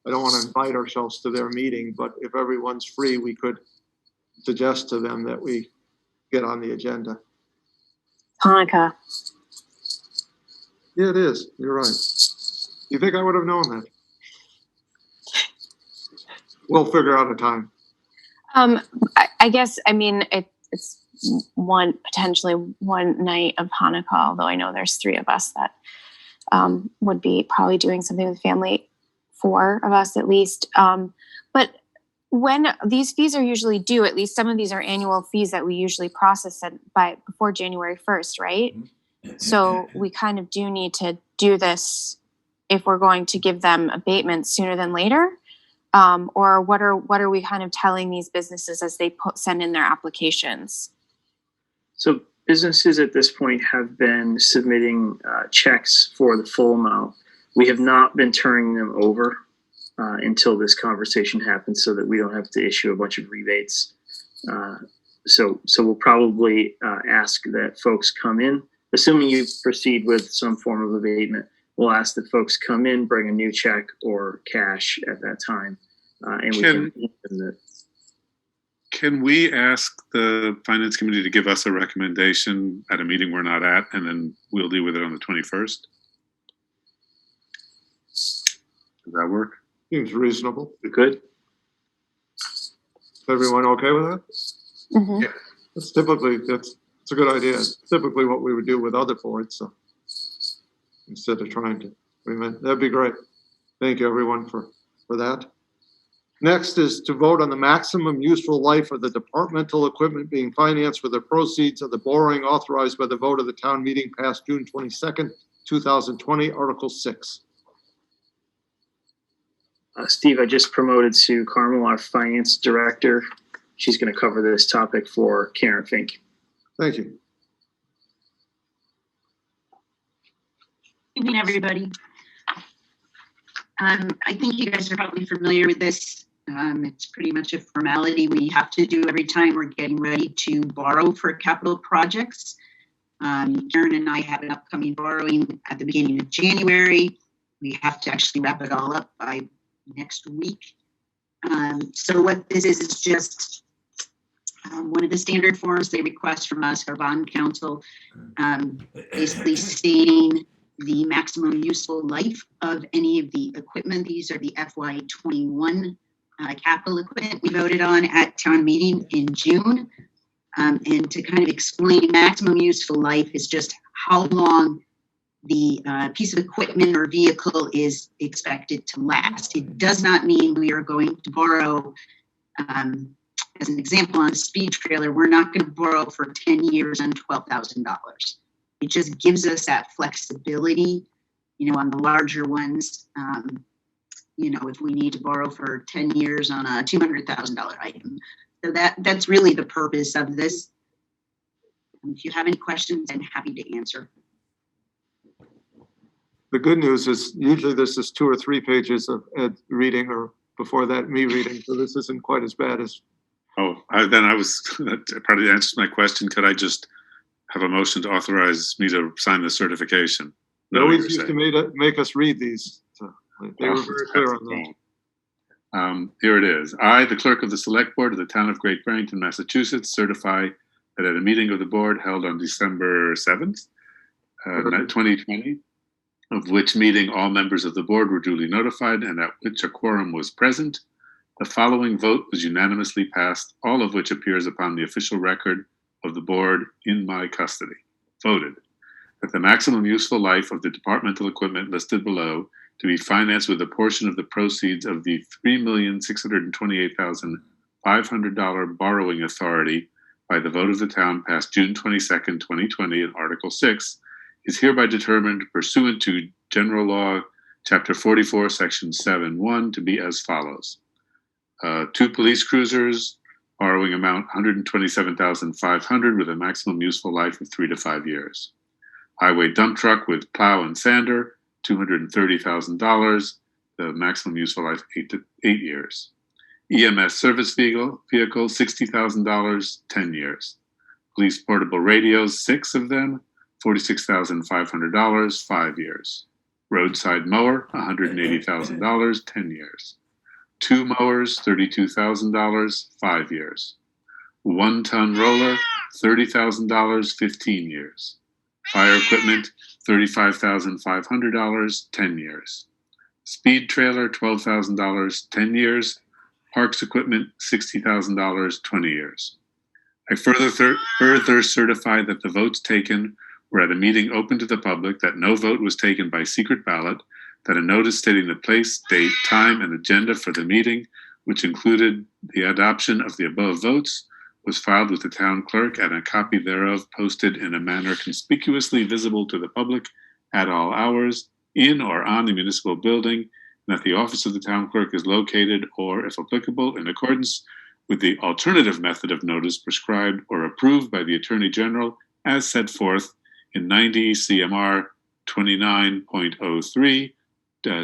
I don't want to invite ourselves to their meeting, but if everyone's free, we could suggest to them that we get on the agenda. Hanukkah. Yeah, it is. You're right. You think I would have known that? We'll figure out a time. I guess, I mean, it's potentially one night of Hanukkah, although I know there's 3 of us that would be probably doing something with family, 4 of us at least. But when these fees are usually due, at least some of these are annual fees that we usually process before January 1st, right? So we kind of do need to do this if we're going to give them abatements sooner than later. Or what are we kind of telling these businesses as they send in their applications? So businesses at this point have been submitting checks for the full amount. We have not been turning them over until this conversation happens, so that we don't have to issue a bunch of rebates. So we'll probably ask that folks come in, assuming you proceed with some form of abatement. We'll ask that folks come in, bring a new check or cash at that time, and we can. Can we ask the finance committee to give us a recommendation at a meeting we're not at, and then we'll deal with it on the 21st? Does that work? Seems reasonable. Good. Is everyone okay with that? Mm-hmm. Yeah. It's a good idea. It's typically what we would do with other boards, so instead of trying to, that'd be great. Thank you, everyone, for that. Next is to vote on the maximum useful life of the departmental equipment being financed with the proceeds of the borrowing authorized by the vote of the town meeting passed June 22nd, 2020, Article 6. Steve, I just promoted Sue Carmel, our finance director. She's going to cover this topic for Karen Fink. Thank you. Good evening, everybody. I think you guys are probably familiar with this. It's pretty much a formality we have to do every time we're getting ready to borrow for capital projects. Karen and I have an upcoming borrowing at the beginning of January. We have to actually wrap it all up by next week. So what this is just one of the standard forms they request from us, our bond counsel, basically stating the maximum useful life of any of the equipment. These are the FY21 capital equipment we voted on at town meeting in June. And to kind of explain, maximum useful life is just how long the piece of equipment or vehicle is expected to last. It does not mean we are going to borrow, as an example, on a speed trailer, we're not going to borrow for 10 years on $12,000. It just gives us that flexibility, on the larger ones. If we need to borrow for 10 years on a $200,000 item. So that's really the purpose of this. If you have any questions, I'm happy to answer. The good news is usually this is 2 or 3 pages of Ed reading, or before that, me reading. So this isn't quite as bad as. That probably answers my question. Could I just have a motion to authorize me to sign the certification? They always used to make us read these. So they were very clear on that. Here it is. I, the clerk of the select board of the town of Great Barrington, Massachusetts, certify that at a meeting of the board held on December 7th, 2020, of which meeting all members of the board were duly notified and at which a quorum was present, the following vote was unanimously passed, all of which appears upon the official record of the board in my custody. Voted that the maximum useful life of the departmental equipment listed below to be financed with a portion of the proceeds of the $3,628,500 borrowing authority by the vote of the town passed June 22nd, 2020 in Article 6 is hereby determined pursuant to General Law, Chapter 44, Section 7.1 to be as follows. 2 police cruisers, borrowing amount $127,500 with a maximum useful life of 3 to 5 years. Highway dump truck with plow and sander, $230,000, the maximum useful life 8 years. EMS service vehicle, $60,000, 10 years. Police portable radios, 6 of them, $46,500, 5 years. Roadside mower, $180,000, 10 years. 2 mowers, $32,000, 5 years. 1-ton roller, $30,000, 15 years. Fire equipment, $35,500, 10 years. Speed trailer, $12,000, 10 years. Parks equipment, $60,000, 20 years. I further certify that the votes taken were at a meeting open to the public, that no vote was taken by secret ballot, that a notice stating the place, date, time, and agenda for the meeting, which included the adoption of the above votes, was filed with the town clerk and a copy thereof posted in a manner conspicuously visible to the public at all hours in or on the municipal building, and that the office of the town clerk is located, or if applicable, in accordance with the alternative method of notice prescribed or approved by the Attorney General as set forth in 90 CMR 29.03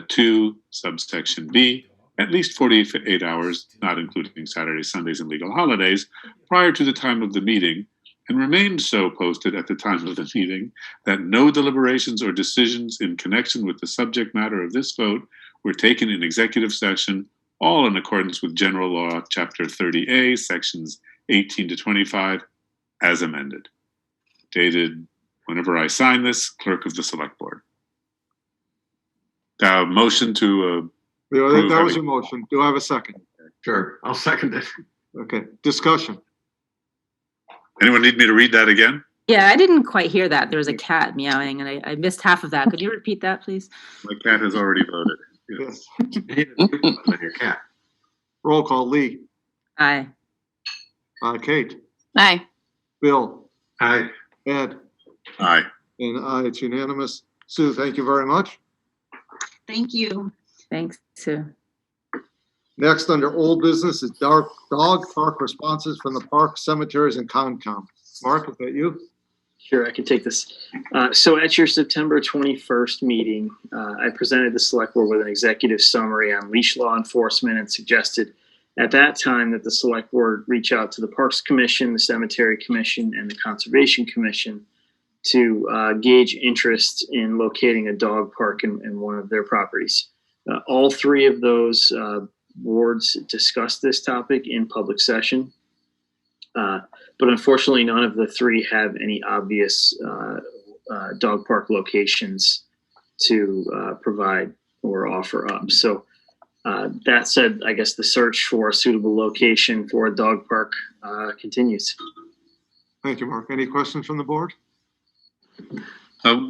2 subsection B, at least 48 hours, not including Saturdays, Sundays, and legal holidays, prior to the time of the meeting, and remained so posted at the time of the meeting, that no deliberations or decisions in connection with the subject matter of this vote were taken in executive session, all in accordance with General Law, Chapter 30A, Sections 18 to 25, as amended. Dated whenever I sign this, Clerk of the Select Board. Motion to That was your motion. Do I have a second? Sure, I'll second it. Okay, discussion. Anyone need me to read that again? Yeah, I didn't quite hear that. There was a cat meowing, and I missed half of that. Could you repeat that, please? My cat has already voted. Yes. Your cat. Roll call, Lee. Aye. Kate. Aye. Bill. Aye. Ed. Aye. And aye, it's unanimous. Sue, thank you very much. Thank you. Thanks, Sue. Next, under old business is dog park responses from the park, cemeteries, and Concom. Mark, is that you? Sure, I can take this. So at your September 21st meeting, I presented the select board with an executive summary on leash law enforcement and suggested at that time that the select board reach out to the Parks Commission, the Cemetery Commission, and the Conservation Commission to gauge interest in locating a dog park in one of their properties. All three of those boards discussed this topic in public session. But unfortunately, none of the three have any obvious dog park locations to provide or offer up. So that said, I guess the search for a suitable location for a dog park continues. Thank you, Mark. Any questions from the board?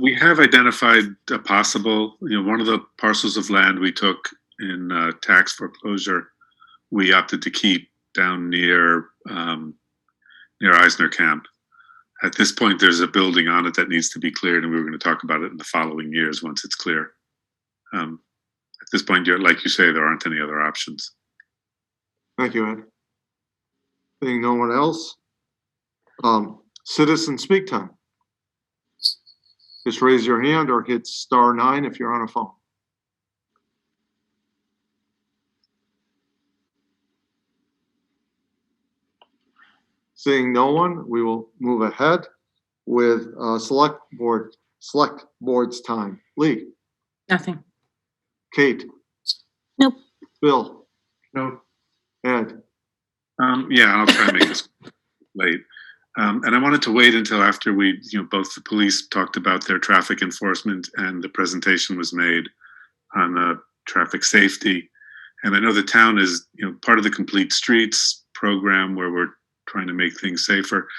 We have identified a possible, one of the parcels of land we took in tax foreclosure, we opted to keep down near Eisner Camp. At this point, there's a building on it that needs to be cleared, and we were going to talk about it in the following years once it's clear. At this point, like you say, there aren't any other options. Thank you, Ed. Seeing no one else, citizen speak time. Just raise your hand or hit *9 if you're on a phone. Seeing no one, we will move ahead with select board's time. Lee. Nothing. Kate. Nope. Bill. No. Ed. Yeah, I'll try to make this late. And I wanted to wait until after we, both the police talked about their traffic enforcement and the presentation was made on traffic safety. And I know the town is, part of the Complete Streets program where we're trying to make things safer.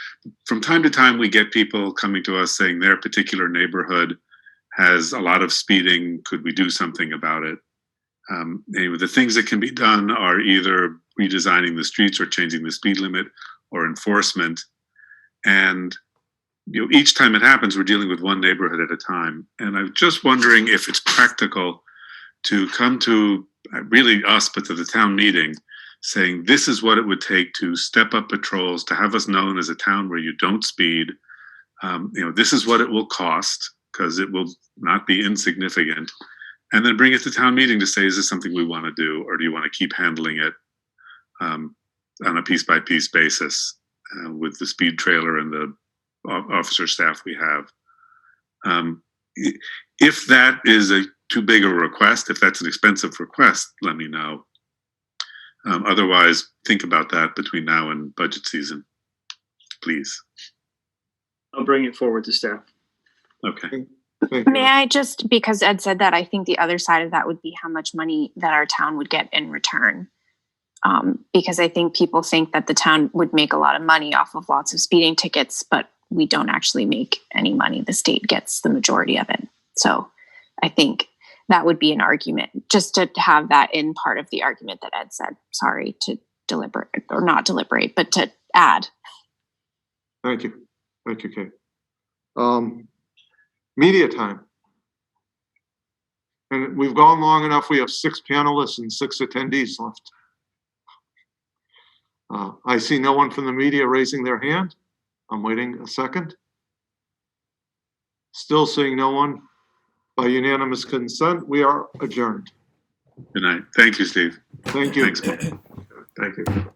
From time to time, we get people coming to us saying their particular neighborhood has a lot of speeding. Could we do something about it? Anyway, the things that can be done are either redesigning the streets or changing the speed limit or enforcement. And each time it happens, we're dealing with one neighborhood at a time. And I'm just wondering if it's practical to come to really us, but to the town meeting, saying this is what it would take to step up patrols, to have us known as a town where you don't speed. This is what it will cost, because it will not be insignificant. And then bring it to town meeting to say, is this something we want to do, or do you want to keep handling it on a piece-by-piece basis with the speed trailer and the officer staff we have? If that is too big a request, if that's an expensive request, let me know. Otherwise, think about that between now and budget season, please. I'll bring it forward to staff. Okay. May I just, because Ed said that, I think the other side of that would be how much money that our town would get in return. Because I think people think that the town would make a lot of money off of lots of speeding tickets, but we don't actually make any money. The state gets the majority of it. So I think that would be an argument, just to have that in part of the argument that Ed said. Sorry to deliberate, or not deliberate, but to add. Thank you. Thank you, Kate. Media time. And we've gone long enough. We have 6 panelists and 6 attendees left. I see no one from the media raising their hand. I'm waiting a second. Still seeing no one. By unanimous consent, we are adjourned. Good night. Thank you, Steve. Thank you. Thanks, Paul. Thank you.